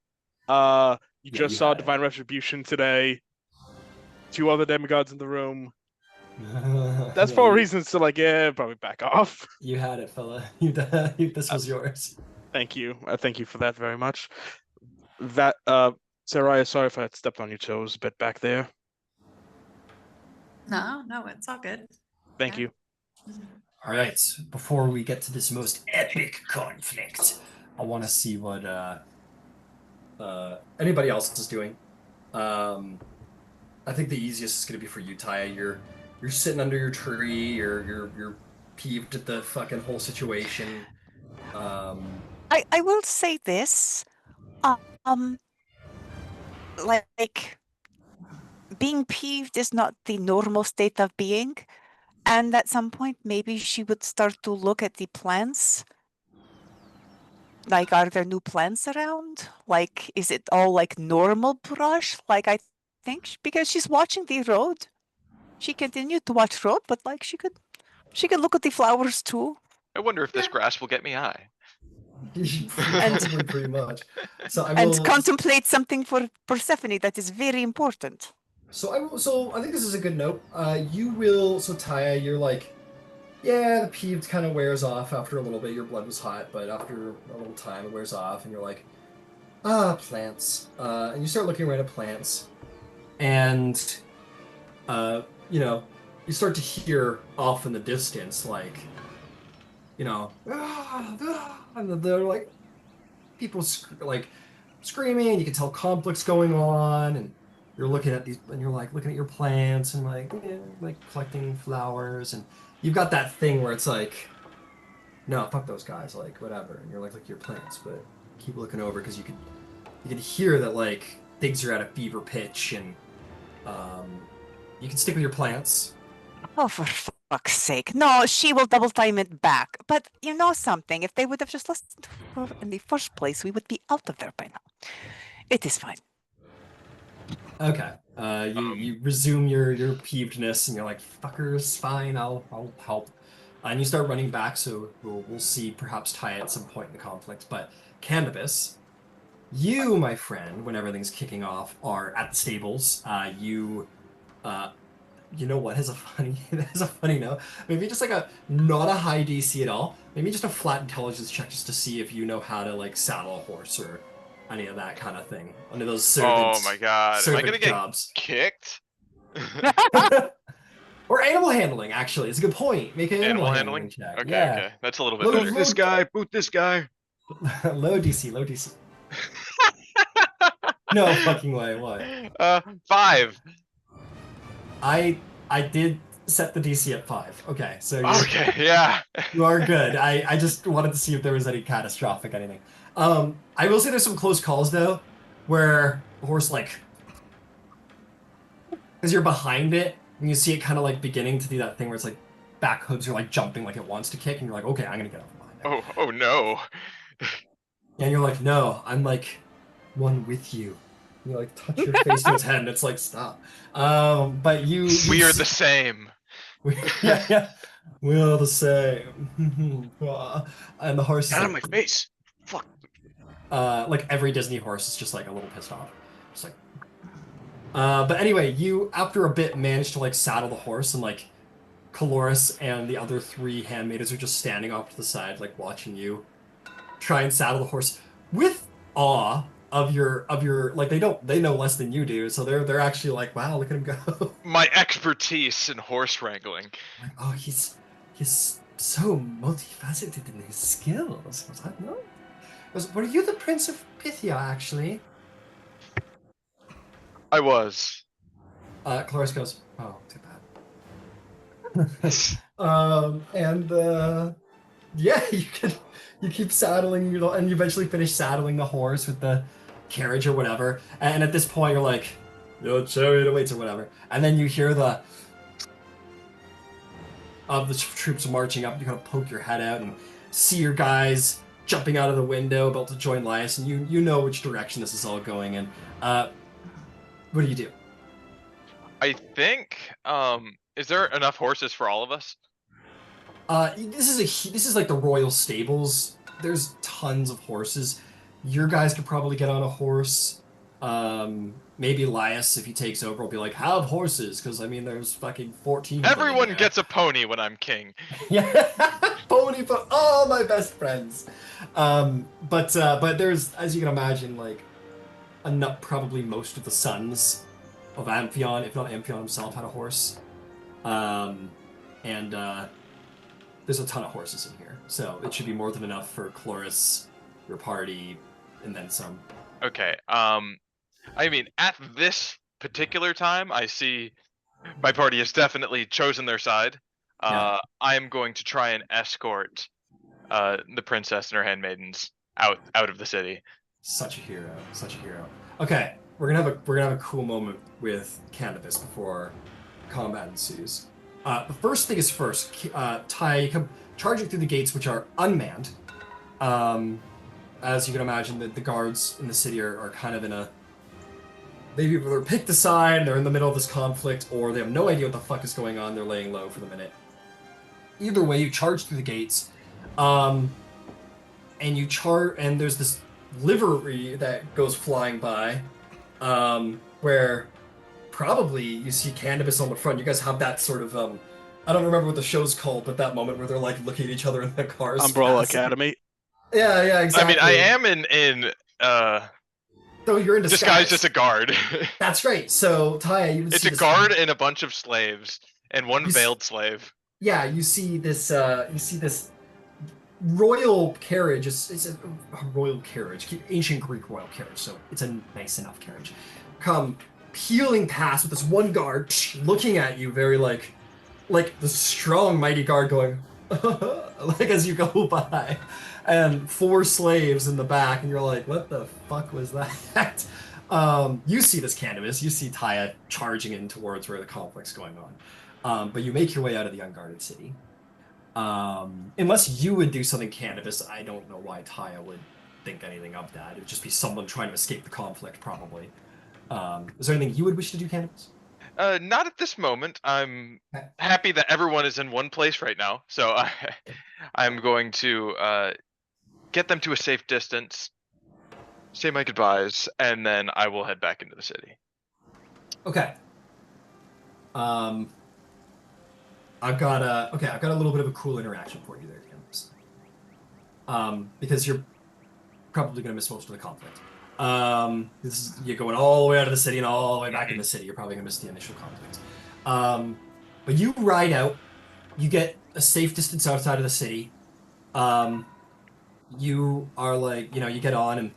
You Yeah, just you saw had it. Divine Retribution today. 2 other demigods in the room. That's Yeah, probably you- reasons to like, yeah, probably back off. You had it, fella. This was yours. Thank you. I thank you for that very much. That Sariah, sorry if I had stepped on your toes a bit back there. No, it's all good. Thank you. All right. Before we get to this most epic conflict, I want to see what anybody else is doing. I think the easiest is going to be for you, Thyia. You're sitting under your tree. You're peeved at the fucking whole situation. I will say this, like being peeved is not the normal state of being, and at some point maybe she would start to look at the plants. Like, are there new plants around? Like, is it all like normal brush? Like, I think because she's watching the road, she continued to watch road, but like she could look at the flowers too. I wonder if this grass will get me high. Probably pretty much. So I And will. contemplate something for Persephone that is very important. So I think this is a good note. You will. So Thyia, you're like, yeah, the peeved kind of wears off after a little bit. Your blood was hot, but after a little time, it wears off, and you're like, plants. And you start looking around at plants, and you know, you start to hear off in the distance, like, you know, and they're like people like screaming. You can tell conflict's going on, and you're looking at these, and you're like looking at your plants and like collecting flowers, and you've got that thing where it's like, no, fuck those guys, like whatever, and you're like, look at your plants, but keep looking over because you can hear that like things are at a fever pitch, and you can stick with your plants. Oh, for fuck's sake. No, she will double time it back. But you know something? If they would have just listened to her in the first place, we would be out of there by now. It is fine. Okay. You resume your peevedness, and you're like, fuckers, fine, I'll help. And you start running back, so we'll see perhaps Thyia at some point in the conflict. But Candybus, you, my friend, when everything's kicking off, are at the stables. You know what? Has a funny note. Maybe just like not a high DC at all. Maybe just a flat intelligence check just to see if you know how to like saddle a horse or any of that kind of thing. One of those servants. Oh my god. Am I gonna get jobs. kicked? Or animal handling, actually. It's a good point. Make an animal handling check. Okay, yeah. okay. That's a little bit Look, better. Boot this guy. Low DC. No fucking way. What? 5. I did set the DC at 5. Okay, so Okay, yeah. you are good. I just wanted to see if there was any catastrophic anything. I will say there's some close calls though, where the horse like, as you're behind it, and you see it kind of like beginning to do that thing where it's like back hooves are like jumping like it wants to kick, and you're like, okay, I'm gonna get up behind it. Oh no. And you're like, no, I'm like one with you. You like touch your face to its head, and it's like, stop. But you We are the same. yeah. We're the same. And the horse is Get out of like, my face. Fuck. like every Disney horse is just like a little pissed off. Just like but anyway, you after a bit managed to like saddle the horse, and like Caloris and the other 3 handmaidens are just standing off to the side, like watching you try and saddle the horse with awe of your like they know less than you do, so they're actually like, wow, look at him go. My expertise in horse wrangling. Like, oh, he's so multifaceted in his skills. Was that no? Were you the Prince of Thyia actually? I was. Cloris goes, oh, too bad. Yeah, you keep saddling, and you eventually finish saddling the horse with the carriage or whatever. And at this point, you're like, your chariot awaits or whatever. And then you hear the troops marching up. You kind of poke your head out and see your guys jumping out of the window, about to join Laius, and you know which direction this is all going in. What do you do? I think. Is there enough horses for all of us? This is like the royal stables. There's tons of horses. Your guys could probably get on a horse. Maybe Laius, if he takes over, will be like, have horses, because I mean, there's fucking 14. Everyone gets a pony when I'm king. Yeah, pony for all my best friends. But there's, as you can imagine, like probably most of the sons of Amphion, if not Amphion himself, had a horse. There's a ton of horses in here, so it should be more than enough for Cloris, your party, and then some. Okay. I mean, at this particular time, I see my party has definitely chosen their side. Yeah. I am going to try and escort the princess and her handmaidens out of the city. Such a hero. Okay, we're gonna have a cool moment with Candybus before combat ensues. The first thing is first. Thyia, come charging through the gates, which are unmanned. As you can imagine, the guards in the city are kind of in a. They've either picked a side, they're in the middle of this conflict, or they have no idea what the fuck is going on. They're laying low for the minute. Either way, you charge through the gates, and and there's this livery that goes flying by, where probably you see Candybus on the front. You guys have that sort of I don't remember what the show's called, but that moment where they're like looking at each other in the cars. Umbrella Academy. Yeah, exactly. I mean, I am in So you're in disguise. disguised as a guard. That's right. So Thyia, you would It's see a this- guard and a bunch of slaves and one You s- veiled slave. Yeah, you see this. You see this royal carriage. It's a royal carriage, ancient Greek royal carriage. So it's a nice enough carriage. Come peeling past with this one guard looking at you very like the strong mighty guard going like as you go by, and 4 slaves in the back, and you're like, what the fuck was that? You see this Candybus, you see Thyia charging in towards where the conflict's going on, but you make your way out of the unguarded city. Unless you would do something Candybus, I don't know why Thyia would think anything of that. It would just be someone trying to escape the conflict, probably. Is there anything you would wish to do, Candybus? Not at this moment. I'm Okay. happy that everyone is in one place right now. So I'm going to get them to a safe distance, say my goodbyes, and then I will head back into the city. Okay. I've got a little bit of a cool interaction for you there, Candybus. Because you're probably gonna miss most of the conflict. You're going all the way out of the city and all the way back in the city. You're probably gonna miss the initial conflict. But you ride out. You get a safe distance outside of the city. You are like, you get on, and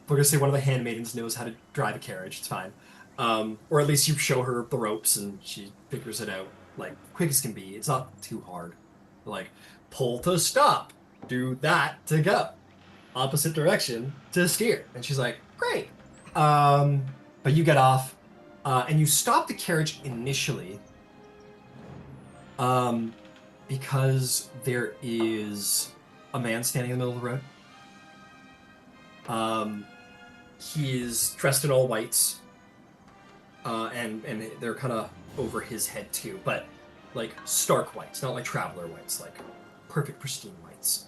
we're gonna say one of the handmaidens knows how to drive a carriage. It's fine. Or at least you show her the ropes and she figures it out like quick as can be. It's not too hard. Like, pull to stop, do that to go, opposite direction to steer. And she's like, great. But you get off, and you stop the carriage initially, because there is a man standing in the middle of the road. He is dressed in all whites, and they're kind of over his head too, but like stark whites, not like traveler whites, like perfect pristine whites.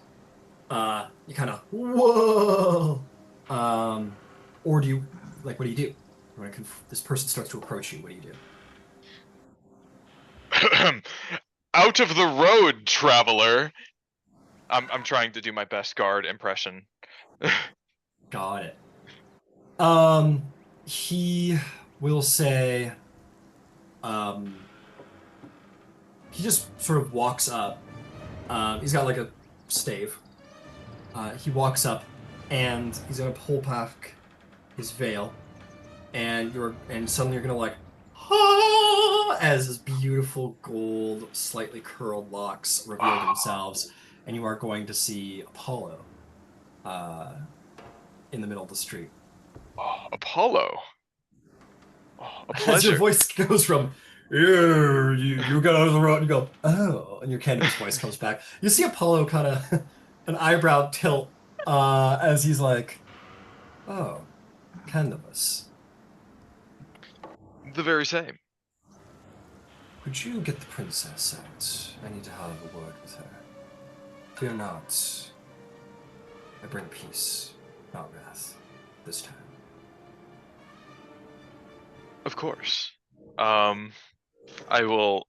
You kind of whoa, or do you like what do you do when this person starts to approach you? What do you do? Out of the road, traveler. I'm trying to do my best guard impression. Got it. He will say, he just sort of walks up. He's got like a stave. He walks up, and he's gonna pull back his veil, and suddenly you're gonna like, ah, as his beautiful gold, slightly curled locks reveal themselves, and you are going to see Apollo, in the middle of the street. Oh, Apollo. Oh, a As your pleasure. voice goes from, you got out of the road, and you go, oh, and your Candybus voice comes back. You see Apollo kind of, an eyebrow tilt, as he's like, oh, Candybus. The very same. Could you get the princess out? I need to have a word with her. Fear not. I bring peace, not wrath, this time. Of course. I will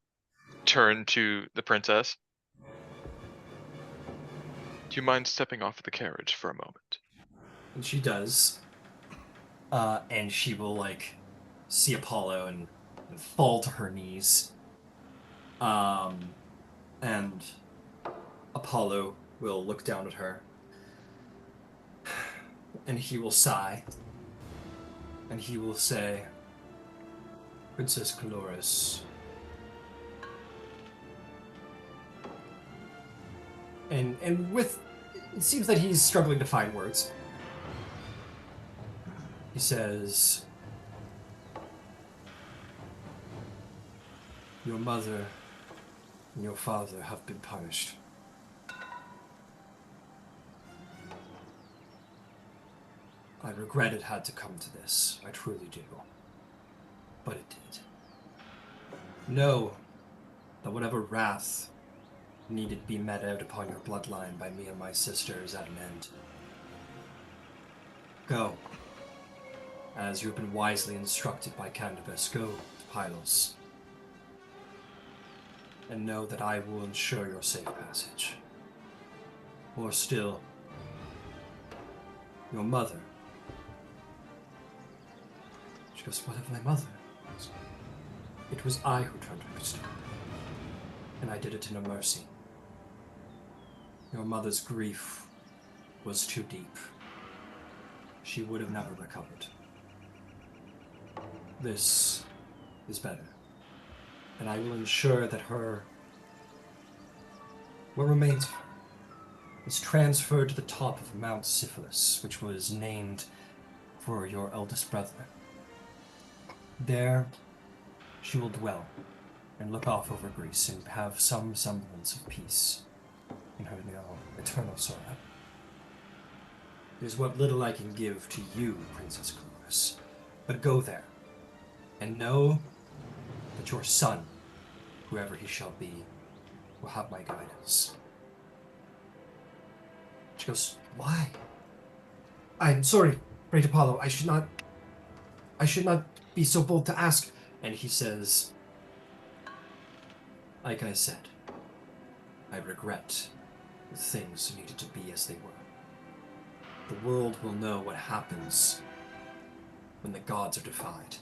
turn to the princess. Do you mind stepping off the carriage for a moment? And she does. And she will, like, see Apollo and fall to her knees. And Apollo will look down at her. And he will sigh. And he will say, Princess Caloris. And with, it seems that he's struggling to find words. He says, your mother and your father have been punished. I regret it had to come to this. I truly do. But it did. Know that whatever wrath needed be met out upon your bloodline by me and my sister is at an end. Go. As you have been wisely instructed by Candybus, go to Pylos. And know that I will ensure your safe passage. Or still, your mother. She goes, what of my mother? It was I who turned her pistol. And I did it in a mercy. Your mother's grief was too deep. She would have never recovered. this is better. And I will ensure that what remains of her, is transferred to the top of Mount Syphilis, which was named for your eldest brother. There, she will dwell and look off over Greece and have some semblance of peace in her eternal sorrow. It is what little I can give to you, Princess Dolores. But go there, and know that your son, whoever he shall be, will have my guidance. She goes, why? I'm sorry, Great Apollo. I should not be so bold to ask. And he says, like I said, I regret that things needed to be as they were. The world will know what happens when the gods are defied,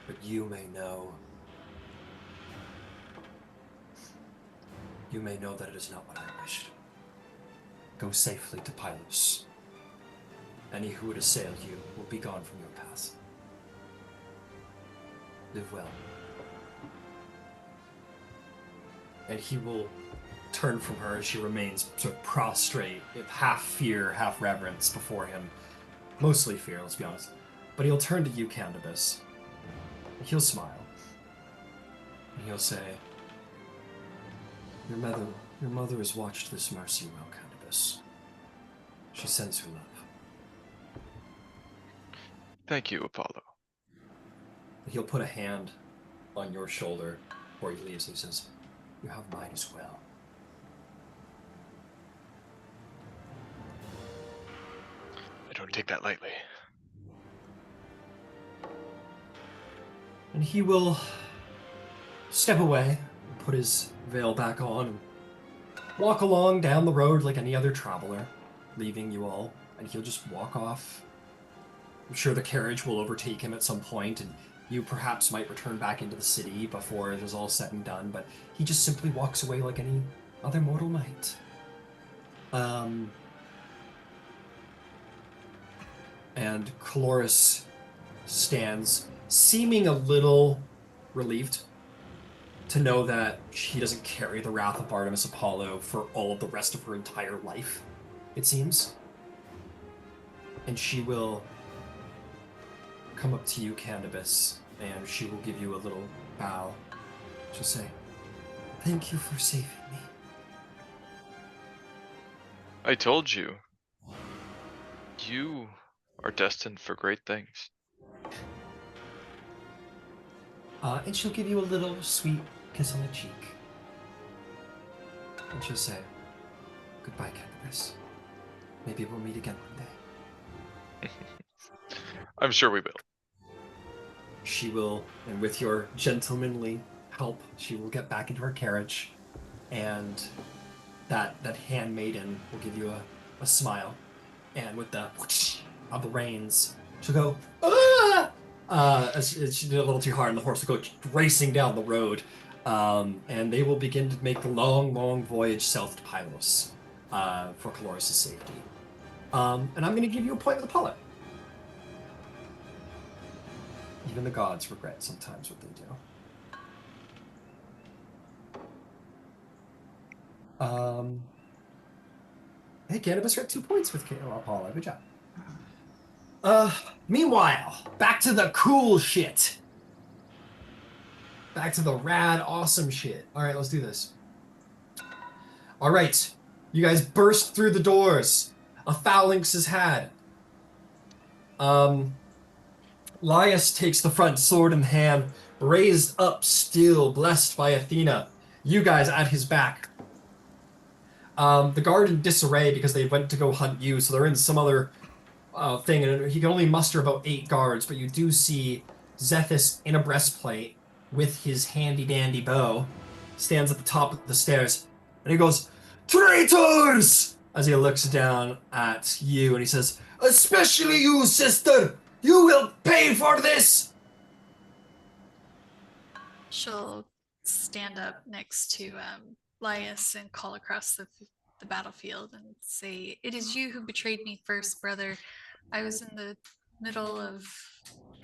but you may know that it is not what I wished. Go safely to Pylos. Any who would assail you will be gone from your path. Live well. And he will turn from her as she remains sort of prostrate, with half fear, half reverence before him. Mostly fear, let's be honest. But he'll turn to you, Candybus. He'll smile. And he'll say, Your mother has watched this mercy well, Candybus. She sends her love. Thank you, Apollo. He'll put a hand on your shoulder before he leaves, and he says, You have mine as well. I don't take that lightly. And he will step away, put his veil back on, and walk along down the road like any other traveler, leaving you all, and he'll just walk off. I'm sure the carriage will overtake him at some point, and you perhaps might return back into the city before it is all said and done, but he just simply walks away like any other mortal might. And Cloris stands, seeming a little relieved to know that she doesn't carry the wrath of Artemis Apollo for all of the rest of her entire life, it seems. And she will come up to you, Candybus, and she will give you a little bow. She'll say, Thank you for saving me. I told you. You are destined for great things. And she'll give you a little sweet kiss on the cheek. And she'll say, Goodbye, Candybus. Maybe we'll meet again one day. I'm sure we will. She will, and with your gentlemanly help, she will get back into her carriage, and that handmaiden will give you a smile, and with the whoosh of the reins, she'll go, ah! As she did a little too hard, and the horse will go racing down the road, and they will begin to make the long, long voyage south to Pylos for Cloris' safety. And I'm going to give you a point with Apollo. Even the gods regret sometimes what they do. Hey, Candybus, you're at 2 points with Apollo. Good job. Meanwhile, back to the cool shit. Back to the rad, awesome shit. All right, let's do this. All right, you guys burst through the doors. A phalanx is had. Laius takes the front, sword in hand, raised up still, blessed by Athena. You guys at his back. The guard in disarray because they went to go hunt you, so they're in some other thing, and he can only muster about 8 guards, but you do see Zethus in a breastplate with his handy-dandy bow, stands at the top of the stairs, and he goes, Traitors! As he looks down at you, and he says, Especially you, sister! You will pay for this! She'll stand up next to Laius and call across the battlefield and say, It is you who betrayed me first, brother. I was in the middle of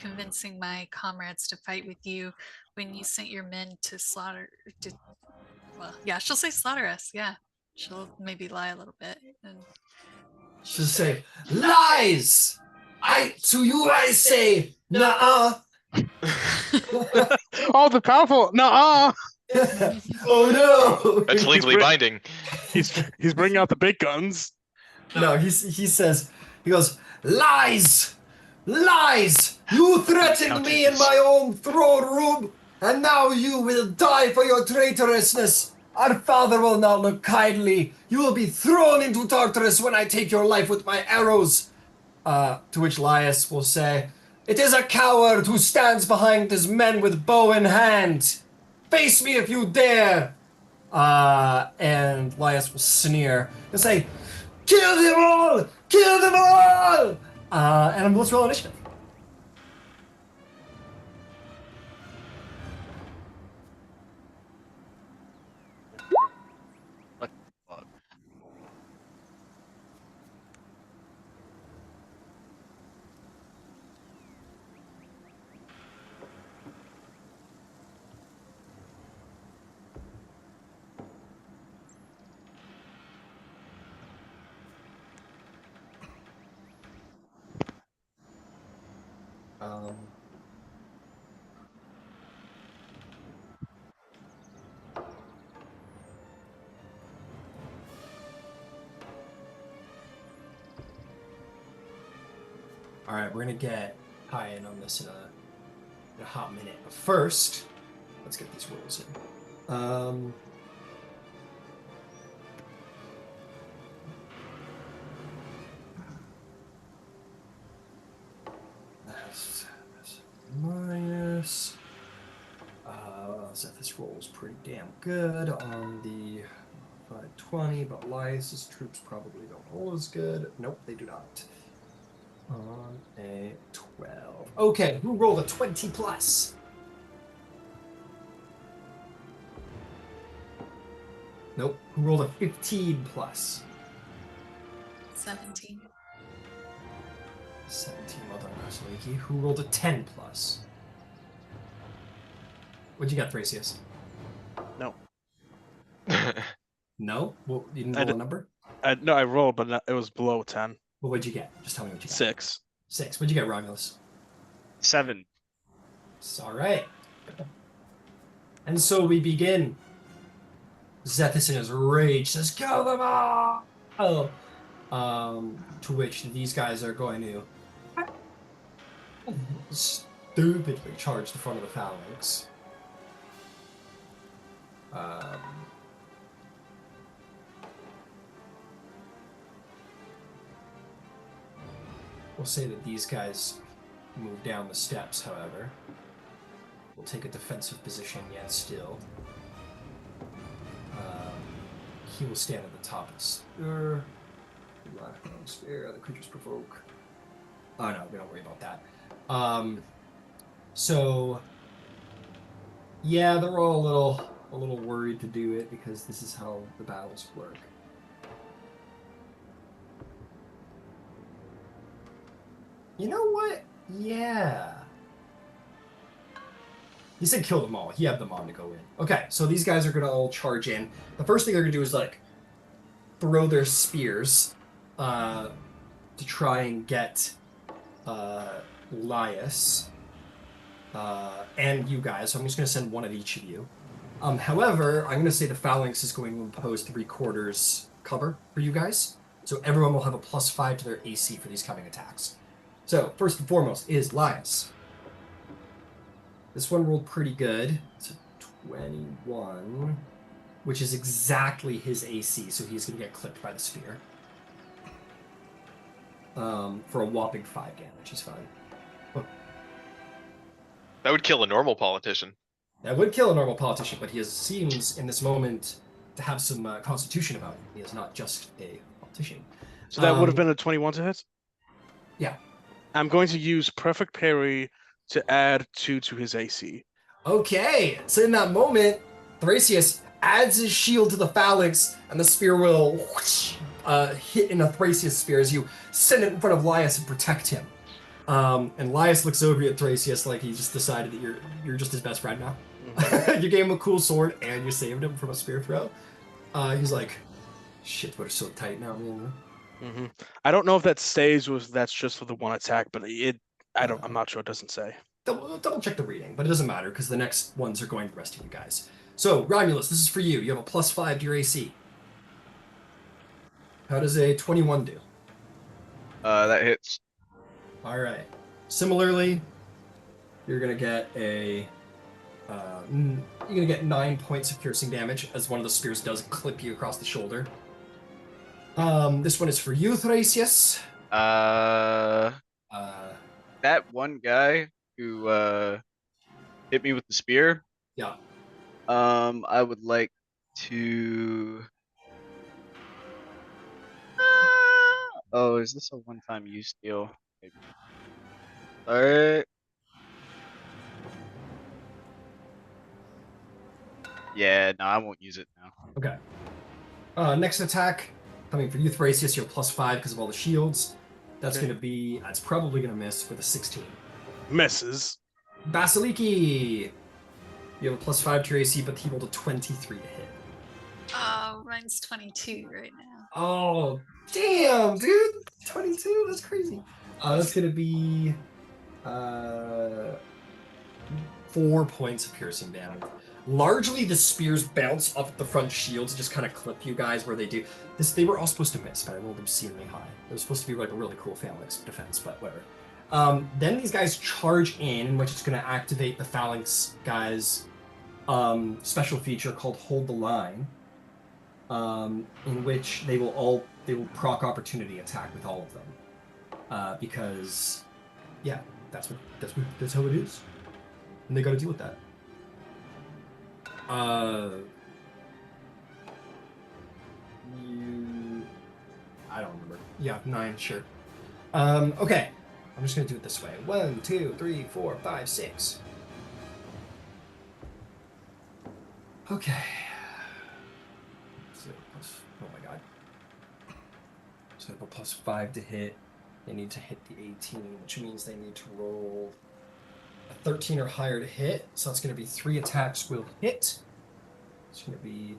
convincing my comrades to fight with you when you sent your men to slaughter. Well, yeah, she'll say slaughter us. Yeah, she'll maybe lie a little bit and She'll say, lies! To you I say, nuh-uh. Oh, the powerful. Nuh-uh. Oh no! That's legally binding. He's bringing out the big guns. No, he says, he goes, lies! Lies! You threatened me in my own throne room, and now you will die for your traitorousness. Our father will not look kindly. You will be thrown into Tartarus when I take your life with my arrows. To which Laius will say, it is a coward who stands behind his men with bow in hand. Face me if you dare. And Laius will sneer and say, kill them all! Kill them all! And let's roll initiative. What the fuck? All right, we're gonna get high in on this in a hot minute. But first, let's get these rolls in. That's minus. Zethus rolls pretty damn good on the 520, but Elias's troops probably don't roll as good. Nope, they do not. On a 12. Okay, who rolled a 20 plus? Nope. Who rolled a 15 plus? 17. 17, well done, Vasaliki. Who rolled a 10 plus? What'd you get, Thrasius? No. No? Well, you didn't roll a number? No, I rolled, but it was below 10. Well, what'd you get? Just tell me what you got. 6. 6. What'd you get, Romulus? 7. All right. And so we begin. Zethus in his rage says, kill them all! To which these guys are going to stupidly charge the front of the phalanx. We'll say that these guys move down the steps, however. We'll take a defensive position yet still. He will stand at the top of the sphere. The creatures provoke. Oh no, we don't worry about that. So yeah, they're all a little worried to do it because this is how the battles work. You know what? Yeah. He said kill them all. He had them on to go in. Okay, so these guys are going to all charge in. The first thing they're going to do is, like, throw their spears to try and get Laius and you guys. So I'm just going to send one of each of you. However, I'm going to say the phalanx is going to impose 3/4 cover for you guys. So everyone will have a +5 to their AC for these coming attacks. So, first and foremost is Laius. This one rolled pretty good. It's a 21, which is exactly his AC, so he's going to get clipped by the spear. For a whopping 5 damage. He's fine. That would kill a normal politician. That would kill a normal politician, but he seems, in this moment, to have some constitution about him. He is not just a politician. So that would have been a 21 to hit? Yeah. I'm going to use Perfect Parry to add 2 to his AC. Okay, so in that moment, Thrasius adds his shield to the phalanx, and the spear will whoosh, hit in a Thrasius spear as you send it in front of Laius and protect him. And Lias looks over at Thrasius like he just decided that you're just his best friend now. You gave him a cool sword and you saved him from a spear throw. He's like, shit, we're so tight now, man. I don't know if that stays with that's just for the one attack, but I'm not sure. It doesn't say. Double check the reading, but it doesn't matter because the next ones are going to the rest of you guys. So Romulus, this is for you. You have a +5 to your AC. How does a 21 do? That hits. All right. Similarly, you're gonna get you're gonna get 9 points of piercing damage as one of the spears does clip you across the shoulder. This one is for you, Thrasius. That one guy who hit me with the spear. Yeah. I would like to. Oh, is this a one-time use deal? Maybe. All right. Yeah, no, I won't use it now. Okay. Next attack, coming for you, Thrasius, you're +5 because of all the shields. That's Okay. going to be, that's probably going to miss with a 16. Misses. Vasaliki, you have a +5 to your AC, but he rolled a 23 to hit. Oh, mine's 22 right now. Oh, damn, dude. 22, that's crazy. That's going to be 4 points of piercing damage. Largely, the spears bounce off the front shields, just kind of clip you guys where they do. They were all supposed to miss, but I rolled them exceedingly high. It was supposed to be like a really cool phalanx defense, but whatever. Then these guys charge in which it's going to activate the phalanx guys' special feature called Hold the Line, in which they will proc opportunity attack with all of them, because yeah, that's how it is, and they got to deal with that. I don't remember. Yeah, 9, sure. Okay. I'm just gonna do it this way. 1, 2, 3, 4, 5, 6. Okay. So oh my god. So a +5 to hit. They need to hit the 18, which means they need to roll a 13 or higher to hit. So that's gonna be 3 attacks will hit. It's gonna be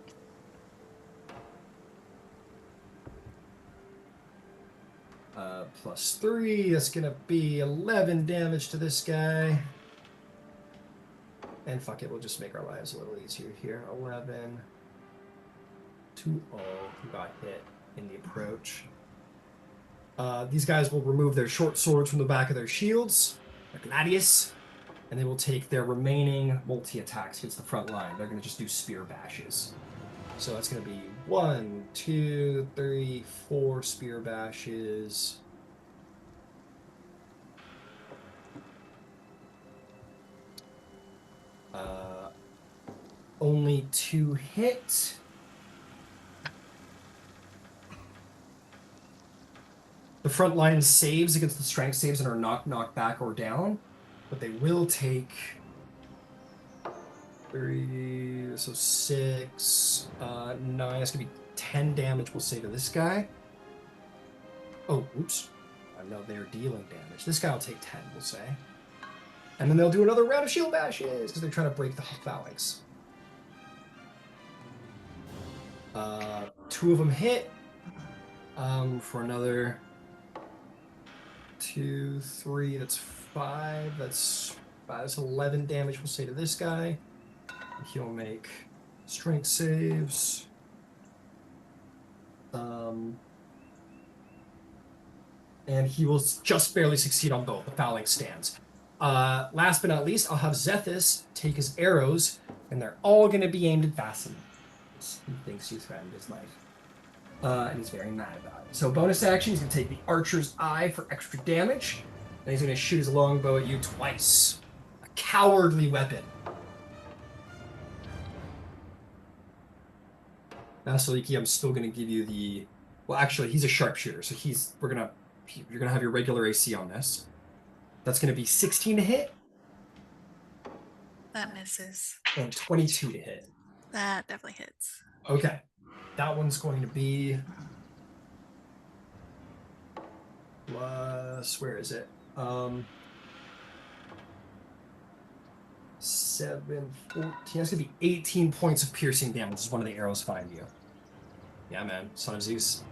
+3, that's gonna be 11 damage to this guy. And fuck it, we'll just make our lives a little easier here. 11 to all who got hit in the approach. These guys will remove their short swords from the back of their shields, like Gladius, and they will take their remaining multi-attacks against the front line. They're gonna just do spear bashes. So that's gonna be 1, 2, 3, 4 spear bashes. Only 2 hit. The front line saves against the strength saves and are not knocked back or down, but they will take 3, so 6, 9. That's gonna be 10 damage. We'll say to this guy. Oh, oops! I know they're dealing damage. This guy will take 10. We'll say, and then they'll do another round of shield bashes because they're trying to break the phalanx. 2 of them hit. For another 2, 3. That's 5. That's 11 damage. We'll say to this guy. He'll make strength saves. And he will just barely succeed on both. The phalanx stands. Last but not least, I'll have Zethus take his arrows, and they're all going to be aimed at Vasiliki. He thinks you threatened his life. And he's very mad about it. So bonus action, he's going to take the Archer's Eye for extra damage, and he's going to shoot his longbow at you twice. A cowardly weapon. Vasaliki, I'm still going to give you the... Well, actually, he's a sharpshooter, so you're going to have your regular AC on this. That's going to be 16 to hit. That misses. And 22 to hit. That definitely hits. Okay. That one's going to be... plus... Where is it? 7, 14. That's gonna be 18 points of piercing damage as one of the arrows find you. Yeah, man. Son of Zeus.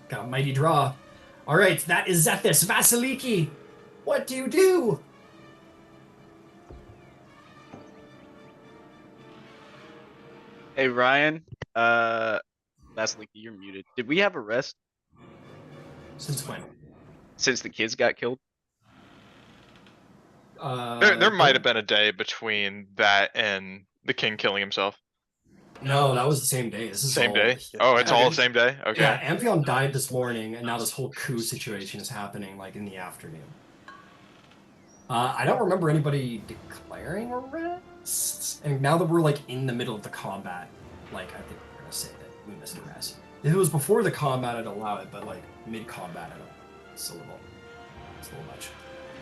Got a mighty draw. All right, that is Zethus. Vasaliki, what do you do? Hey Ryan, Vasaliki, you're muted. Did we have a rest Since when? since the kids got killed? There might don't- have been a day between that and the king killing himself. No, that was the same day. This is Same all- day? Oh, it's all the Yeah, same day? Okay. Yeah, Amphion died this morning, and now this whole coup situation is happening like in the afternoon. I don't remember anybody declaring a rest, and now that we're like in the middle of the combat, like I think we're gonna say that we missed a rest. If it was before the combat, I'd allow it, but like mid-combat, I don't. It's a little much.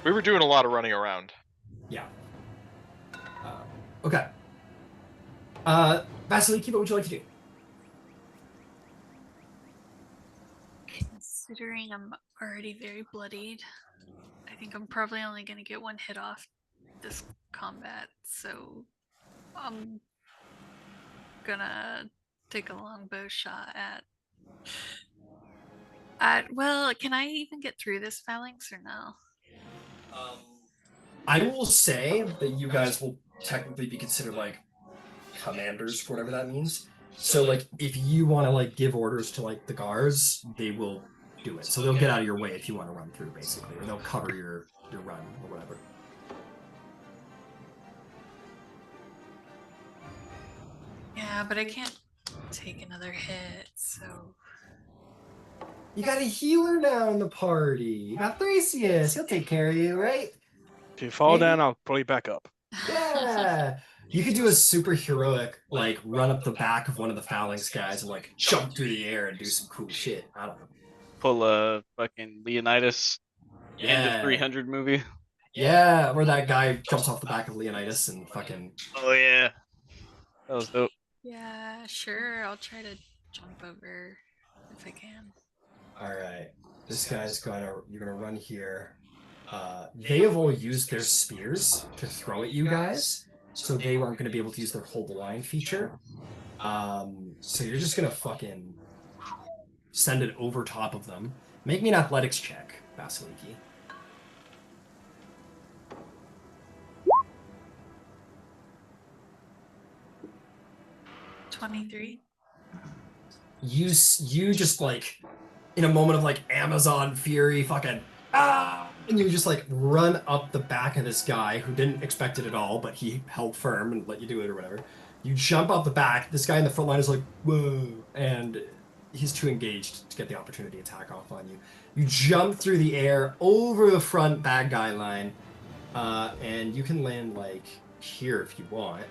We were doing a lot of running around. Yeah. Okay. Vasiliki, what would you like to do? Considering I'm already very bloodied, I think I'm probably only going to get one hit off this combat, so I'm gonna take a longbow shot at. Well, can I even get through this phalanx or no? I will say that you guys will technically be considered like commanders for whatever that means. So like if you want to like give orders to like the guards, they will do it. So they'll get out of your way if you want to run through basically, or they'll cover your run or whatever. Yeah, but I can't take another hit, so You got a healer now in the party. You got Thrasius. He'll take care of you, right? If you fall Maybe. down, I'll pull you back up. Yeah. You could do a super heroic, like run up the back of one of the phalanx guys and like jump through the air and do some cool shit. I don't know. Pull a fucking Leonidas end of 300 movie. Yeah, where that guy jumps off the back of Leonidas and fucking. Oh yeah, that was dope. yeah, sure. I'll try to jump over if I can. All right, this guy's you're gonna run here. They have all used their spears to throw at you guys, so they weren't gonna be able to use their hold the line feature. So you're just gonna fucking send it over top of them. Make me an athletics check, Vasiliki. $23. You just like in a moment of like Amazon fury, fucking and you just like run up the back of this guy who didn't expect it at all, but he held firm and let you do it or whatever. You jump out the back. This guy in the front line is like, whoa, and he's too engaged to get the opportunity to attack off on you. You jump through the air over the front bad guy line, and you can land like here if you want,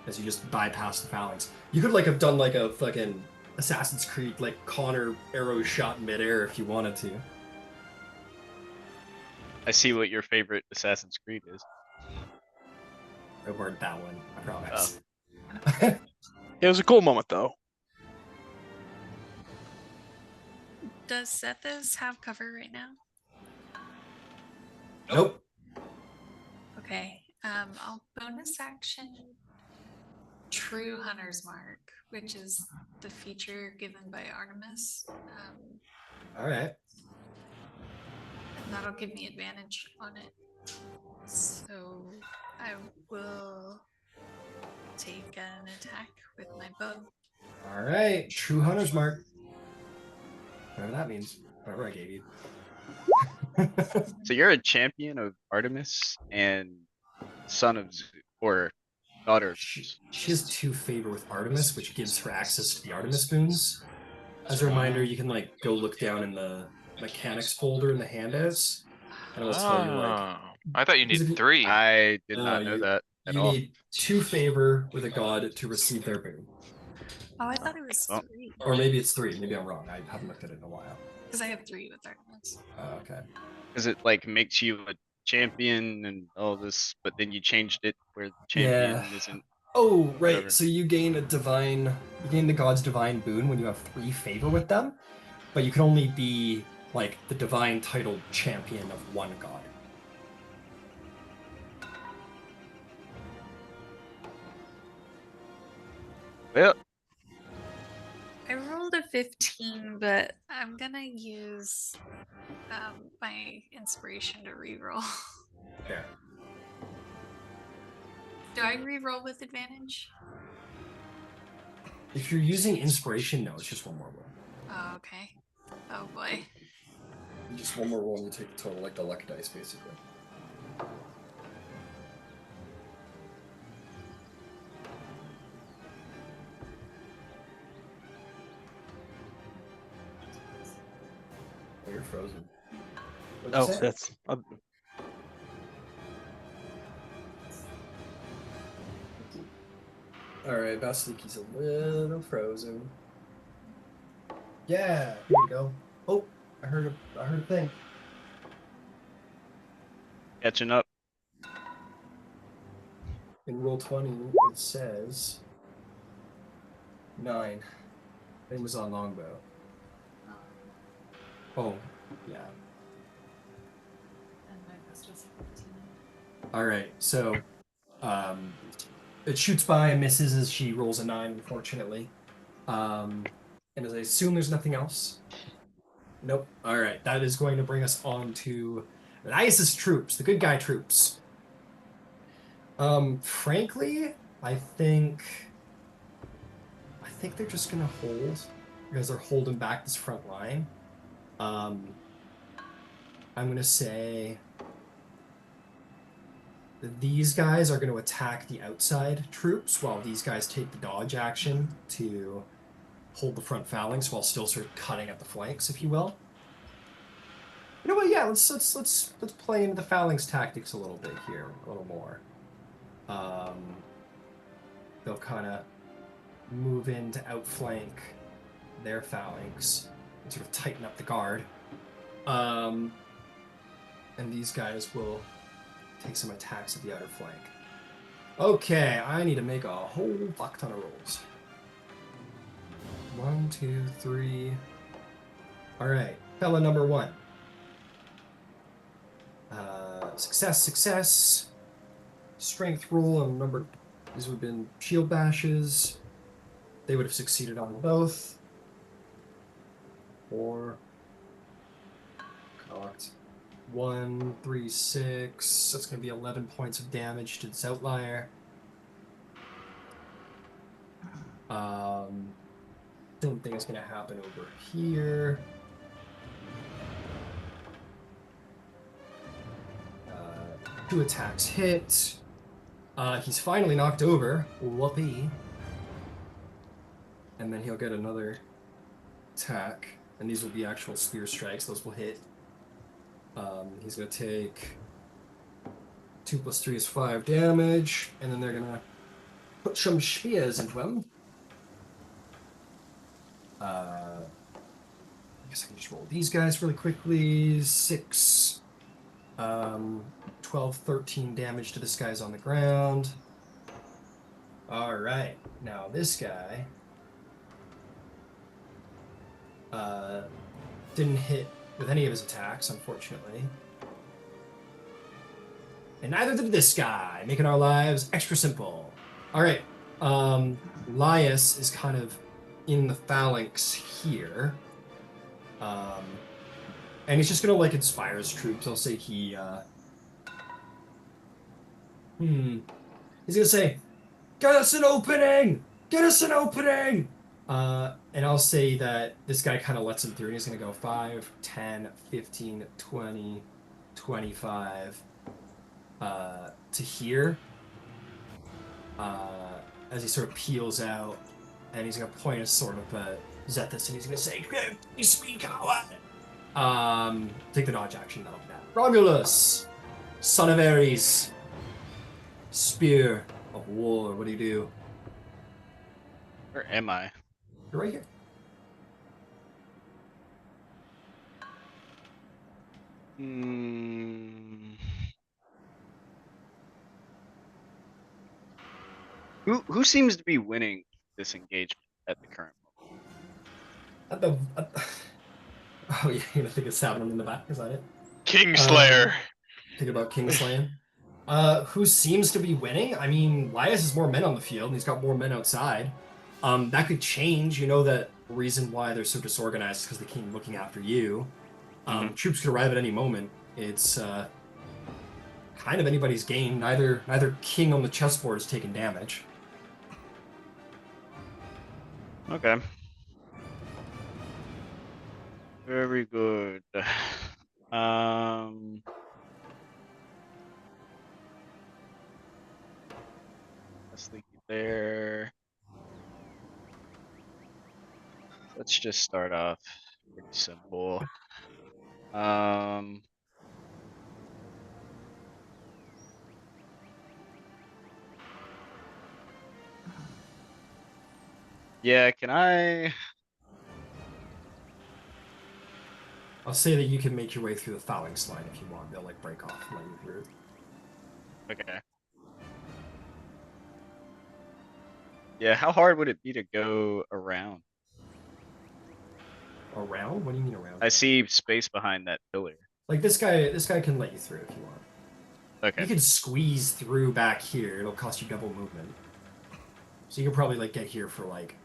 as you just bypass the phalanx. You could like have done like a fucking Assassin's Creed like Connor arrow shot midair if you wanted to. I see what your favorite Assassin's Creed is. It weren't that one, I promise. It was a cool moment though. Does Zethus have cover right now? Nope. Okay. I'll bonus action True Hunter's Mark, which is the feature given by Artemis. All right. That'll give me advantage on it. So I will take an attack with my bow. All right. True Hunter's Mark. Whatever that means. Whatever I gave you. So you're a champion of Artemis and son of or daughter of Zeus. She has 2 favor with Artemis, which gives her access to the Artemis boons. As a reminder, you can like go look down in the mechanics folder in the handouts, and it will tell you like Oh, I thought you needed 3. I did No, not know that at you all. need 2 favor with a god to receive their boon. Oh, I thought it was Oh. 3. Or maybe it's 3. Maybe I'm wrong. I haven't looked at it in a while. Because I have 3 with Artemis. Okay. Because it like makes you a champion and all this, but then you changed it where the champion Yeah. isn't. Oh, right. Whatever. So you gain the god's divine boon when you have 3 favor with them, but you can only be like the divine titled champion of one god. Yeah. I rolled a 15, but I'm gonna use my inspiration to reroll. There. Do I reroll with advantage? If you're using inspiration, no, it's just one more roll. Oh, okay. Oh boy. Just one more roll and you take the total, like the luck dice, basically. Oh, you're frozen. What'd you Oh, say? that's. Alright, Vasaliki's a little frozen. Yeah, here we go. Oh, I heard a thing. Catching up. In roll 20, it says 9. It was on longbow. Oh, yeah. And my best was 14. Alright, so it shoots by and misses as she rolls a 9, unfortunately. And as I assume there's nothing else. Nope. Alright, that is going to bring us on to Elias's troops, the good guy troops. Frankly, I think they're just gonna hold because they're holding back this front line. I'm gonna say these guys are going to attack the outside troops while these guys take the dodge action to hold the front phalanx while still sort of cutting at the flanks, if you will. You know what? Yeah, let's play into the phalanx tactics a little bit here, a little more. They'll kind of move in to outflank their phalanx and sort of tighten up the guard. And these guys will take some attacks at the outer flank. Okay, I need to make a whole fuck ton of rolls. 1, 2, 3. All right, fella number 1. Success, success. Strength roll on number. These would have been shield bashes. They would have succeeded on both. 4. Cocked. 1, 3, 6. That's going to be 11 points of damage to this outlier. Same thing is going to happen over here. 2 attacks hit. He's finally knocked over. Whoopee. And then he'll get another attack. And these will be actual spear strikes. Those will hit. He's going to take 2 + 3 is 5 damage. And then they're going to put some spears into him. I guess I can just roll these guys really quickly. 6, 12, 13 damage to this guy's on the ground. All right, now this guy didn't hit with any of his attacks, unfortunately. And neither did this guy, making our lives extra simple. All right, Lias is kind of in the phalanx here. And he's just gonna like inspire his troops. I'll say he he's gonna say, "Get us an opening! Get us an opening!" And I'll say that this guy kind of lets him through, and he's gonna go 5, 10, 15, 20, 25 to here. As he sort of peels out, and he's gonna point his sword up at Zethus, and he's gonna say, "You speak coward!" Take the dodge action, that'll be that. Romulus, son of Ares, spear of war, what do you do? Where am I? You're right here. Who seems to be winning this engagement at the current moment? Oh, yeah, you're gonna think of stabbing him in the back, is that it? Kingslayer. Think about Kingsland. Who seems to be winning? I mean, Lias has more men on the field, and he's got more men outside. That could change. You know that the reason why they're so disorganized is because they keep looking after you. Troops could arrive at any moment. It's kind of anybody's game. Neither king on the chessboard is taking damage. Okay. Very good. Let's leave it there. Let's just start off pretty simple. Yeah, can I? I'll say that you can make your way through the phalanx line if you want. They'll like break off and let you through. Okay. Yeah, how hard would it be to go around? Around? What do you mean around? I see space behind that pillar. Like this guy can let you through if you want. Okay. You can squeeze through back here. It'll cost you double movement. So you can probably like get here for like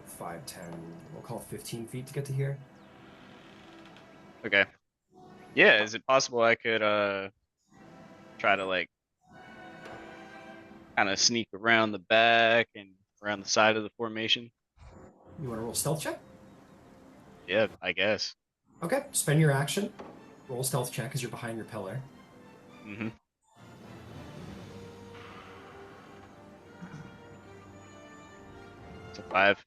5, 10, we'll call it 15 feet to get to here. Okay. Yeah, is it possible I could try to like kind of sneak around the back and around the side of the formation? You want to roll stealth check? Yeah, I guess. Okay, spend your action. Roll stealth check as you're behind your pillar. Mm-hmm. It's a 5.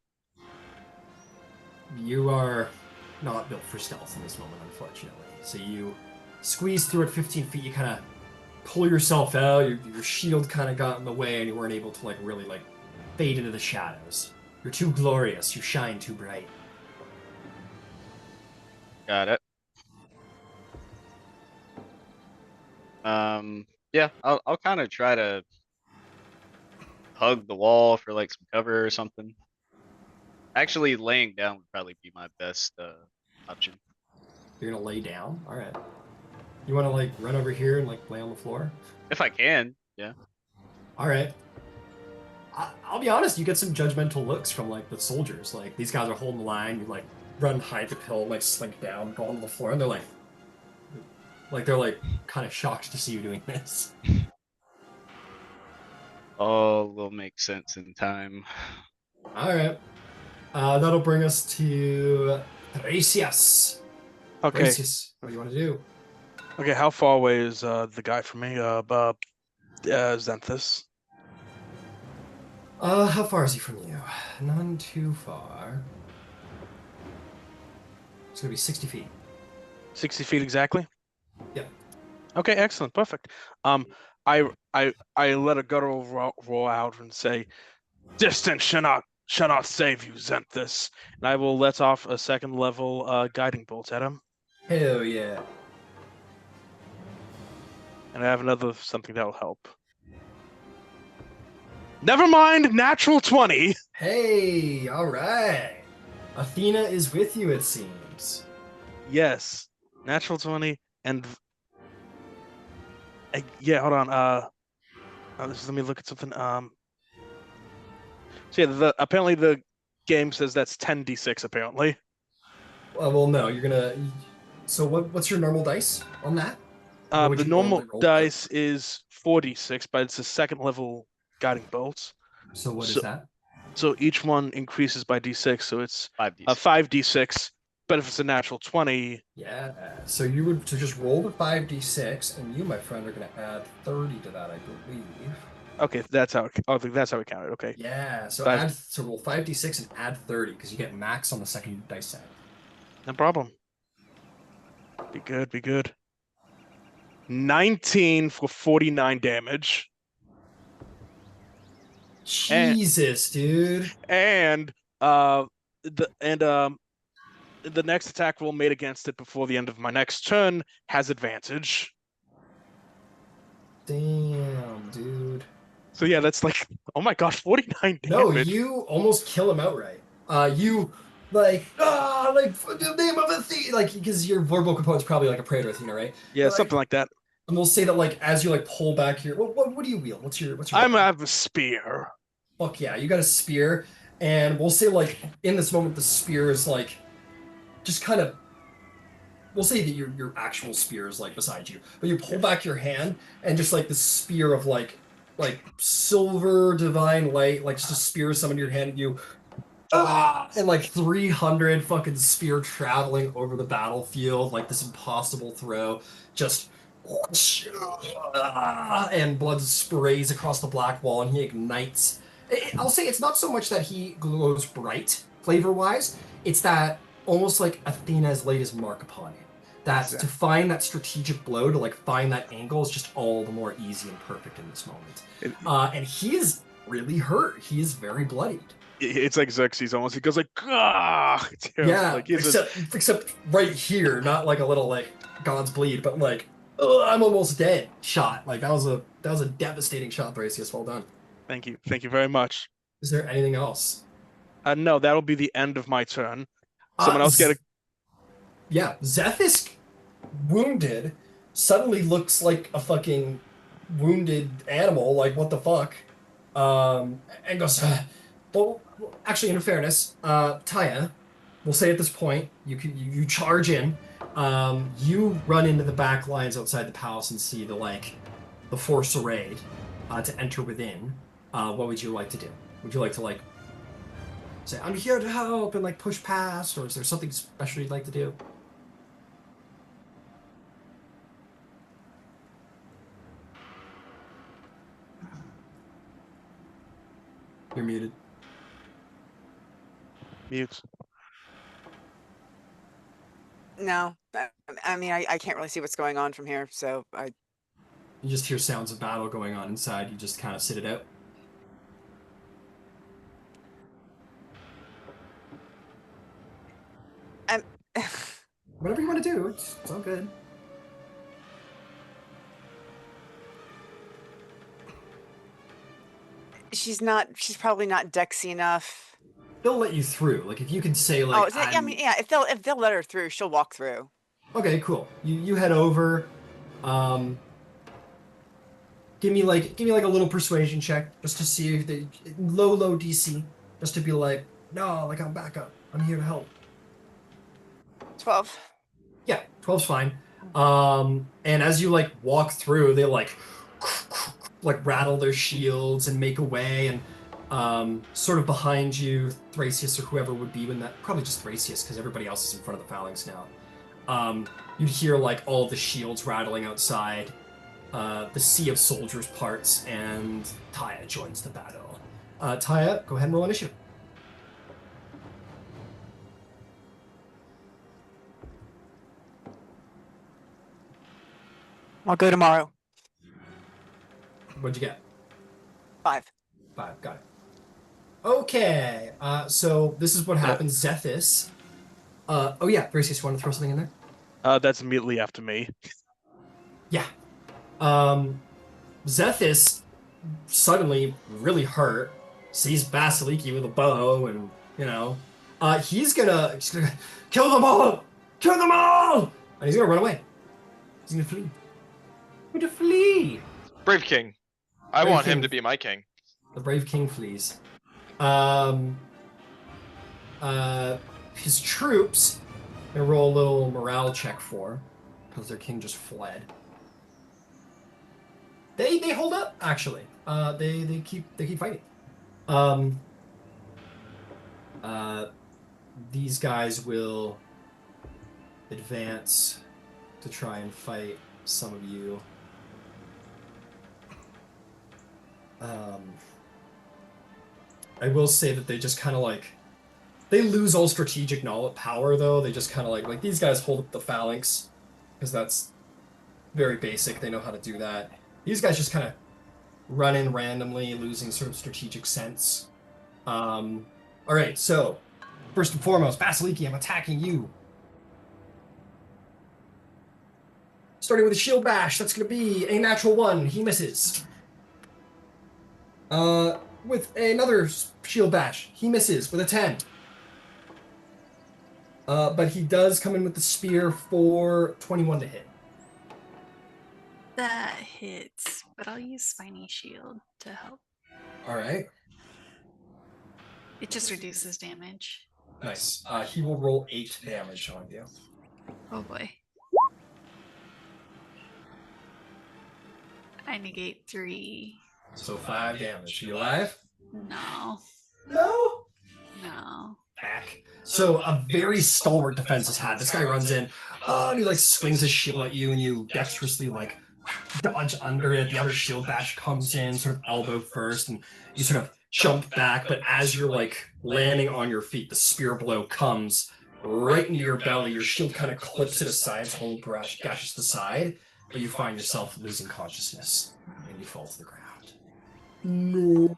You are not built for stealth in this moment, unfortunately. So you squeeze through at 15 feet. You kind of pull yourself out. Your shield kind of got in the way, and you weren't able to like really like fade into the shadows. You're too glorious. You shine too bright. Got it. Yeah, I'll kind of try to hug the wall for like some cover or something. Actually, laying down would probably be my best option. You're gonna lay down. All right. You want to like run over here and like lay on the floor? If I can, yeah. All right. I'll be honest. You get some judgmental looks from like the soldiers. Like these guys are holding the line. You like run, hide the pill, like slink down, go onto the floor, and they're like kind of shocked to see you doing this. All will make sense in time. All right. That'll bring us to Thrasius. Okay. Thrasius, what do you want to do? Okay, how far away is the guy from me? Xanthus. How far is he from you? None too far. It's gonna be 60 feet. 60 feet exactly? Yep. Okay, excellent, perfect. I let a guttural roar out and say, "Distance shall not save you, Xanthus." And I will let off a second level guiding bolt at him. Hell yeah. And I have another something that'll help. Never mind, natural 20. Hey, all right. Athena is with you, it seems. Yes, natural 20, and yeah, hold on. Let me look at something. So yeah, apparently the game says that's 10d6 apparently. Well, no, you're gonna. So what's your normal dice on that? The normal dice is 4d6, but it's a second level guiding bolt. So what is that? So each one increases by d6, so it's 5d6. 5d6. But if it's a natural 20, yeah. So you would just roll the 5d6, and you, my friend, are gonna add 30 to that, I believe. Okay, that's how. That's how we count it. Okay. Yeah. So roll 5d6 and add 30 because you get max on the second dice set. No problem. Be good. Be good. 19 for 49 damage. Jesus, dude. And the next attack roll made against it before the end of my next turn has advantage. Damn, dude. So yeah, that's like, oh my god, 49 damage. No, you almost kill him outright. You like the name of Athena, like because your verbal component's probably like a prayer to Athena, right? Yeah, But, something like that. and we'll say that like as you like pull back here, what do you wield? What's your I weapon? have a spear. Fuck yeah, you got a spear, and we'll say like in this moment the spear is like just kind of. We'll say that your actual spear is like beside you, but you pull back your hand and just like the spear of like silver divine light, like just a spear summoned to your hand, and you and like 300 fucking spear traveling over the battlefield, like this impossible throw, just and blood sprays across the black wall, and he ignites. I'll say it's not so much that he glows bright flavor-wise, it's that almost like Athena's laid his mark upon him. That to find that strategic blow, to like find that angle is just all the more easy and perfect in this moment. And he is really hurt. He is very bloodied. It's like Xerxes almost. He goes like, ah, yeah, like except right here, not like a little like God's bleed, but like I'm almost dead shot. Like that was a devastating shot, Thrasius. Well done. Thank you very much. Is there anything else? No, that'll be the end of my turn. Someone else get a. Yeah, Zethis, wounded, suddenly looks like a fucking wounded animal. Like what the fuck? And goes. Well, actually, in fairness, Thyia, we'll say at this point, you charge in. You run into the back lines outside the palace and see the force arrayed to enter within. What would you like to do? Would you like to like say I'm here to help and like push past, or is there something special you'd like to do? You're muted. Mute. No, I mean, I can't really see what's going on from here, so You just hear sounds of battle going on inside. You just kind of sit it out. Whatever you want to do, it's all good. She's probably not Dexy enough. They'll let you through. Like if you can say like. I mean, yeah. If they'll let her through, she'll walk through. Okay, cool. You head over. Give me like a little persuasion check just to see if they low DC, just to be like, no, like I'm back up. I'm here to help. 12. Yeah, 12's fine. And as you like walk through, they like rattle their shields and make a way, and sort of behind you, Thrasius or whoever would be in that, probably just Thrasius because everybody else is in front of the phalanx now. You'd hear like all the shields rattling outside. The sea of soldiers parts, and Thyia joins the battle. Thyia, go ahead and roll initiative. I'll go tomorrow. What'd you get? 5. 5, got it. Okay, so this is what happens. Zethis. Oh yeah, Thrasius, you want to throw something in there? That's immediately after me. Yeah. Zethis suddenly really hurt, sees Vasaliki with a bow, and he's gonna kill them all, and he's gonna run away. He's gonna flee. He's gonna flee. Brave king. I want him to be my king. The brave king flees. His troops, gonna roll a little morale check for, because their king just fled. They hold up, actually. They keep fighting. These guys will advance to try and fight some of you. I will say that they just kind of like, they lose all strategic knowledge power though. They just kind of like these guys hold up the phalanx because that's very basic. They know how to do that. These guys just kind of run in randomly, losing sort of strategic sense. All right, so first and foremost, Vasaliki, I'm attacking you. Starting with a shield bash, that's going to be a natural 1. He misses. With another shield bash, he misses with a 10. But he does come in with the spear for 21 to hit. That hits, but I'll use Spiny Shield to help. All right. It just reduces damage. Nice. He will roll 8 damage on you. Oh boy. I negate 3. So 5 damage. Are you alive? No. No. No. Back. So a very stalwart defense is had. This guy runs in, and he like swings his shield at you, and you dexterously like dodge under it. The other shield bash comes in, sort of elbow first, and you sort of jump back. But as you're like landing on your feet, the spear blow comes right into your belly. Your shield kind of clips it aside, its whole brush gashes the side, but you find yourself losing consciousness, and you fall to the ground. No.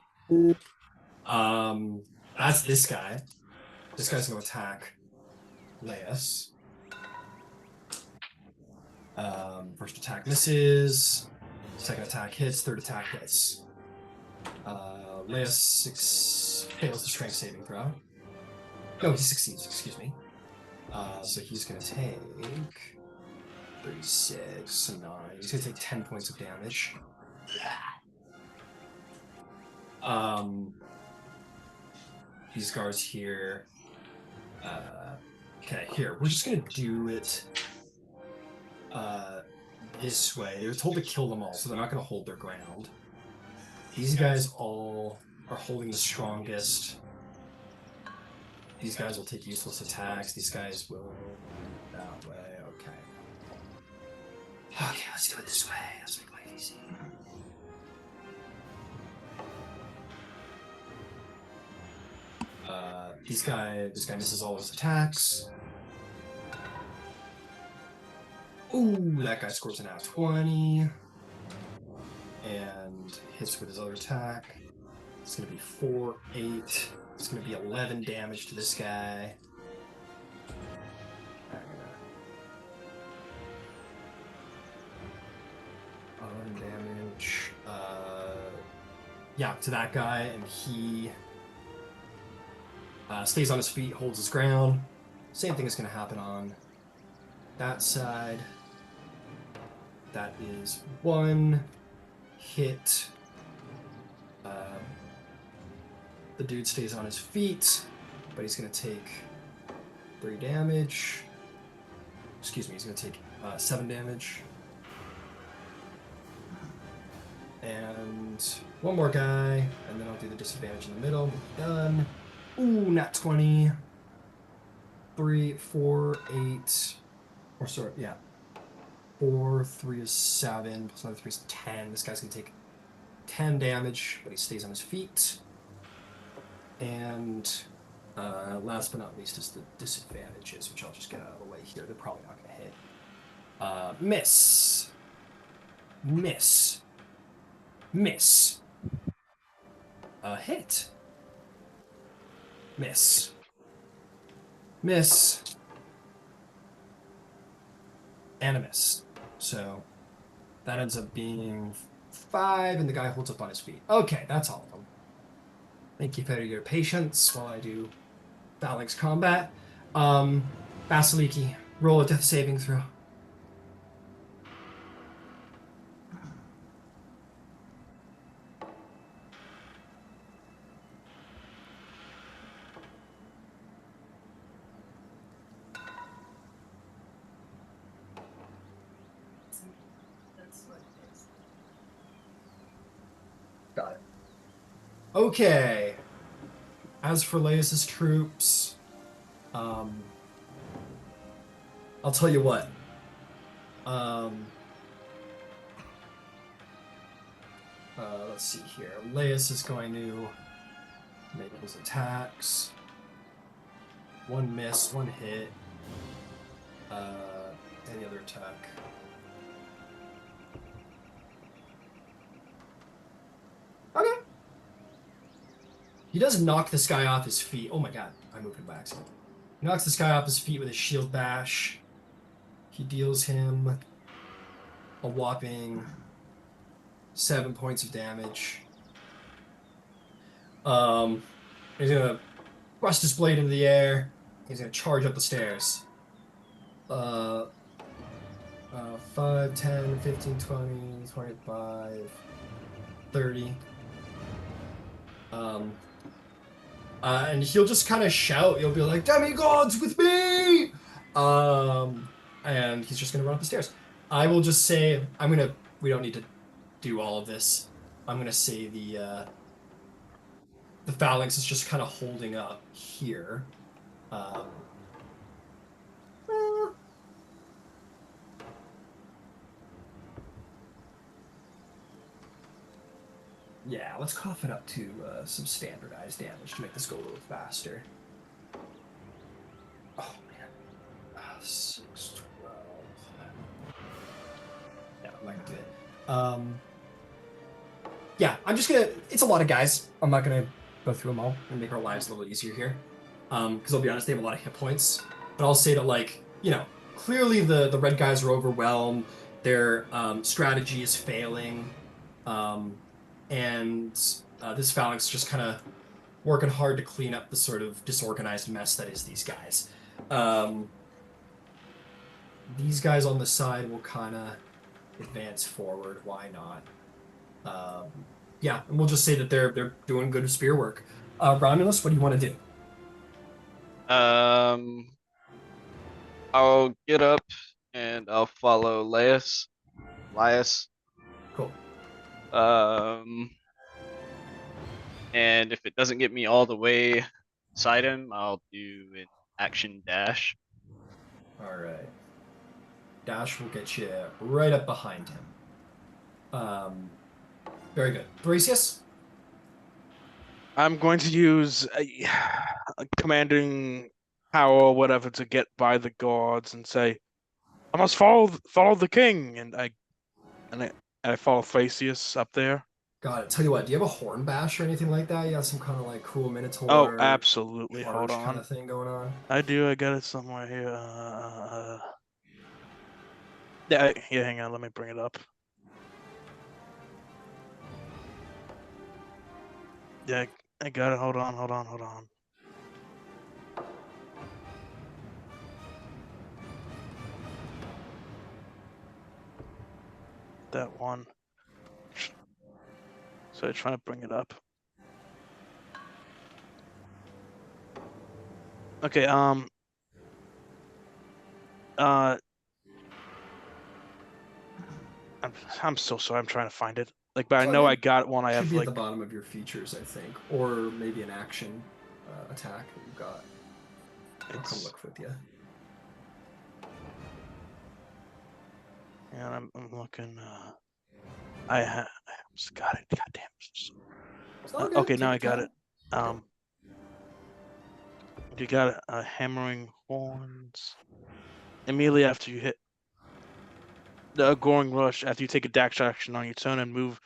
That's this guy. This guy's going to attack Laius. First attack misses. Second attack hits. Third attack hits. Laius fails the strength saving throw. No, he succeeds, excuse me. So he's going to take 36 and 9. He's going to take 10 points of damage. These guards here. Okay, here. We're just going to do it this way. They were told to kill them all, so they're not going to hold their ground. These guys all are holding the strongest. These guys will take useless attacks. These guys will that way. Okay. Okay, let's do it this way. Let's make life easy. This guy misses all his attacks. Ooh, that guy scores an @20. And hits with his other attack. It's going to be 4, 8. It's going to be 11 damage to this guy. 11 damage. Yeah, to that guy, and he stays on his feet, holds his ground. Same thing is going to happen on that side. That is 1 hit. The dude stays on his feet, but he's going to take 3 damage. Excuse me, he's going to take 7 damage. And one more guy, and then I'll do the disadvantage in the middle. Done. Ooh, nat 20. 3, 4, 8. Or sorry, yeah. 4, 3 is 7, plus another 3 is 10. This guy's going to take 10 damage, but he stays on his feet. And last but not least is the disadvantages, which I'll just get out of the way here. They're probably not going to hit. Miss. Miss. Miss. Hit. Miss. Miss. And a miss. So that ends up being 5, and the guy holds up on his feet. Okay, that's all of them. Thank you for your patience while I do phalanx combat. Vasaliki, roll a death saving throw. Got it. Okay. As for Laius's troops, I'll tell you what. Let's see here. Laius is going to make his attacks. 1 miss, 1 hit. Any other attack? Okay. He does knock this guy off his feet. Oh my god, I moved him by accident. He knocks this guy off his feet with his shield bash. He deals him a whopping 7 points of damage. He's gonna thrust his blade into the air, He's gonna charge up the stairs. 5, 10, 15, 20, 25, 30. And he'll just kind of shout. He'll be like, "Demigods with me!" And he's just gonna run up the stairs. I will just say, we don't need to do all of this. I'm gonna say the phalanx is just kind of holding up here. Yeah, let's cough it up to some standardized damage to make this go a little faster. Oh, man. 6, 12. Yeah, I'm not gonna do it. Yeah, I'm just gonna... It's a lot of guys. I'm not gonna go through them all and make our lives a little easier here. Because I'll be honest, they have a lot of hit points. But I'll say that, like, you know, clearly the red guys are overwhelmed. Their strategy is failing. And this phalanx just kind of working hard to clean up the sort of disorganized mess that is these guys. These guys on the side will kind of advance forward. Why not? Yeah, and we'll just say that they're doing good spear work. Romulus, what do you want to do? I'll get up and I'll follow Laius. Cool. And if it doesn't get me all the way beside him, I'll do an action dash. All right. Dash will get you right up behind him. Very good. Thrasius? I'm going to use a commanding power or whatever to get by the guards and say, "I must follow the king," and I follow Thrasius up there. Got it. Tell you what, do you have a horn bash or anything like that? You have some kind of like cool minotaur? Oh, absolutely. Hold on. Kind of thing going on. I do. I got it somewhere here. Yeah. Hang on. Let me bring it up. Yeah, I got it. Hold on. That one. So I'm trying to bring it up. Okay, I'm so sorry, I'm trying to find it. Like, but I know I got one. I have Should be like at the bottom of your features, I think, or maybe an action attack that you've got. I'll come look with you. Yeah, I'm looking. I almost got it. God damn. Okay, now I got it. You got hammering horns. Immediately after you hit the goring rush, after you take a dash action on your turn and move,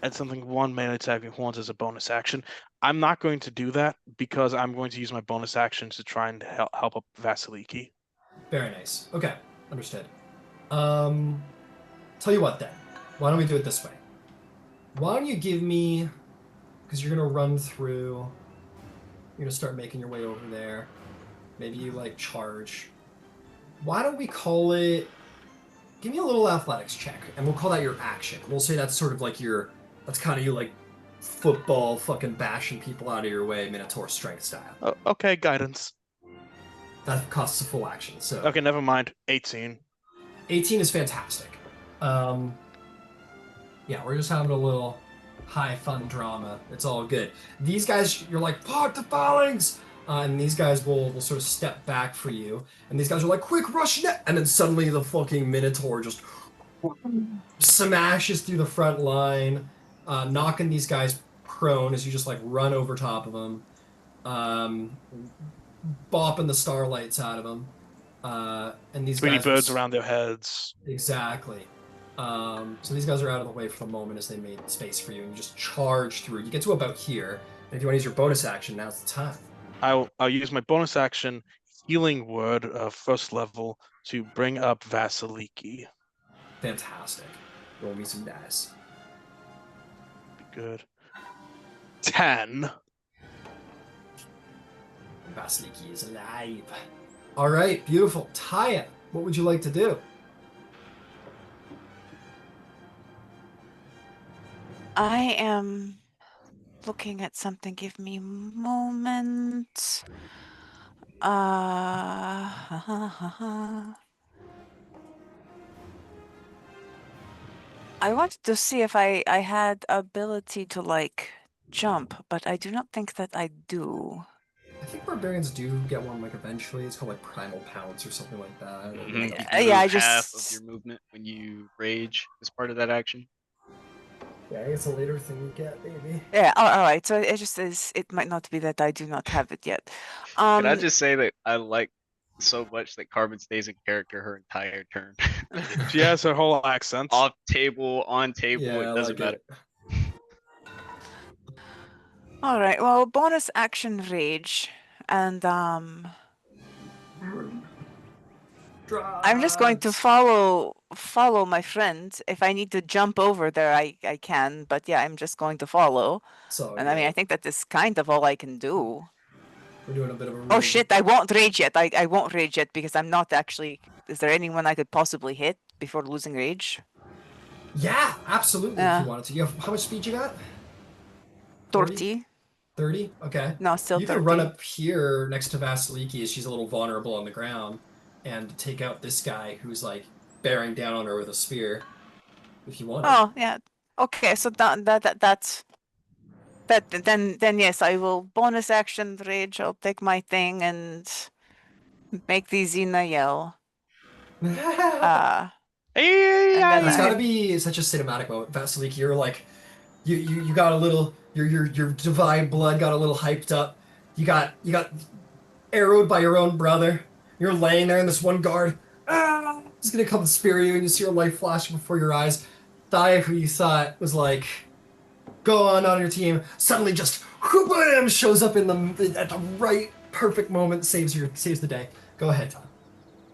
at something one melee attacking horns as a bonus action. I'm not going to do that because I'm going to use my bonus action to try and help up Vasaliki. Very nice. Okay, understood. Tell you what then. Why don't we do it this way? Why don't you give me, because you're gonna run through, you're gonna start making your way over there. Maybe you like charge. Why don't we call it? Give me a little athletics check, and we'll call that your action. We'll say that's sort of like that's kind of you like football fucking bashing people out of your way, Minotaur strength style. Okay, guidance. That costs a full action, so. Okay, never mind. 18. 18 is fantastic. Yeah, we're just having a little high fun drama. It's all good. These guys, you're like, fuck the phalanx! And these guys will sort of step back for you. And these guys are like, quick, rush net! And then suddenly the fucking Minotaur just smashes through the front line, knocking these guys prone as you just like run over top of them, bopping the starlights out of them. And these Pretty guys birds around their heads. Exactly. So these guys are out of the way for the moment as they made space for you, and you just charge through. You get to about here, and if you want to use your bonus action, now's the time. I'll use my bonus action healing word first level to bring up Vasaliki. Fantastic. Roll me some dice. Be good. 10. Vasaliki is alive. All right, beautiful. Thyia, what would you like to do? I am looking at something. Give me a moment. I wanted to see if I had ability to like jump, but I do not think that I do. I think barbarians do get one like eventually. It's called like primal pounce or something like that. You Yeah, can I move half of just- your movement when you rage as part of that action. Yeah, it's a later thing you get, maybe. Yeah, all right. So it just is. It might not be that I do not have it yet. Can I just say that I like so much that Carmen stays in character her entire turn. She has her whole accent. Off table, on table, Yeah, it I doesn't like matter. it. All right. Well, bonus action rage, and I'm just going to follow my friend. If I need to jump over there, I can. But yeah, I'm just going to follow. So, And I mean, I think that is kind of all I can do. we're doing a bit of a Oh rage. shit! I won't rage yet. I won't rage yet because I'm not actually. Is there anyone I could possibly hit before losing rage? Yeah, absolutely. If Yeah. you wanted to. You have how much speed you got? 30? 30? Okay. No, still You 30. can run up here next to Vasaliki as she's a little vulnerable on the ground and take out this guy who's like bearing down on her with a spear. If you wanted. Oh yeah. Okay, so that's that. Then yes, I will bonus action rage. I'll take my thing and make the Xena yell. And then It's I- got to be such a cinematic moment. Vasiliki, you're like, you got a little, your divine blood got a little hyped up. You got arrowed by your own brother. You're laying there, and this one guard, he's gonna come spear you, and you see your life flashing before your eyes. Thyia, who you thought was like, go on your team, suddenly just bam, shows up in the at the right perfect moment, saves the day. Go ahead, Tom.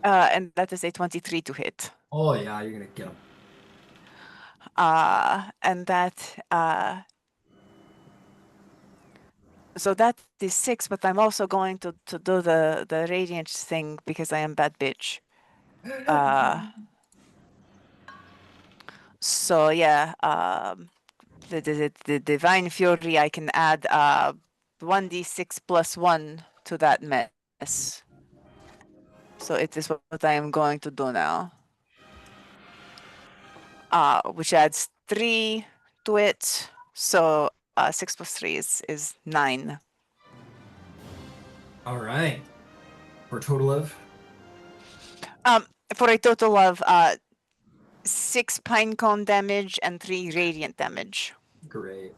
and that is a 23 to hit. Oh yeah, you're gonna get him. And that so that is 6, but I'm also going to do the radiant thing because I am bad bitch. So yeah, the divine fury, I can add 1d6 plus 1 to that mess. So it is what I am going to do now. Which adds 3 to it. So 6 plus 3 is 9. All right. For a total of? For a total of 6 pinecone damage and 3 radiant damage. Great.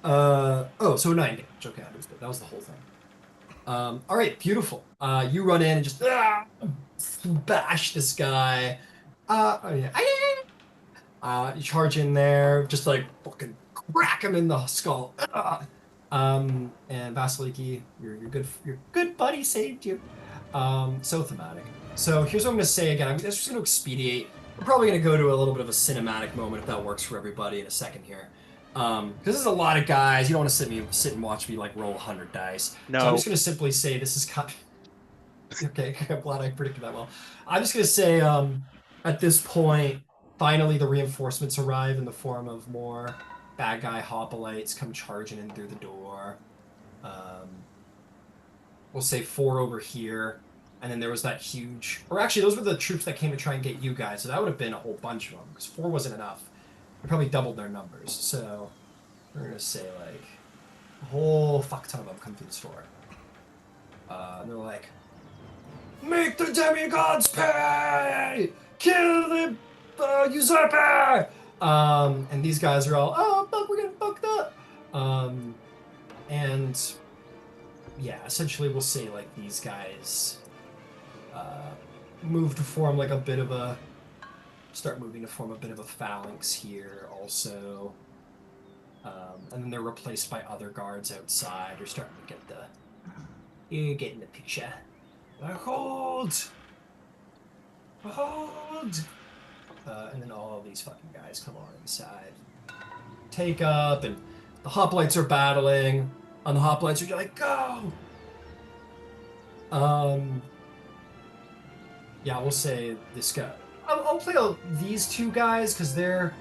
Oh, so 9 damage. Okay, that was the whole thing. All right, beautiful. You run in and just bash this guy. Oh yeah. You charge in there, just like fucking crack him in the skull. And Vasiliki, your good buddy saved you. So thematic. So here's what I'm gonna say again. I'm just gonna expedite. We're probably gonna go to a little bit of a cinematic moment if that works for everybody in a second here. Because this is a lot of guys. You don't want to sit and watch me like roll 100 dice. No. So I'm just gonna simply say this is kind. Okay, I'm glad I predicted that well. I'm just gonna say at this point, finally the reinforcements arrive in the form of more bad guy hoplites come charging in through the door. We'll say 4 over here. And then there was that huge... Or actually, those were the troops that came to try and get you guys. So that would have been a whole bunch of them. Because 4 wasn't enough. We probably doubled their numbers. So we're going to say, like, a whole fuck ton of them come through the store. And they're like, make the demigods pay! Kill the usurper! And these guys are all, oh, fuck, we're getting fucked up! And... yeah, essentially we'll say, like, these guys... move to form like a bit of a start moving to form a bit of a phalanx here also, and then they're replaced by other guards outside. You're starting to get you're getting the picture. Hold, and then all of these fucking guys come on inside, take up, and The hoplites are battling. On the hoplites, you're like, go! Yeah, we'll say this guy. I'll play these two guys because they're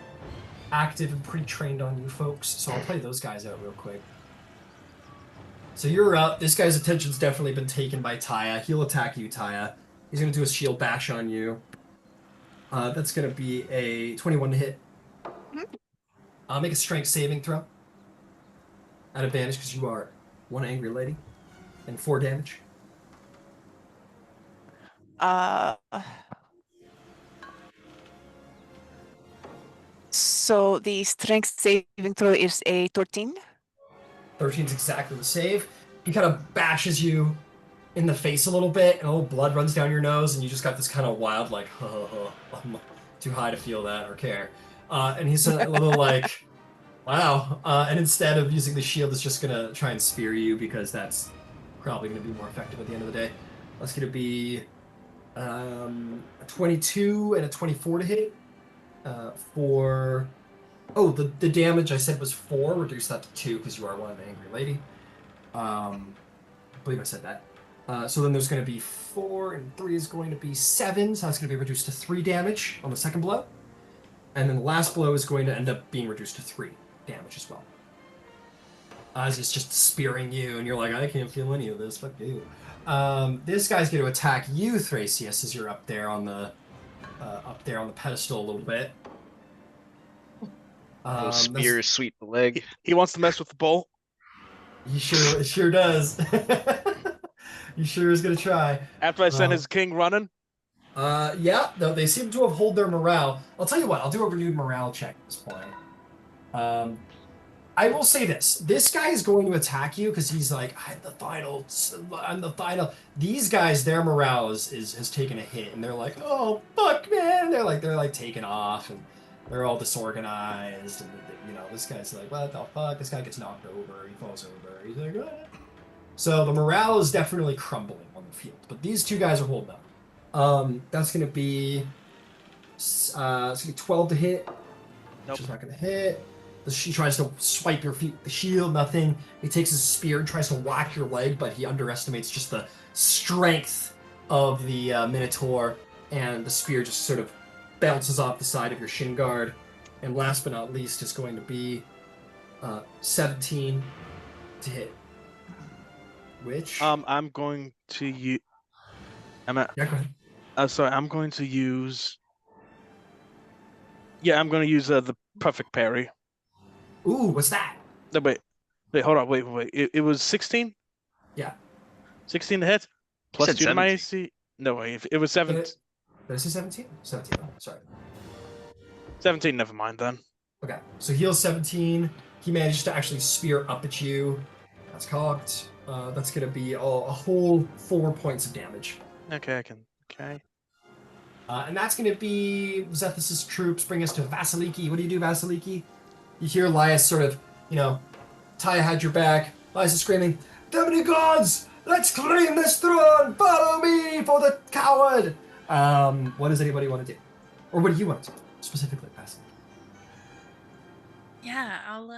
active and pretty trained on you folks. So I'll play those guys out real quick. So you're up. This guy's attention's definitely been taken by Thyia. He'll attack you, Thyia. He's going to do a shield bash on you. That's going to be a 21 to hit. Make a strength saving throw. At advantage because you are one angry lady. And 4 damage. So the strength saving throw is a 13. 13 is exactly the save. He kind of bashes you in the face a little bit, and a little blood runs down your nose, and you just got this kind of wild, like, I'm too high to feel that or care. And he's a little like, wow. And instead of using the shield, it's just going to try and spear you because that's probably going to be more effective at the end of the day. That's going to be a 22 and a 24 to hit. For... Oh, the damage I said was 4. Reduce that to 2 because you are one angry lady. I believe I said that. So then there's going to be 4, and 3 is going to be 7. So that's going to be reduced to 3 damage on the second blow. And then the last blow is going to end up being reduced to 3 damage as well. As it's just spearing you, and you're like, I can't feel any of this. Fuck you. This guy's going to attack you, Thrasius, as you're up there on the pedestal a little bit. Spear sweep the leg. He wants to mess with the bull. He sure does. He sure is gonna try. After I send his king running. Yeah, no, they seem to have held their morale. I'll tell you what, I'll do a renewed morale check at this point. I will say this. This guy is going to attack you because he's like, I'm the final. These guys, their morale has taken a hit, and they're like, oh fuck, man. They're like taking off, and they're all disorganized, and this guy's like, what the fuck? This guy gets knocked over. He falls over. He's like, ah. So the morale is definitely crumbling on the field, but these two guys are holding up. That's gonna be it's gonna be 12 to hit. Nope. Which is not gonna hit. She tries to swipe your feet, the shield, nothing. He takes his spear and tries to whack your leg, but he underestimates just the strength of the Minotaur, and the spear just sort of bounces off the side of your shin guard. And last but not least is going to be 17 to hit. Which? I'm going to use... Yeah, go ahead. Sorry, I'm going to use... Yeah, I'm going to use the perfect parry. Ooh, what's that? No, wait, hold on, wait. It was 16? Yeah. 16 to hit? Plus 2 to my AC? No, wait, it was 7. Did I say 17? 17, sorry. 17, never mind then. Okay, so heals 17. He manages to actually spear up at you. That's cocked. That's going to be a whole 4 points of damage. Okay. And that's going to be Zethus' troops. Bring us to Vasaliki. What do you do, Vasaliki? You hear Laius sort of, Thyia had your back. Laius is screaming, Demigods! Let's claim this throne! Follow me for the coward! What does anybody want to do? Or what do you want to do, specifically, Vasaliki? Yeah, I'll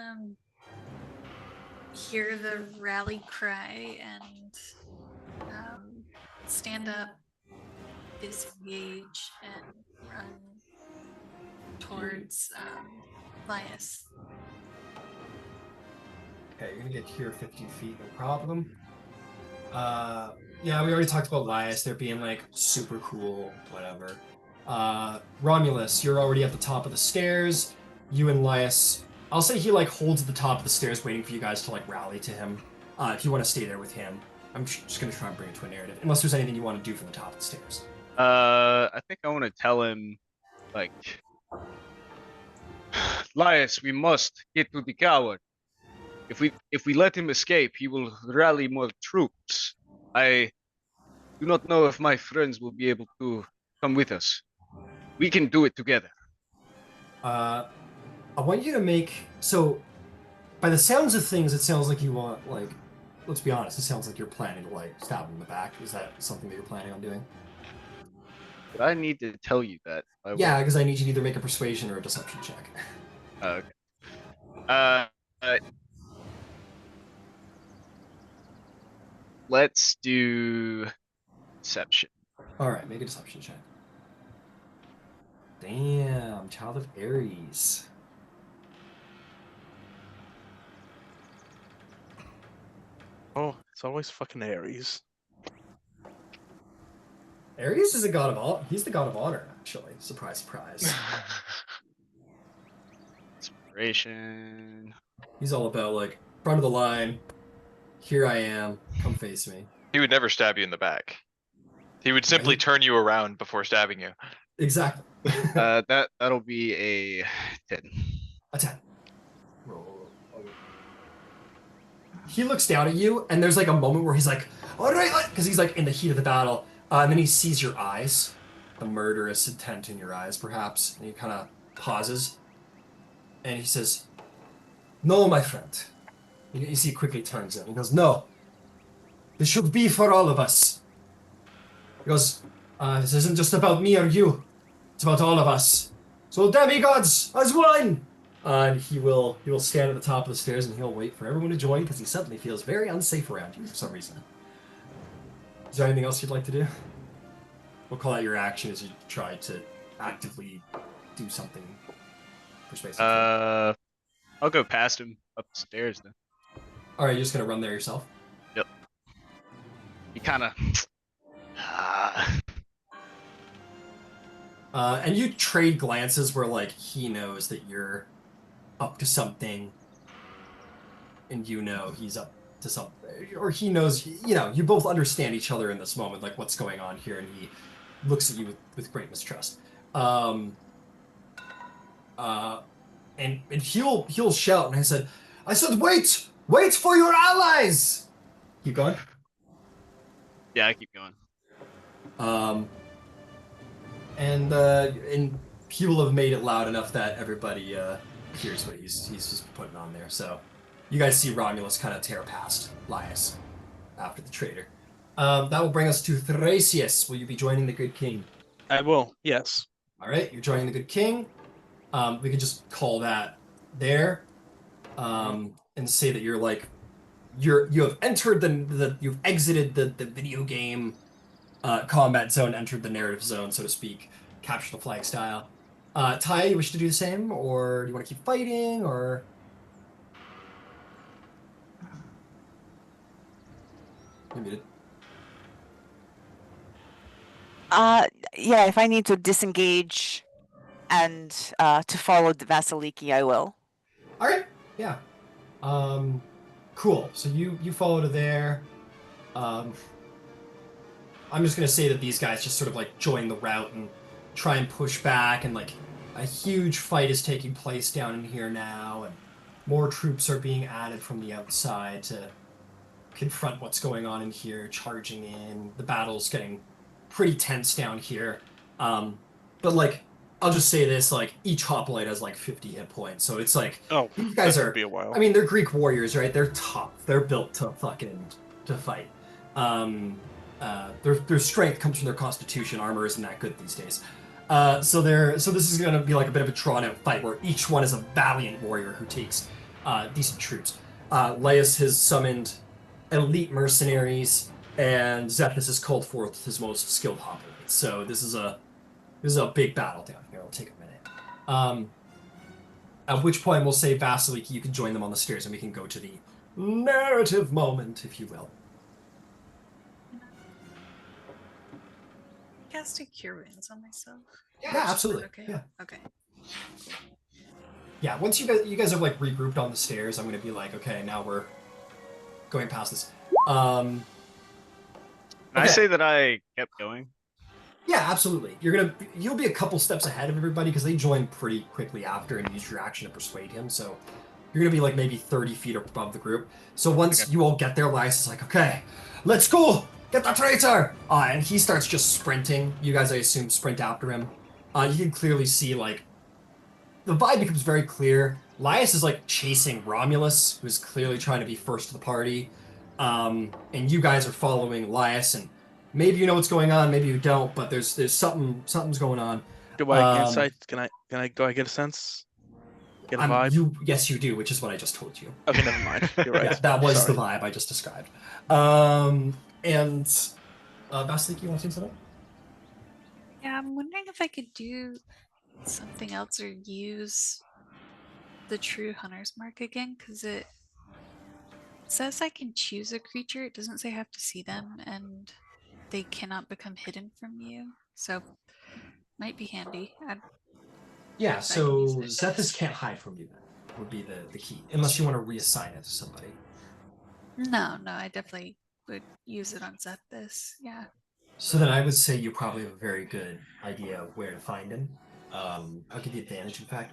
hear the rally cry and stand up, disengage, and run towards Laius. Okay, you're gonna get here 15 feet, no problem. Yeah, we already talked about Laius. They're being like super cool, whatever. Romulus, you're already at the top of the stairs. You and Laius, I'll say he like holds at the top of the stairs waiting for you guys to like rally to him. If you want to stay there with him. I'm just gonna try and bring it to a narrative. Unless there's anything you want to do from the top of the stairs. I think I want to tell him, like, Laius, we must get to the coward. If we let him escape, he will rally more troops. I do not know if my friends will be able to come with us. We can do it together. I want you to make... So, by the sounds of things, it sounds like you want, like... Let's be honest, it sounds like you're planning to, like, stab him in the back. Is that something that you're planning on doing? But I need to tell you that. Yeah, because I need you to either make a persuasion or a deception check. Okay. Let's do deception. All right, make a deception check. Damn, child of Aries. Oh, it's always fucking Aries. Aries is a god of all. He's the god of honor, actually. Surprise, surprise. Inspiration. He's all about like front of the line. Here I am. Come face me. He would never stab you in the back. He would simply Right? turn you around before stabbing you. Exactly. That'll be a 10. A 10. Roll. He looks down at you, and there's like a moment where he's like, all right, because he's like in the heat of the battle. And then he sees your eyes, the murderous intent in your eyes, perhaps. And he kind of pauses. And he says, no, my friend. You see, he quickly turns in. He goes, no. This should be for all of us. He goes, this isn't just about me or you. It's about all of us. So demigods, as one! And he will stand at the top of the stairs and he'll wait for everyone to join because he suddenly feels very unsafe around you for some reason. Is there anything else you'd like to do? We'll call out your action as you try to actively do something persuasive. I'll go past him up the stairs then. All right, you're just gonna run there yourself? Yep. He kind of. And you trade glances where like he knows that you're up to something, and you know he's up to something, or he knows. You know, you both understand each other in this moment, like what's going on here, and he looks at you with great mistrust. And he'll shout, and I said, wait for your allies. Keep going. Yeah, I keep going. And he will have made it loud enough that everybody hears what he's just putting on there. So you guys see Romulus kind of tear past Laius after the traitor. That will bring us to Thrasius. Will you be joining the Good King? I will, yes. All right, you're joining the Good King. We could just call that there, and say that you're like you have entered you've exited the video game combat zone, entered the narrative zone, so to speak, capture the flag style. Thyia, you wish to do the same, or do you want to keep fighting, or? You're muted. Yeah, if I need to disengage and to follow the Vasaliki, I will. All right, yeah. Cool. So you follow to there. I'm just gonna say that these guys just sort of like join the route and try and push back, and like a huge fight is taking place down in here now, and more troops are being added from the outside to confront what's going on in here, charging in. The battle's getting pretty tense down here. But like, I'll just say this, like, each hoplite has like 50 hit points, so it's like, these guys are, be a while. I mean, they're Greek warriors, right? They're tough. They're built to fight. Their strength comes from their constitution. Armor isn't that good these days. So this is gonna be like a bit of a drawn-out fight where each one is a valiant warrior who takes decent troops. Laius has summoned elite mercenaries, and Zethus has called forth his most skilled hoplites. So this is a big battle down here. It'll take a minute. At which point we'll say, Vasaliki, you can join them on the stairs, and we can go to the narrative moment, if you will. Casting Cure Wounds on myself. Yeah, absolutely. Okay. Yeah. Okay. Yeah, once you guys have like regrouped on the stairs, I'm gonna be like, okay, now we're going past this. Can I say that I kept going? Yeah, absolutely. You'll be a couple steps ahead of everybody because they joined pretty quickly after and used your action to persuade him. So you're gonna be like maybe 30 feet above the group. So once you all get there, Laius is like, okay, let's go, get the traitor! And he starts just sprinting. You guys, I assume, sprint after him. You can clearly see like the vibe becomes very clear. Laius is like chasing Romulus, who's clearly trying to be first to the party. And you guys are following Laius, and maybe you know what's going on, maybe you don't, but there's something's going on. Do I get insight? Do I get a sense? Get a vibe? Yes, you do, which is what I just told you. Okay, never mind. You're right. Yeah, that was Sorry. the vibe I just described. And Vasaliki, you want to say something? Yeah, I'm wondering if I could do something else or use the true hunter's mark again, because it says I can choose a creature. It doesn't say I have to see them, and they cannot become hidden from you. So might be handy. Yeah, If I can use so it. Zethus can't hide from you then, would be the key. Unless you want to reassign it to somebody. No, I definitely would use it on Zethus. Yeah. So then I would say you probably have a very good idea of where to find him. I'll give you advantage, in fact.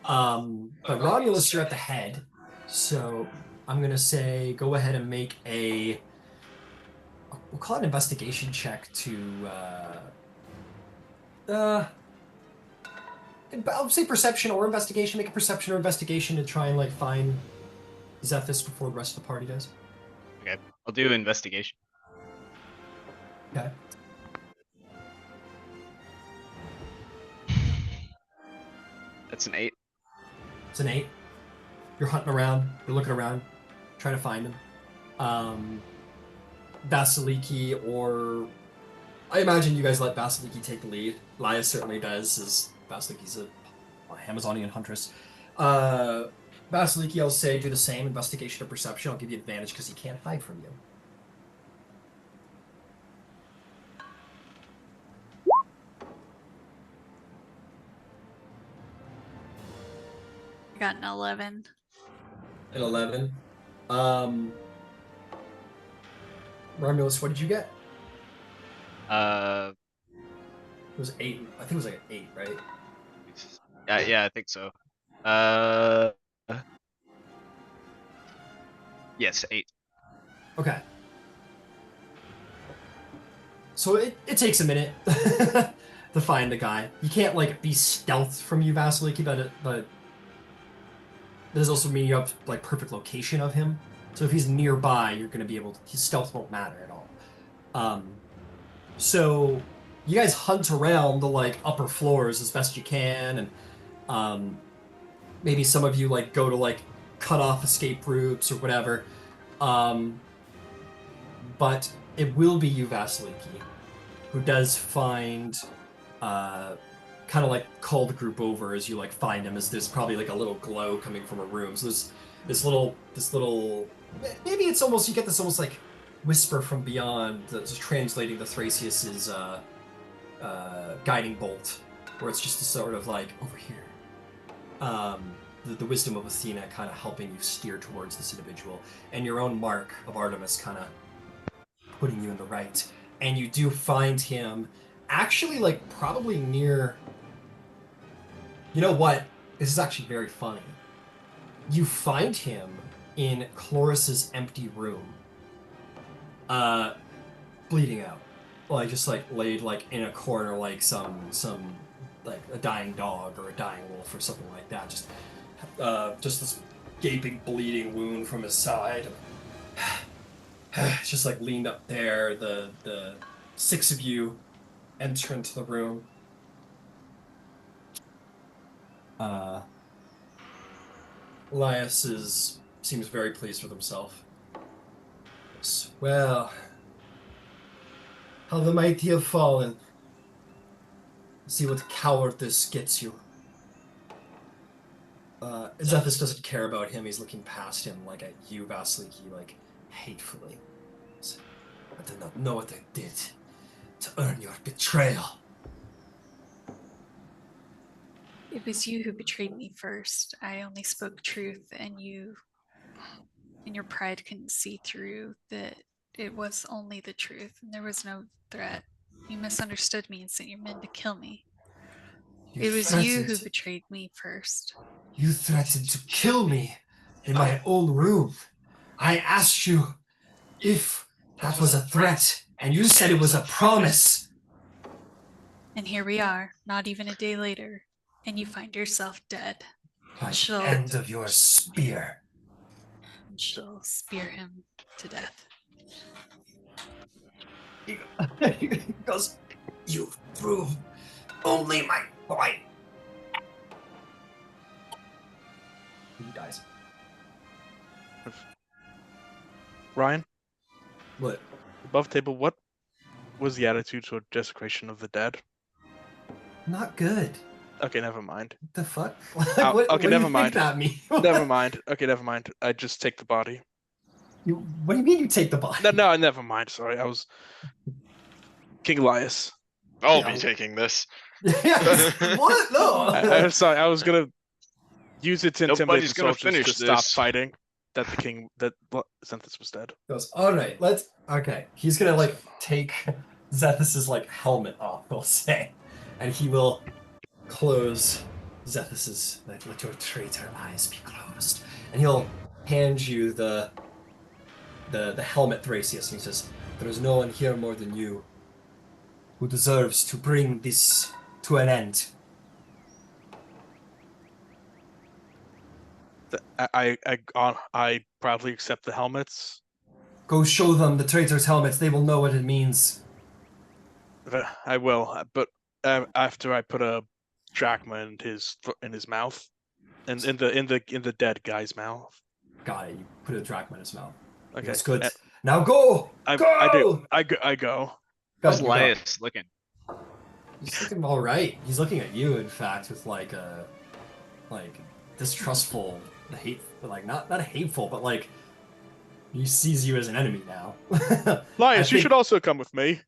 But Romulus, you're at the head. So I'm going to say go ahead and make we'll call it an investigation check to, I'll say perception or investigation. Make a perception or investigation to try and like find Zethus before the rest of the party does. Okay, I'll do investigation. Okay. That's an 8. It's an 8. You're hunting around. You're looking around, trying to find him. Vasaliki, or I imagine you guys let Vasaliki take the lead. Laya certainly does, as Vasaliki's a Amazonian huntress. Vasaliki, I'll say, do the same. Investigation or perception. I'll give you advantage because he can't hide from you. I got an 11. An 11. Romulus, what did you get? It was 8. I think it was like an 8, right? Yeah, I think so. Yes, 8. Okay. So it takes a minute to find the guy. You can't like be stealth from you, Vasaliki, but does also mean you have like perfect location of him. So if he's nearby, you're gonna be able to. His stealth won't matter at all. So you guys hunt around the like upper floors as best you can, and maybe some of you like go to like cut off escape routes or whatever. But it will be you, Vasaliki, who does find kind of like call the group over as you like find him, as there's probably like a little glow coming from a room. So there's this little maybe it's almost, you get this almost like whisper from beyond that's translating the Thrasius's guiding bolt, where it's just a sort of like over here. The wisdom of Athena kind of helping you steer towards this individual, and your own mark of Artemis kind of putting you in the right. And you do find him actually like probably near, you know what, this is actually very funny. You find him in Chloris's empty room, bleeding out, like just like laid like in a corner, like some like a dying dog or a dying wolf or something like that. Just this gaping, bleeding wound from his side. It's just like leaned up there. The 6 of you enter into the room. Elias seems very pleased with himself. Well, how the mighty have fallen. See what cowardice gets you. Zethus doesn't care about him. He's looking past him, like at you, Vasaliki, like hatefully. I did not know what I did to earn your betrayal. It was you who betrayed me first. I only spoke truth, and you, in your pride, couldn't see through that it was only the truth, and there was no threat. You misunderstood me and sent your men to kill me. It was you who betrayed me first. You threatened to kill me in my own room. I asked you if that was a threat, and you said it was a promise. And here we are, not even a day later, and you find yourself dead. By the end of your spear. And she'll spear him to death. He goes, you've proved only my point. Ryan, What? above table, what was the attitude toward desecration of the dead? Not good. Okay, never mind. What the fuck? Oh, what okay, do never you mind. think that means? Never mind. Okay, never mind. I just take the body. What do you mean you take the body? No, never mind. Sorry, I was King Elias. I'll Yeah. be taking this. What? No. I'm sorry. I was gonna use it to intimidate Nobody's the gonna soldiers to finish stop this. fighting. That the king, that Xanthus was dead. Goes, all right, okay. He's gonna like take Zethus's like helmet off, we'll say, and he will close Zethus's, like, let your traitor eyes be closed, and he'll hand you the helmet, Thrasius, and he says, there is no one here more than you who deserves to bring this to an end. I proudly accept the helmets. Go show them the traitor's helmets. They will know what it means. I will, but after I put a drachma in his mouth, and in the dead guy's mouth. Got it. You put a drachma in his mouth. Okay, That's good. Now go. Go. I go. How's Elias looking? He's looking all right. He's looking at you, in fact, with like distrustful, not hateful, but like he sees you as an enemy now. Elias, you should also come with me.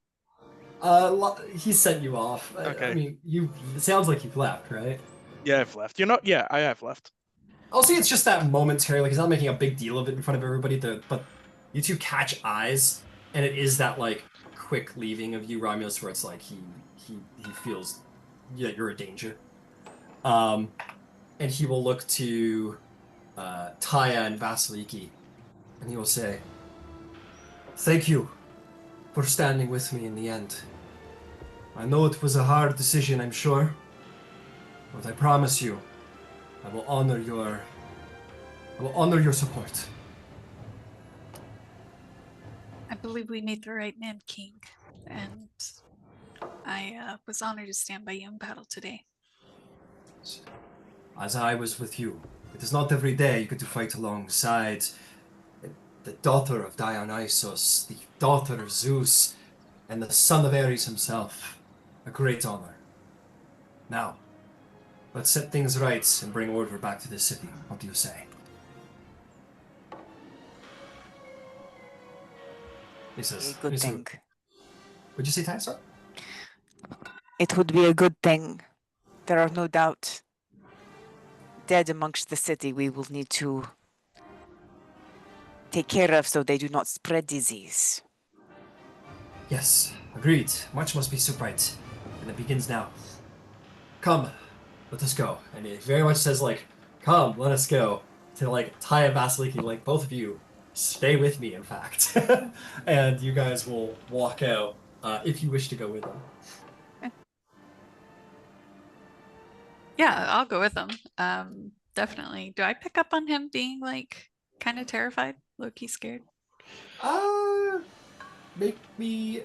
He sent you off. Okay. I mean, it sounds like you've left, right? Yeah, I've left. Yeah, I have left. I'll say it's just that momentary. Like he's not making a big deal of it in front of everybody. But you two catch eyes, and it is that like quick leaving of you, Romulus, where it's like he feels that you're a danger. And he will look to Thyia and Vasaliki, and he will say, "Thank you for standing with me in the end. I know it was a hard decision, I'm sure, but I promise you, I will honor your support." I believe we made the right man king, and I was honored to stand by you in battle today. As I was with you. It is not every day you get to fight alongside the daughter of Dionysos, the daughter of Zeus, and the son of Ares himself. A great honor. Now, let's set things right and bring order back to the city. What do you say? He says, A good thing. Would you say Thyia, sir? It would be a good thing. There are no doubt dead amongst the city we will need to take care of so they do not spread disease. Yes, agreed. Much must be so bright. And it begins now. Come, let us go. And it very much says like, come, let us go. To like Thyia and Vasaliki, like both of you, stay with me, in fact. And you guys will walk out if you wish to go with them. Yeah, I'll go with him. Definitely. Do I pick up on him being like kind of terrified, low-key scared? Make me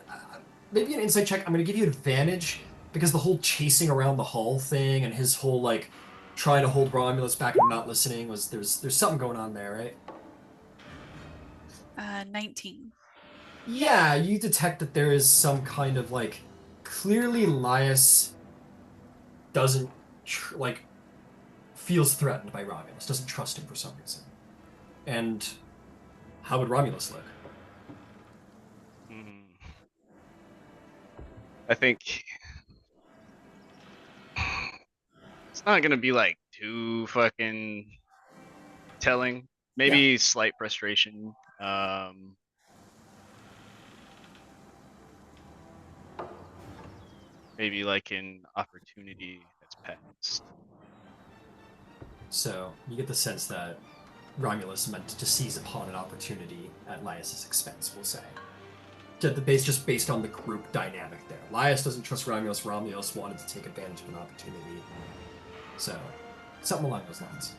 maybe an insight check. I'm gonna give you advantage because the whole chasing around the hall thing and his whole like trying to hold Romulus back and not listening was there's something going on there, right? 19. Yeah, you detect that there is some kind of like clearly Elias doesn't feels threatened by Romulus, doesn't trust him for some reason. And how would Romulus look? I think it's not gonna be like too fucking telling. Maybe slight frustration. Maybe like an opportunity that's passed. So you get the sense that Romulus meant to seize upon an opportunity at Elias's expense, we'll say. Just based on the group dynamic there. Elias doesn't trust Romulus. Romulus wanted to take advantage of an opportunity. So, something along those lines.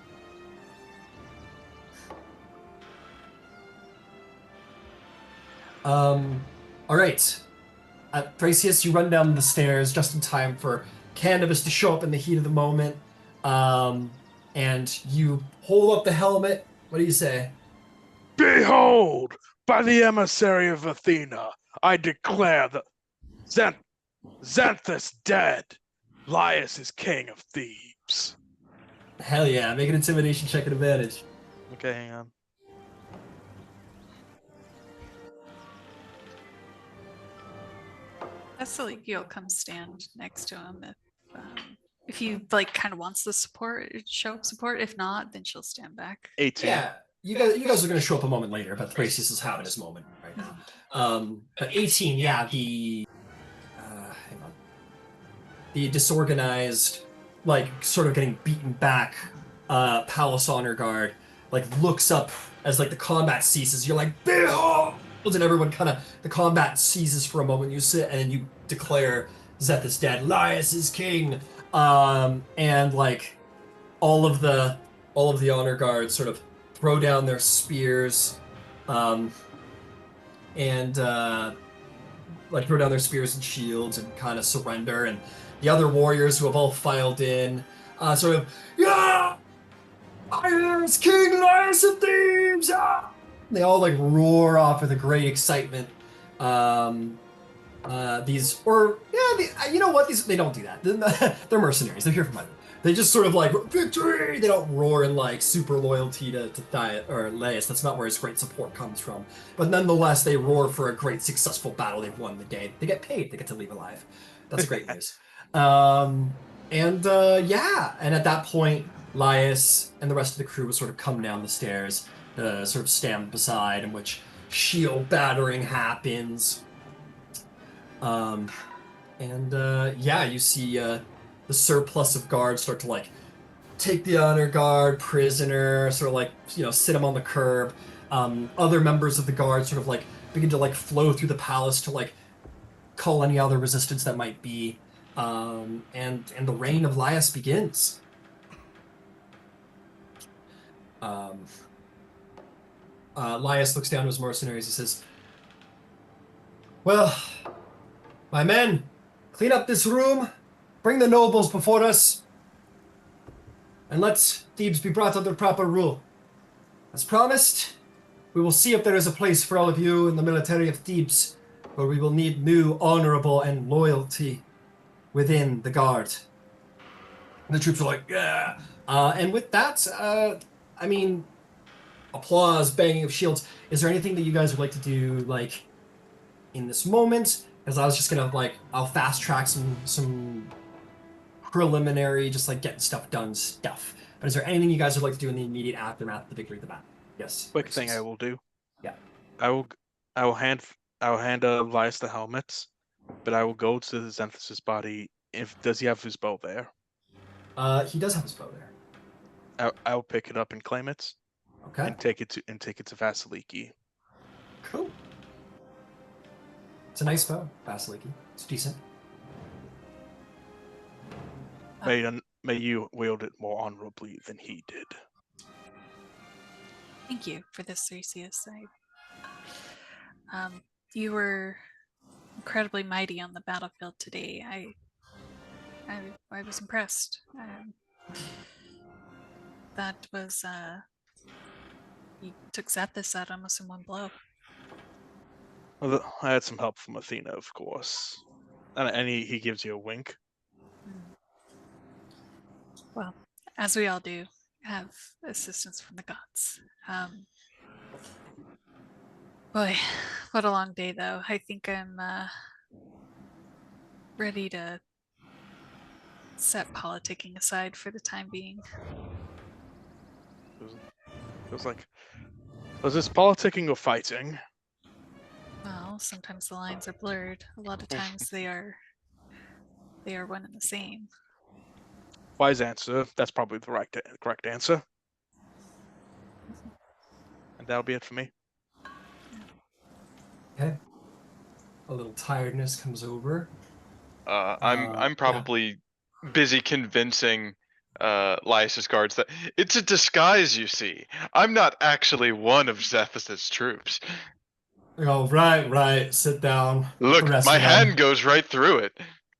Alright. Thrasius, you run down the stairs just in time for Candybus to show up in the heat of the moment. And you hold up the helmet. What do you say? Behold, By the emissary of Athena, I declare that Xanthus dead. Laius is king of Thebes. Hell yeah, make an intimidation check at advantage. Okay, hang on. Vasaliki will come stand next to him if he like kind of wants the support, show support. If not, then she'll stand back. 18. Yeah, you guys are going to show up a moment later, but Thrasius is having his moment right now. But 18, yeah, hang on. The disorganized, like, sort of getting beaten back Palace Honor Guard, like, looks up as, like, the combat ceases. You're like, behold! And everyone kind of, the combat ceases for a moment. You sit and then you declare Xanthus dead. Laius is king! And, like, all of the honor guards sort of throw down their spears, and like throw down their spears and shields and kind of surrender. And the other warriors who have all filed in, sort of, yeah, Laius, King Laius of Thebes! Ah! They all like roar off with a great excitement. You know what? They don't do that. They're mercenaries. They're here for money. They just sort of like, victory! They don't roar in like super loyalty to Thyia or Laius. That's not where his great support comes from. But nonetheless, they roar for a great successful battle. They've won the day. They get paid. They get to leave alive. That's great news. And at that point, Laius and the rest of the crew will sort of come down the stairs, sort of stand beside, in which shield battering happens. You see the surplus of guards start to like take the honor guard prisoner, sort of like, you know, sit him on the curb. Other members of the guard sort of like begin to like flow through the palace to like call any other resistance that might be. And the reign of Laius begins. Laius looks down to his mercenaries. He says, well, my men, clean up this room, bring the nobles before us, and let Thebes be brought under proper rule. As promised, we will see if there is a place for all of you in the military of Thebes, where we will need new honorable and loyalty within the guard. And the troops are like, yeah. And with that, applause, banging of shields. Is there anything that you guys would like to do, like, in this moment? Because I was just gonna, like, I'll fast track some preliminary, just like getting stuff done stuff. But is there anything you guys would like to do in the immediate aftermath of the victory of the battle? Yes. Quick thing I will do. Yeah. I will hand Laius the helmets, but I will go to Xanthus' body. Does he have his bow there? He does have his bow there. I'll pick it up and claim it. Okay. And take it to Vasaliki. Cool. It's a nice bow, Vasaliki. It's decent. May you wield it more honorably than he did. Thank you for this, Thrasius. You were incredibly mighty on the battlefield today. I was impressed. That was you took Xanthus out almost in one blow. Well, I had some help from Athena, of course, and he gives you a wink. Well, as we all do, have assistance from the gods. Boy, what a long day, though. I think I'm ready to set politicking aside for the time being. It was like, was this politicking or fighting? Well, sometimes the lines are blurred. A lot of times they are one and the same. Wise answer. That's probably the correct answer. And that'll be it for me. Okay. A little tiredness comes over. I'm probably busy convincing Laius's guards that it's a disguise, you see. I'm not actually one of Xanthus' troops. Oh, right. Sit down. Look, my hand goes right through it.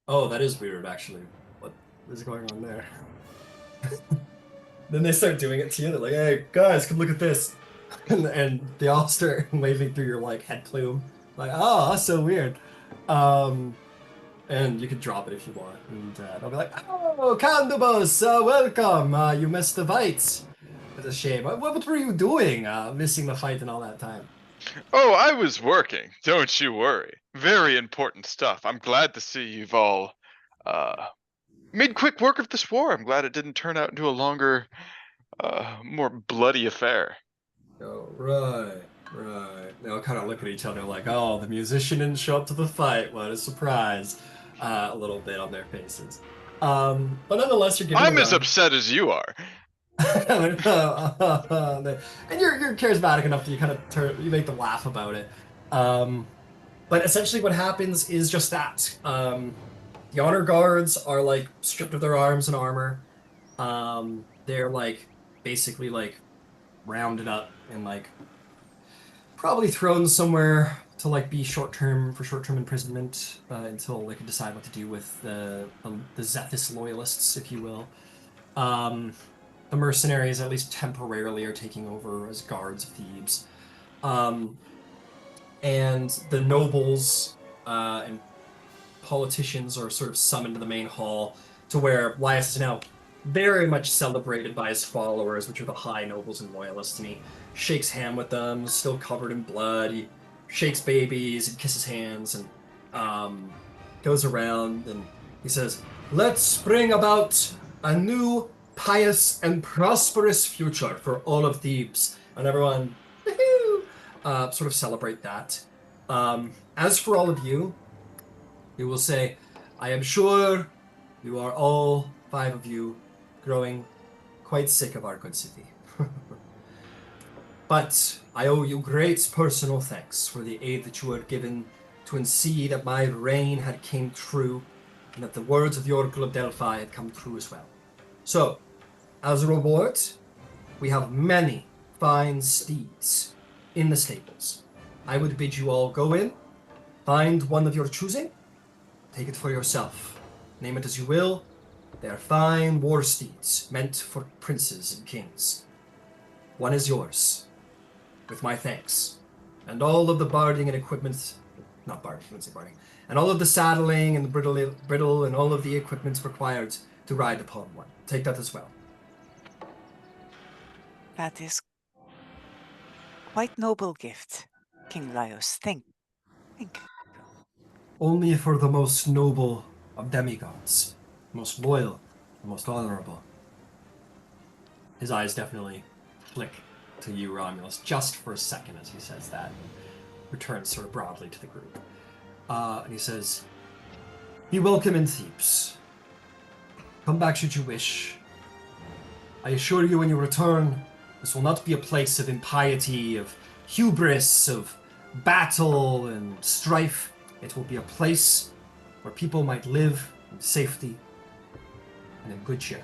Oh, that is weird, actually. What is going on there? Then they start doing it to you. They're like, hey, guys, come look at this. and they all start waving through your like head plume, like, oh, that's so weird. And you can drop it if you want, and they'll be like, oh, Candybus, welcome. You missed the fight. It's a shame. What were you doing, missing the fight and all that time? Oh, I was working. Don't you worry. Very important stuff. I'm glad to see you've all made quick work of this war. I'm glad it didn't turn out into a longer, more bloody affair. Oh, right. They all kind of look at each other like, oh, the musician didn't show up to the fight. What a surprise. A little bit on their faces. But nonetheless, you're giving I'm a as run. upset as you are. And you're charismatic enough that you kind of you make them laugh about it. But essentially what happens is just that. The honor guards are like stripped of their arms and armor. They're like basically like rounded up and like probably thrown somewhere to like be short-term imprisonment until they can decide what to do with the Zethus loyalists, if you will. The mercenaries, at least temporarily, are taking over as guards of Thebes. And the nobles and politicians are sort of summoned to the main hall, to where Laius is now very much celebrated by his followers, which are the high nobles and loyalists, and he shakes hand with them, still covered in blood. He shakes babies and kisses hands and goes around and he says, let's bring about a new, pious, and prosperous future for all of Thebes. And everyone, sort of celebrate that. As for all of you, you will say, I am sure you are all 5 of you growing quite sick of our good city. But I owe you great personal thanks for the aid that you had given to see that my reign had came true and that the words of the Oracle of Delphi had come true as well. So, as a reward, we have many fine steeds in the stables. I would bid you all go in, find one of your choosing, take it for yourself. Name it as you will. They are fine war steeds, meant for princes and kings. One is yours, with my thanks. And all of the barding and equipment, not barding, I wouldn't say barding, and all of the saddling and the bridle and all of the equipment required to ride upon one. Take that as well. That is quite noble gift, King Laios. Thank you. Only for the most noble of demigods, most loyal, the most honorable. His eyes definitely flick to you, Romulus, just for a second as he says that, and returns sort of broadly to the group. And he says, be welcome in Thebes. Come back should you wish. I assure you when you return, this will not be a place of impiety, of hubris, of battle and strife. It will be a place where people might live in safety and in good cheer.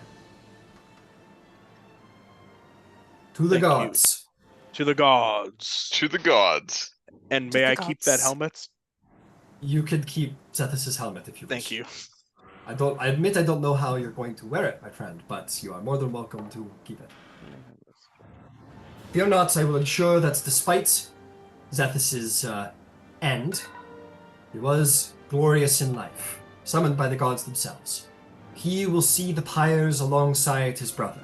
To the gods. To the gods. To the gods. And To may the I keep that gods. helmet? You could keep Zethus' helmet if you wish. Thank you. I admit I don't know how you're going to wear it, my friend, but you are more than welcome to keep it. Fear not, I will ensure that despite Zethus' end, he was glorious in life, summoned by the gods themselves. He will see the pyres alongside his brother.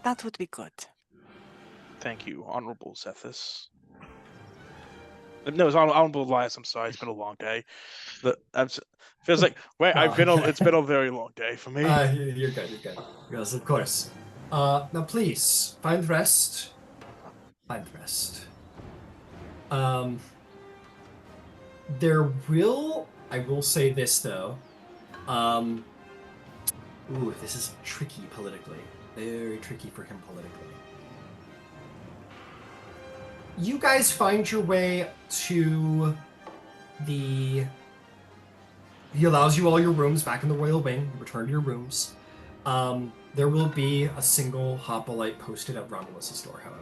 That would be good. Thank you, Honorable Zethus. No, it's Honorable Elias. I'm sorry. It's been a long day. Feels like it's been a very long day for me. You're good. Yes, of course. Now please find rest. I will say this though. This is tricky politically. Very tricky for him politically. You guys find your way to he allows you all your rooms back in the royal wing. Return to your rooms. There will be a single hoplite posted at Romulus' door, however.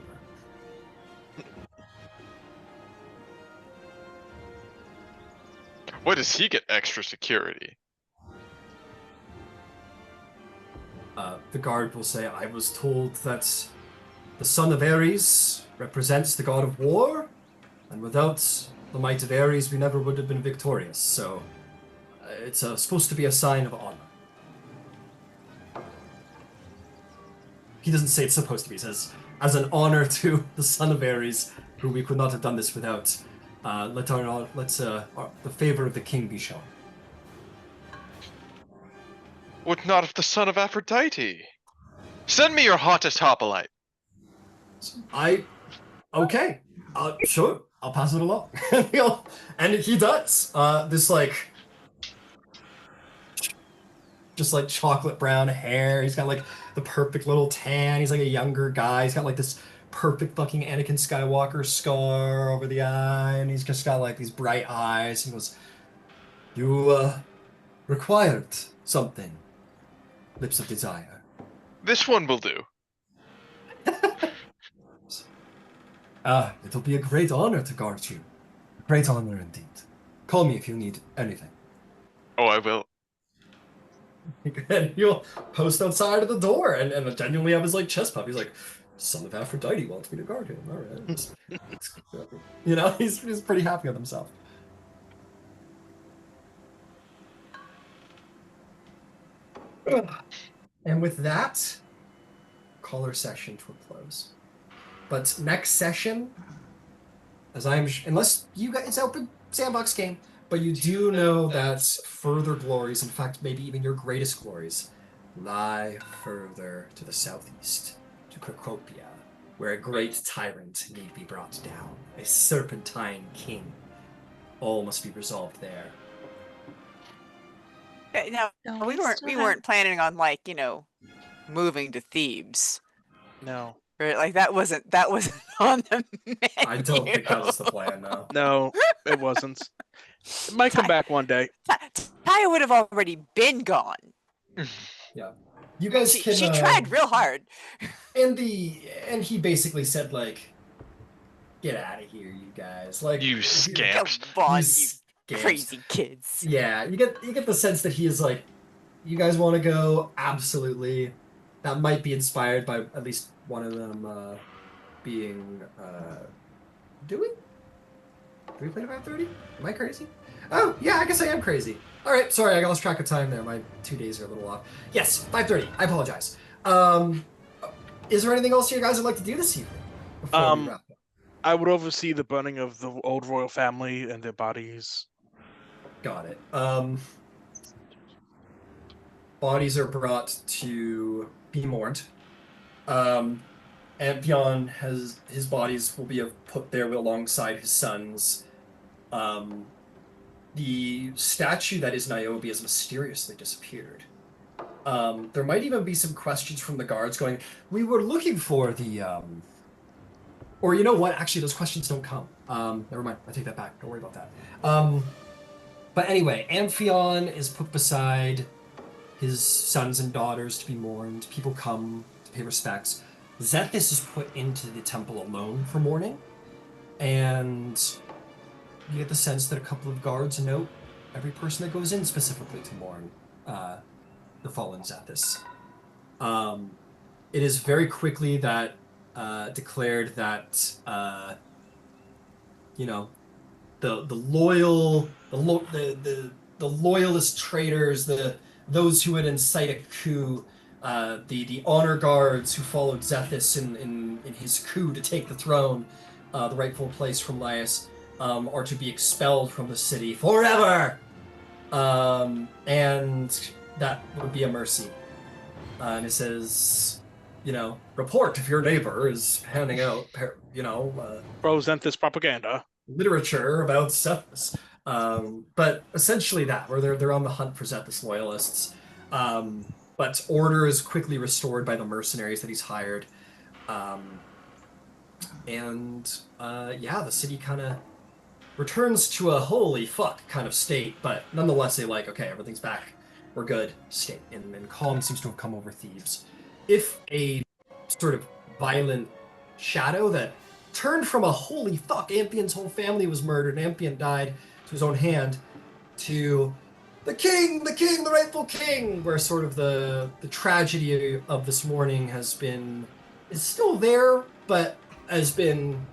What does he get extra security? The guard will say, I was told that the son of Ares represents the god of war, and without the might of Ares, we never would have been victorious. So it's supposed to be a sign of honor. He doesn't say it's supposed to be. He says, as an honor to the son of Ares, who we could not have done this without, let the favor of the king be shown. What not of the son of Aphrodite? Send me your hottest hoplite. Okay. Sure. I'll pass it along. And he does. This just like chocolate brown hair. He's got like the perfect little tan. He's like a younger guy. He's got like this perfect fucking Anakin Skywalker scar over the eye, and he's just got like these bright eyes. He goes, "You required something, Lips of Desire." This one will do. It'll be a great honor to guard you. Great honor indeed. Call me if you need anything. Oh, I will. And he'll post outside of the door and genuinely have his like chest pump. He's like, son of Aphrodite wants me to guard him. All right. You know, he's pretty happy with himself. And with that, call our session to a close. But next session, unless you guys, it's open sandbox game, but you do know that further glories, in fact, maybe even your greatest glories, lie further to the southeast, to Crocopia, where a great tyrant need be brought down, a serpentine king. All must be resolved there. Now, we weren't planning on moving to Thebes. No. Right? Like that wasn't on the menu. I don't think that was the plan, no. No, it wasn't. It might come back one day. Thyia would have already been gone. Yeah. You guys she tried real hard. And he basically said like, get out of here, you guys. Like You scamps. Come on, you crazy kids. Yeah, you get the sense that he is like, you guys want to go? Absolutely. That might be inspired by at least one of them being. Do we play at 5:30? Am I crazy? Oh yeah, I guess I am crazy. All right, sorry, I lost track of time there. My 2 days are a little off. Yes, 5:30. I apologize. Is there anything else you guys would like to do this evening? Before we wrap up? I would oversee the burning of the old royal family and their bodies. Got it. Bodies are brought to be mourned. Amphion has his bodies will be put there alongside his sons. The statue that is Niobe has mysteriously disappeared. There might even be some questions from the guards going, we were looking for the or you know what, actually those questions don't come. Never mind, I take that back, don't worry about that. But anyway, Amphion is put beside his sons and daughters to be mourned. People come to pay respects. Zethus is put into the temple alone for mourning, and you get the sense that a couple of guards note every person that goes in specifically to mourn the fallen Zethus. It is very quickly that declared that the loyalist traitors, those who would incite a coup, the honor guards who followed Zethus in his coup to take the throne, the rightful place from Laius, are to be expelled from the city forever. And that would be a mercy. And it says, report if your neighbor is handing out, Pro-Zethus propaganda. Literature about Zethus. But essentially that, where they're on the hunt for Zethus loyalists. But order is quickly restored by the mercenaries that he's hired. The city kind of returns to a holy fuck kind of state, but nonetheless they okay, everything's back, we're good state, and calm seems to have come over Thebes. If a sort of violent shadow that turned from a holy fuck, Amphion's whole family was murdered, Amphion died to his own hand, to the king, the rightful king, where sort of the tragedy of this morning is still there, but has been,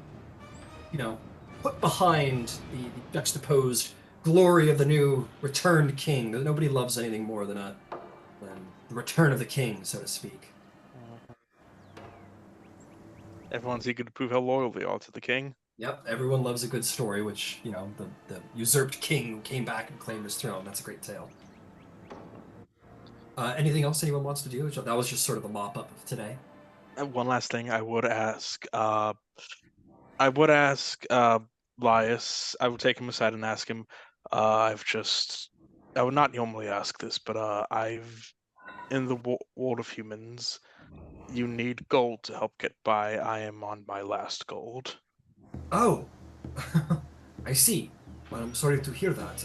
put behind the juxtaposed glory of the new returned king. Nobody loves anything more than the return of the king, so to speak. Everyone's eager to prove how loyal they are to the king. Yep, everyone loves a good story, which, the usurped king who came back and claimed his throne. That's a great tale. Anything else anyone wants to do? That was just sort of a mop-up of today. One last thing I would ask. Lias. I would take him aside and ask him. I would not normally ask this, but in the world of humans, you need gold to help get by. I am on my last gold. Oh, I see. Well, I'm sorry to hear that.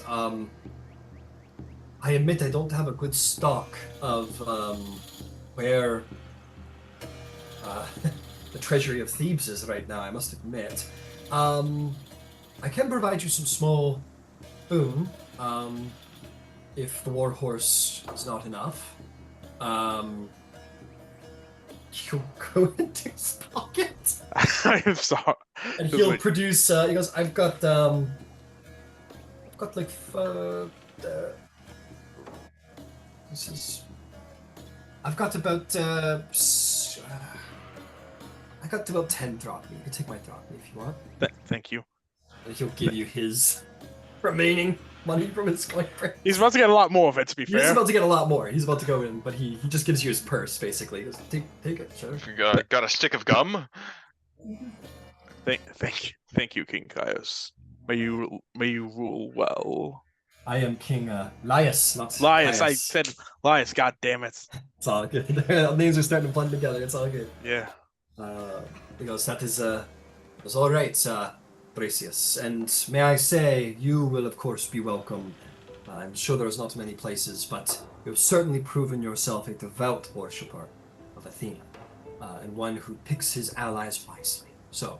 I admit I don't have a good stock of where the treasury of Thebes is right now, I must admit. I can provide you some small boon if the warhorse is not enough. He'll go into his pocket. I'm sorry. And he'll produce. He goes, I've got like I've got about I got about 10 drachmae. You can take my drachmae if you want. Thank you. And he'll give you his remaining money from his boyfriend. He's about to get a lot more of it, to be fair. He's about to get a lot more. He's about to go in, but he just gives you his purse, basically. He goes, take it, sure. Got a stick of gum? Thank you, King Caius. May you rule well. I am King Lias, not Lias. Caius. I said Lias. God damn it! It's all good. Names are starting to blend together. It's all good. Yeah. He goes, that is all right, Thrasius. And may I say, you will of course be welcome. I'm sure there's not many places, but you've certainly proven yourself a devout worshipper of Athena, and one who picks his allies wisely. So,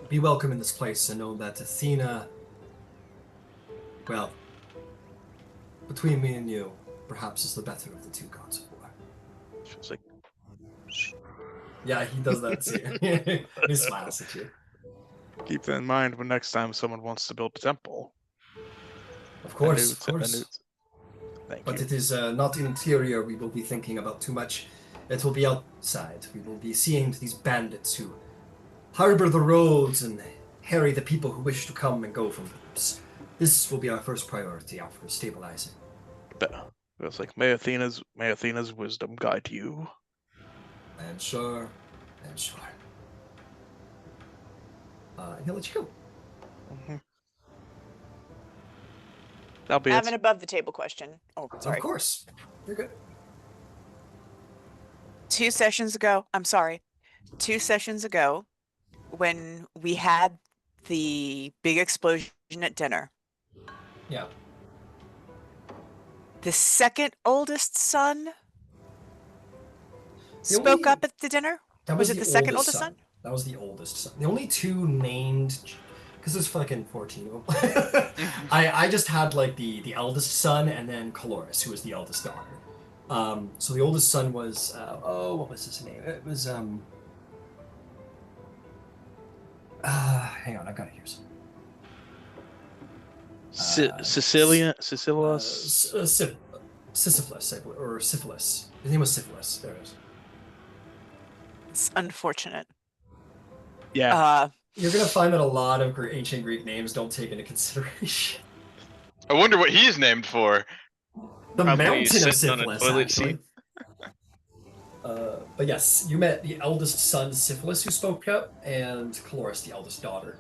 be welcome in this place and know that Athena, well, between me and you, perhaps is the better of the two gods of war. It's like, yeah, he does that too. He smiles at you. keep that in mind when next time someone wants to build a temple. Of course, of course. Thank But you. it is not interior we will be thinking about too much. It will be outside. We will be seeing these bandits who harbor the roads and harry the people who wish to come and go from Thebes. This will be our first priority after stabilizing. It's like, may Athena's wisdom guide you. And sure. And he'll let you go. Mm-hmm. That'll be I have it. an above the table question. Oh, sorry. Of course. You're good. 2 sessions ago, when we had the big explosion at dinner, Yeah. the second oldest son spoke up at the dinner? That Was it the second oldest son? That was the oldest son. The only two named, because there's fucking 14 of them. I just had like the eldest son and then Caloris, who was the eldest daughter. So the oldest son was what was his name? It was hang on, I've got it here. Sisyphus. Sisyphus, or Syphilis. His name was Syphilis. There it is. It's unfortunate. Yeah. You're gonna find that a lot of ancient Greek names don't take into consideration. I wonder what he's named for. The Probably mountain of sitting on a syphilis, toilet actually. seat. But yes, you met the eldest son, Syphilis, who spoke up, and Caloris, the eldest daughter.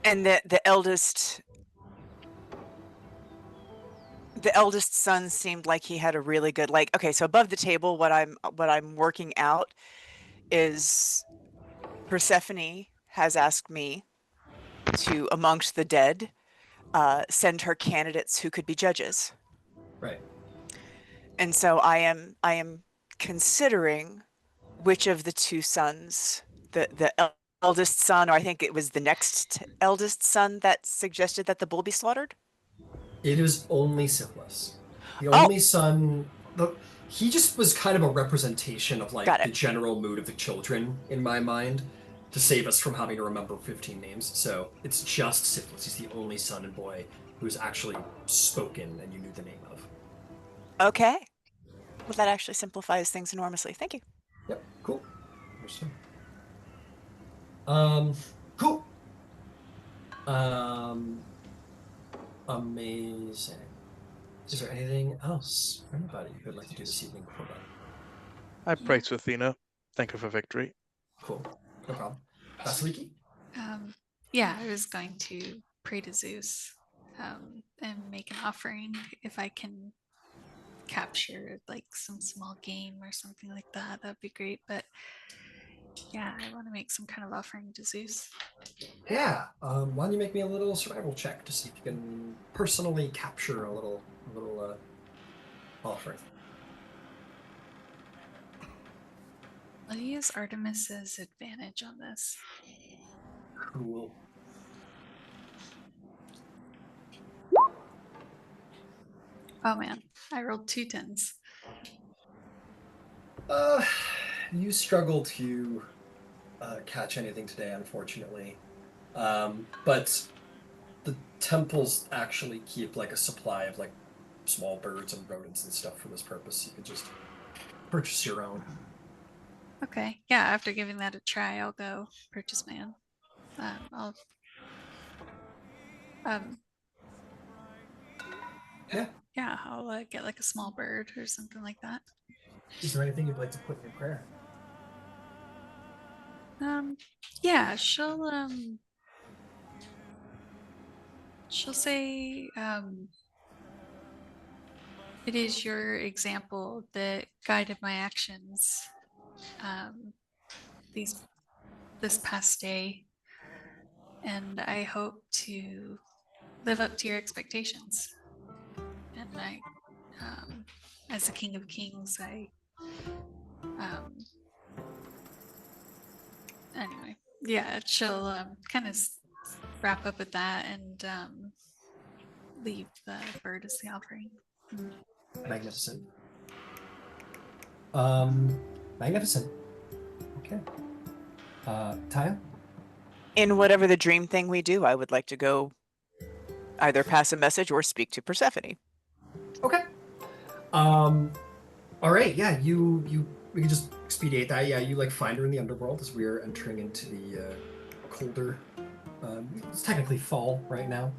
And the eldest son seemed like he had a really good, like, okay, so above the table, what I'm working out is Persephone has asked me to, amongst the dead, send her candidates who could be judges. Right. And so I am considering which of the two sons, the eldest son, or I think it was the next eldest son that suggested that the bull be slaughtered. It is only syphilis. The Oh. only son. He just was kind of a representation of Got the it. general mood of the children in my mind, to save us from having to remember 15 names. So it's just syphilis. He's the only son and boy who's actually spoken and you knew the name of. Okay. Well, that actually simplifies things enormously. Thank you. Yep. Cool. Understood. Cool. Amazing. Is there anything else for anybody who'd like to do this evening before bed? I pray to Athena. Thank her for victory. Cool. No problem. Vasaliki? Yeah, I was going to pray to Zeus and make an offering if I can capture like some small game or something like that. That'd be great. But yeah, I want to make some kind of offering to Zeus. Yeah. Why don't you make me a little survival check to see if you can personally capture a little offering. I'll use Artemis's advantage on this. Cool. Oh man, I rolled 2 10s. You struggle to catch anything today, unfortunately. But the temples actually keep like a supply of like small birds and rodents and stuff for this purpose. You could just purchase your own. Okay, yeah, after giving that a try, I'll go purchase my own. I'll get like a small bird or something like that. Is there anything you'd like to put in your prayer? Yeah, she'll say, it is your example that guided my actions this past day, and I hope to live up to your expectations. And I, as the King of Kings, anyway, yeah, she'll kind of wrap up with that and leave the bird as the offering. Magnificent. Magnificent. Okay. Thyia? In whatever the dream thing we do, I would like to go either pass a message or speak to Persephone. Okay. All right. Yeah. We can just expedite that. Yeah. You like find her in the underworld as we are entering into the colder. It's technically fall right now.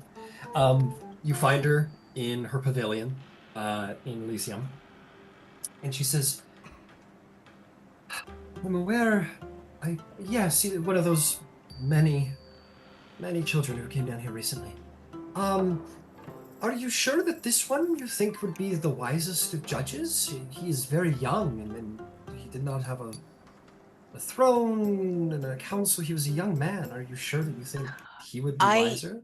You find her in her pavilion in Elysium, and she says, "I'm aware. See one of those many children who came down here recently. Are you sure that this one you think would be the wisest of judges? He is very young, and he did not have a throne and a council. He was a young man. Are you sure that you think he would be wiser?"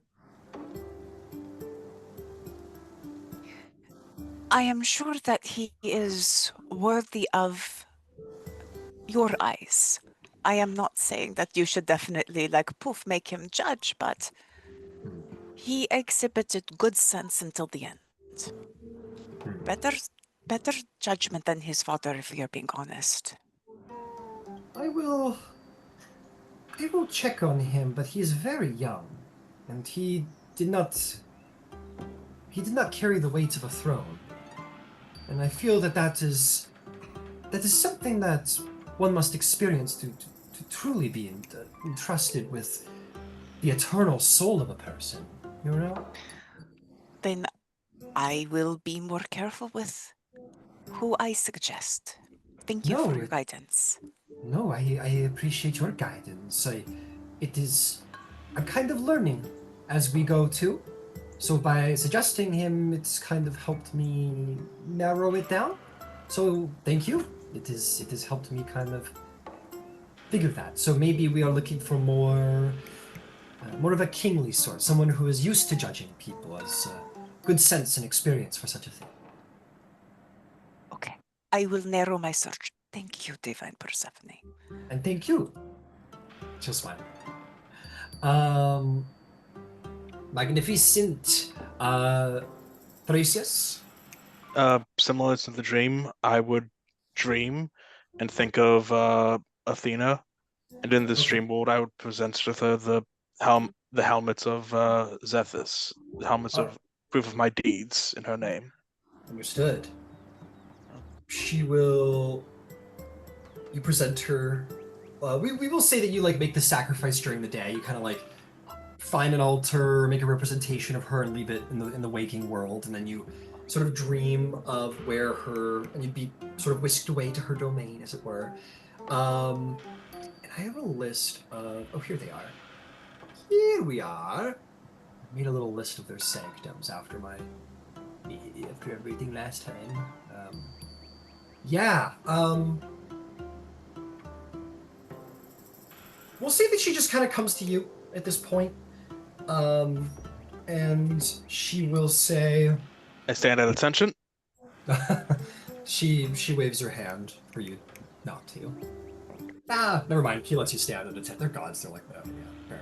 I am sure that he is worthy of your eyes. I am not saying that you should definitely make him judge, but he exhibited good sense until the end. Better judgment than his father, if you're being honest. I will check on him, but he is very young, and he did not carry the weight of a throne. And I feel that is something that one must experience to truly be entrusted with the eternal soul of a person, you know? Then I will be more careful with who I suggest. Thank you for your guidance. No, I appreciate your guidance. I'm kind of learning as we go too. So by suggesting him, it's kind of helped me narrow it down. So thank you. It has helped me kind of figure that. So maybe we are looking for more of a kingly sort, someone who is used to judging people, has good sense and experience for such a thing. Okay, I will narrow my search. Thank you, Divine Persephone. And thank you. She'll smile. Magnificent. Thrasius? Similar to the dream, I would dream and think of Athena, and in this Okay. dream world, I would present with her the helmets of Zethus, the helmets Oh. of proof of my deeds in her name. Understood. She will. You present her. We will say that you like make the sacrifice during the day. You kind of like find an altar, make a representation of her, and leave it in the waking world, and then you sort of dream of where her, and you'd be sort of whisked away to her domain, as it were. And I have a list of. Oh, here they are. Here we are. I made a little list of their sanctums after everything last time. Yeah. We'll say that she just kind of comes to you at this point. And she will say. I stand at attention. she waves her hand for you not to. Ah, never mind. She lets you stand at attention. They're gods. They're like that. Yeah, fair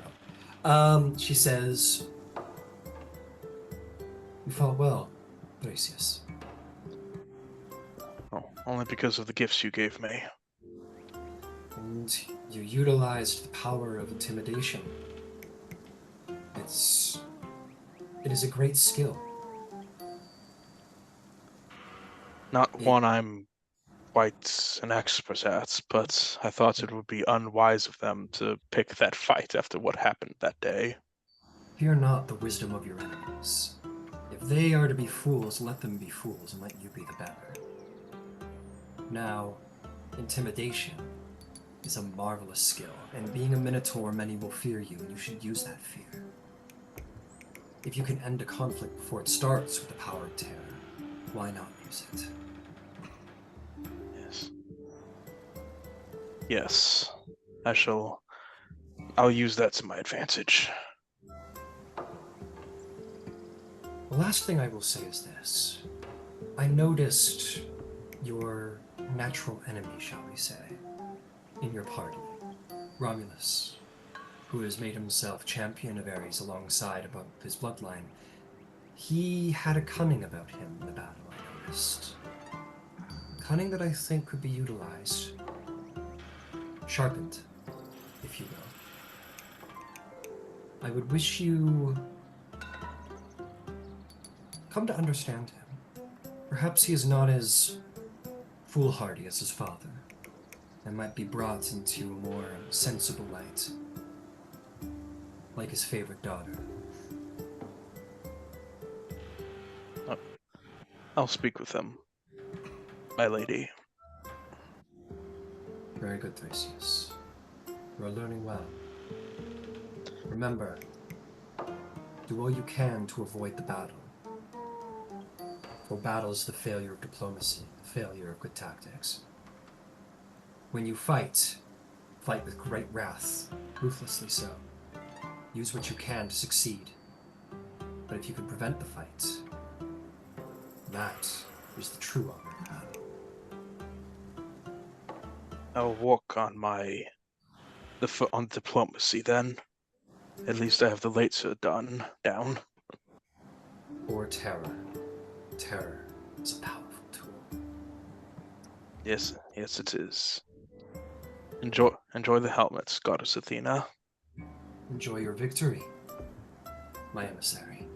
enough. She says, "You fought well, Thrasius." Oh, only because of the gifts you gave me. And you utilized the power of intimidation. It is a great skill. Not one I'm quite an expert at, but I thought it would be unwise of them to pick that fight after what happened that day. Fear not the wisdom of your enemies. If they are to be fools, let them be fools, and let you be the better. Now, intimidation is a marvelous skill, and being a Minotaur, many will fear you, and you should use that fear. If you can end a conflict before it starts with the power of terror, why not use it? Yes. Yes. I'll use that to my advantage. The last thing I will say is this. I noticed your natural enemy, shall we say, in your party, Romulus, who has made himself champion of Ares alongside above his bloodline. He had a cunning about him in the battle, I noticed. Cunning that I think could be utilized. Sharpened, if you will. I would wish you come to understand him. Perhaps he is not as foolhardy as his father, and might be brought into a more sensible light, like his favorite daughter. I'll speak with them, my lady. Very good, Thrasius. You are learning well. Remember, do all you can to avoid the battle. For battle is the failure of diplomacy, the failure of good tactics. When you fight, fight with great wrath, ruthlessly so. Use what you can to succeed. But if you can prevent the fight, that is the true honor of battle. I'll work on on diplomacy then. At least I have the later down. Or terror. Terror is a powerful tool. Yes, it is. Enjoy the helmets, Goddess Athena. Enjoy your victory, my emissary.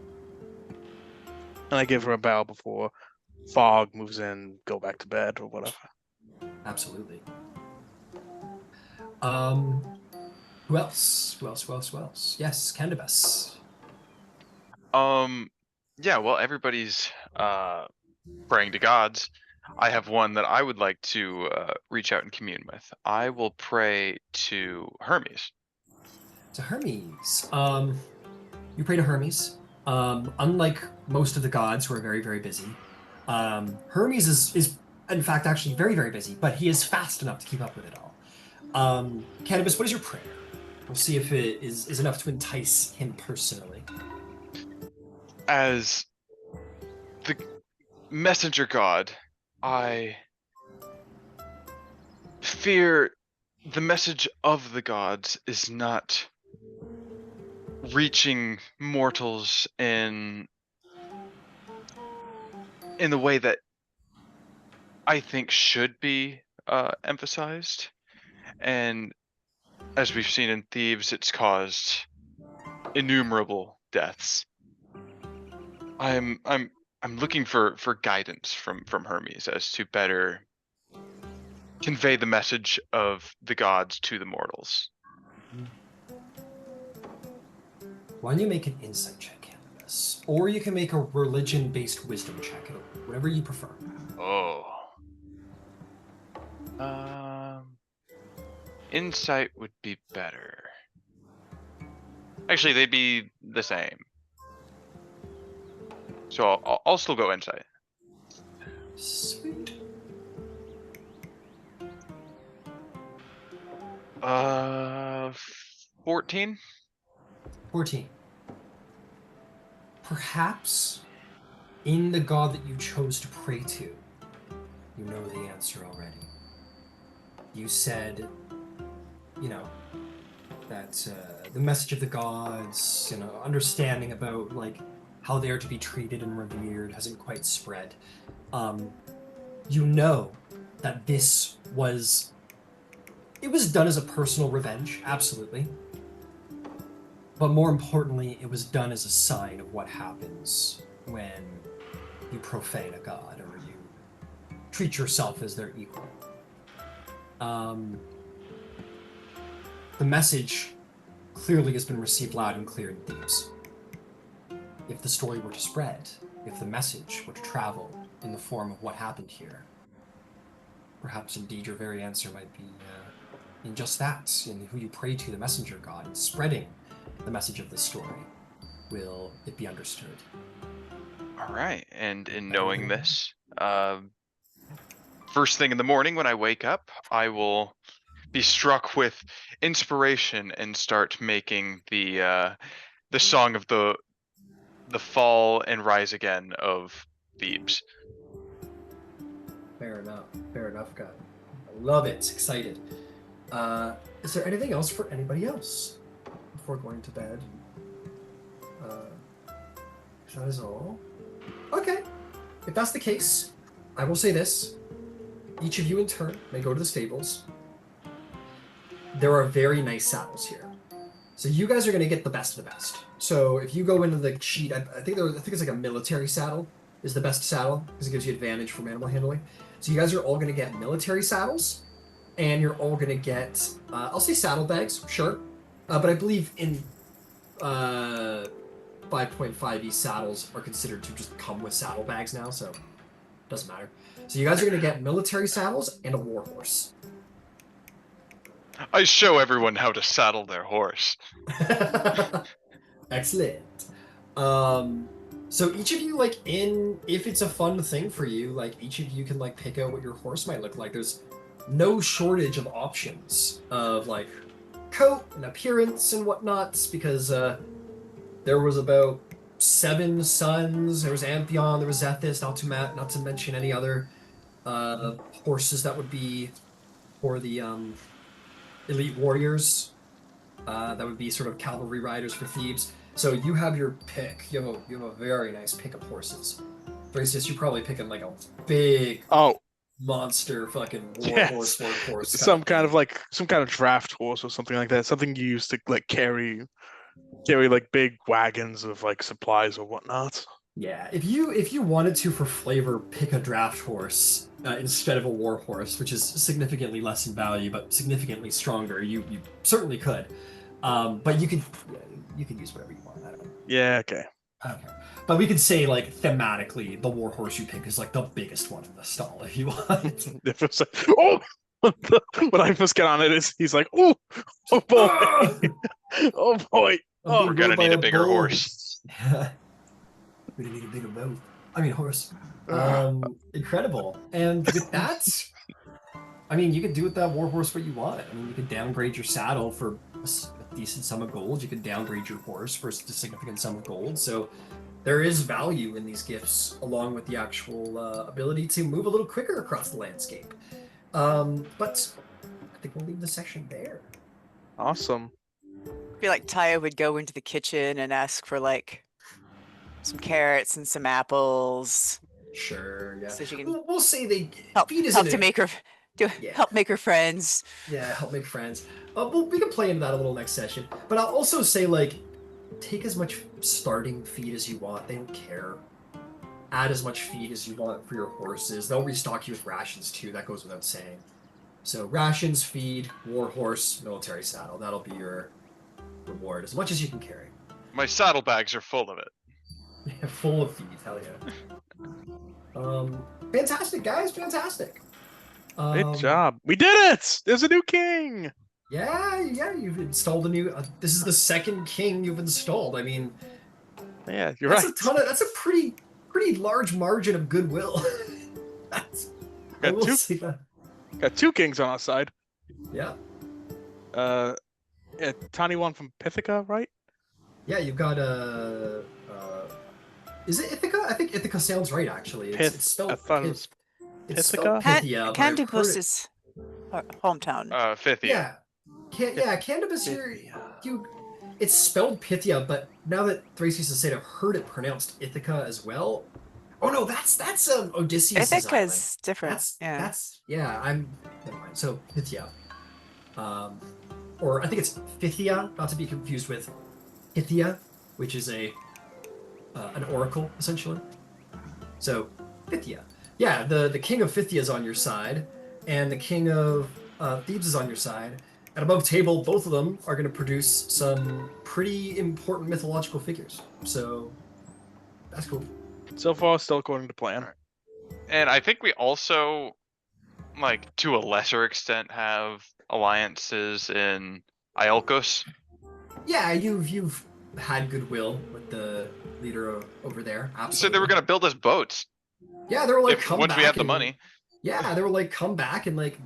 And I give her a bow before fog moves in, go back to bed or whatever. Absolutely. Who else? Who else? Yes, Candybus. Yeah, well, everybody's praying to gods. I have one that I would like to reach out and commune with. I will pray to Hermes. To Hermes. You pray to Hermes. Unlike most of the gods who are very, very busy, Hermes is in fact actually very, very busy, but he is fast enough to keep up with it all. Candybus, what is your prayer? We'll see if it is enough to entice him personally. As the messenger god, I fear the message of the gods is not reaching mortals in in the way that I think should be emphasized. And as we've seen in Thebes, it's caused innumerable deaths. I'm looking for guidance from Hermes as to better convey the message of the gods to the mortals. Why don't you make an insight check, Candybus? Or you can make a religion-based wisdom check, whatever you prefer. Oh. Insight would be better. Actually, they'd be the same. So I'll still go insight. Sweet. 14. 14. Perhaps in the god that you chose to pray to, you know the answer already. You said, that the message of the gods, understanding about like how they are to be treated and revered hasn't quite spread. You know that this was done as a personal revenge, absolutely. But more importantly, it was done as a sign of what happens when you profane a god or you treat yourself as their equal. The message clearly has been received loud and clear in Thebes. If the story were to spread, if the message were to travel in the form of what happened here, perhaps indeed your very answer might be in just that, in who you pray to, the messenger god, and spreading the message of this story. Will it be understood? All right, and in knowing this, first thing in the morning when I wake up, I will be struck with inspiration and start making the song of the fall and rise again of Thebes. Fair enough, God. I love it. Excited. Is there anything else for anybody else before going to bed? That is all. Okay. If that's the case, I will say this. Each of you in turn may go to the stables. There are very nice saddles here. So you guys are going to get the best of the best. So if you go into the sheet, I think it's like a military saddle is the best saddle because it gives you advantage from animal handling. So you guys are all going to get military saddles, and you're all going to get, I'll say saddlebags, sure. But I believe in 5.5e saddles are considered to just come with saddlebags now, so it doesn't matter. So you guys are going to get military saddles and a warhorse. I show everyone how to saddle their horse. Excellent. So each of you, if it's a fun thing for you, each of you can pick out what your horse might look like. There's no shortage of options of coat and appearance and whatnots because there was about 7 sons. There was Amphion, there was Zethus, not to mention any other horses that would be for the elite warriors. That would be sort of cavalry riders for Thebes. So you have your pick. You have a very nice pick of horses. Thrasius, you're probably picking a big monster fucking warhorse. Some kind of draft horse or something like that. Something you use to carry big wagons of supplies or whatnot. Yeah, if you wanted to for flavor pick a draft horse instead of a war horse, which is significantly less in value but significantly stronger, you certainly could. But you could use whatever you want. I don't know. Yeah, okay. Okay. But we could say thematically the war horse you pick is the biggest one in the stall if you want. When I first get on it, he's like, oh boy. Oh boy. Oh, we're gonna need a bigger horse. We're gonna need a bigger boat. Horse. Incredible. And with that, you could do with that warhorse what you want. You could downgrade your saddle for a decent sum of gold. You could downgrade your horse for a significant sum of gold. So there is value in these gifts, along with the actual ability to move a little quicker across the landscape. But I think we'll leave the session there. Awesome. I feel like Thyia would go into the kitchen and ask for some carrots and some apples, Sure, yeah. So she can We'll say they help feed isn't to it. make her Yeah. help make her friends. Yeah, help make friends. Well, we can play into that a little next session. But I'll also say, like, take as much starting feed as you want. They don't care. Add as much feed as you want for your horses. They'll restock you with rations too. That goes without saying. So rations, feed, war horse, military saddle. That'll be your reward, as much as you can carry. My saddlebags are full of it. Yeah, full of feed. Hell yeah. Fantastic, guys. Fantastic. Great job. We did it. There's a new king. Yeah. You've installed a new. This is the second king you've installed. I mean, Yeah, you're that's right. That's a pretty large margin of goodwill. I will say that. Got 2 kings on our side. Yeah. A tiny one from Pythica, right? Yeah, you've got is it Ithaca? I think Ithaca sounds right, actually. It's spelled. I thought it was it's Pythica? spelled Thyia, but I've heard Candybus it- is her hometown. Thyia. Yeah, Candybus here. It's spelled Pythia, but now that Thrasius has said, I've heard it pronounced Ithaca as well. Oh no, that's Odysseus' Ithaca island. is different. That's I'm never mind. So Pythia, or I think it's Thyia, not to be confused with Thyia, which is an oracle essentially. So Thyia, yeah, the king of Thyia is on your side, and the king of Thebes is on your side. And above table, both of them are going to produce some pretty important mythological figures. So that's cool. So far, still according to plan. And I think we also, like, to a lesser extent, have alliances in Iolcos. Yeah, you've had goodwill with the leader over there. Absolutely. So they were gonna build us boats Yeah, they were like, come once back we have the and- money. Yeah, they were like, come back and like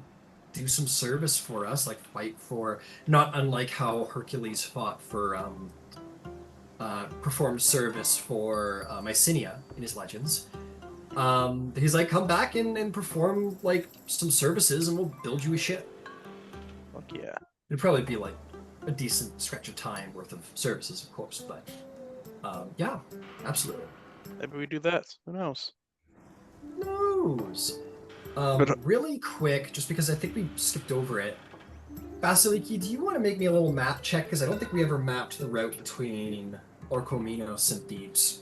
do some service for us, like fight for. Not unlike how Hercules fought for, performed service for Mycenae in his legends. He's like, come back and perform like some services, and we'll build you a ship. Fuck yeah. It'd probably be like a decent stretch of time worth of services, of course, but yeah, absolutely. Maybe we do that. Who knows? Knows. But- Really quick, just because I think we skipped over it. Vasaliki, do you want to make me a little map check? Because I don't think we ever mapped the route between Orchomenos and Thebes.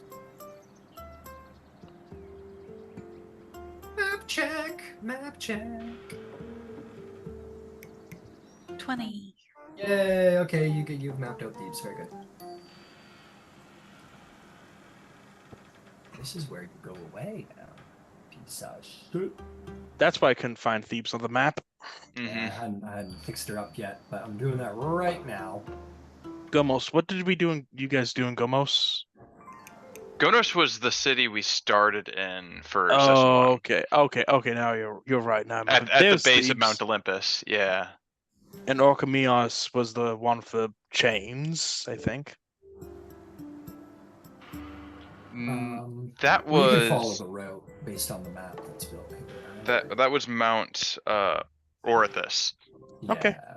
Map check, map check. 20. Yay, okay, you've mapped out Thebes, very good. This is where you go away now. Piece of shit. That's why I couldn't find Thebes on the map. Yeah, I hadn't fixed her up yet, but I'm doing that right now. Gomos. What did you guys do in Gomos? Gonos was the city we started in for session Oh, 1. okay. Now you're right. Now At the there's base of Thebes. Mount Olympus, yeah. And Orchomenos was the one for the chains, I think. That We can follow was the route based on the map that's built here. that was Mount Orithus. Okay. Yeah.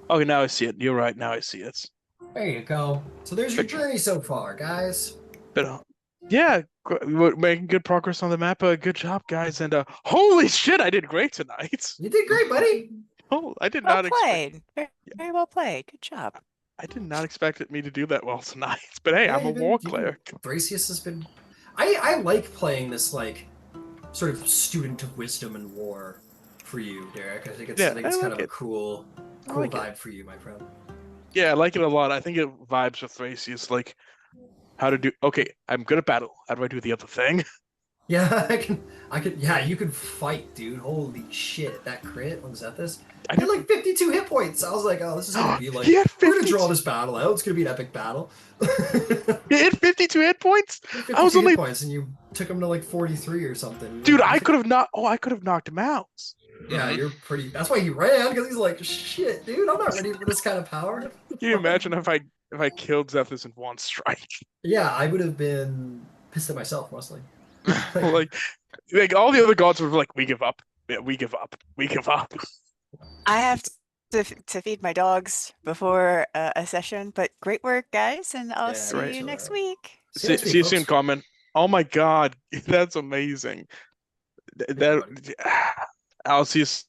Okay, now I see it. You're right. Now I see it. There you go. So there's your But- journey so far, guys. But yeah, we're making good progress on the map. Good job, guys. And holy shit, I did great tonight. You did great, buddy. Oh, I did Well not expect. played. Very well played. Good job. I did not expect me to do that well tonight. But hey, I'm a you've been- war you've been- cleric. Thrasius has been. I like playing this like sort of student of wisdom and war for you, Derek. I think it's Yeah, kind I of like a it. cool like it. vibe for you, my friend. Yeah, I like it a lot. I think it vibes with Thrasius, like how to do. Okay, I'm good at battle. How do I do the other thing? Yeah, I can. Yeah, you can fight, dude. Holy shit, that crit on Zethus. I I had like 52 hit points. I was like, oh, this is gonna be like, He had we're gonna 52 draw this battle out. It's gonna be an epic battle. You hit 52 hit points, 52 I was only- hit points, and you took him to like 43 or something. dude. I could have not. Oh, I could have knocked him out. Yeah, you're pretty. That's why he ran, because he's like, shit, dude, I'm not ready for this kind of power. Can you imagine if I killed Zethus in one strike? Yeah, I would have been pissed at myself, mostly. like all the other gods were like, we give up. Yeah, we give up. We give up. I have to feed my dogs before a session, but great work, guys, and I'll Yeah, see right. you next week. See you soon, folks. Carmen. Oh my God, that's amazing. That Alcius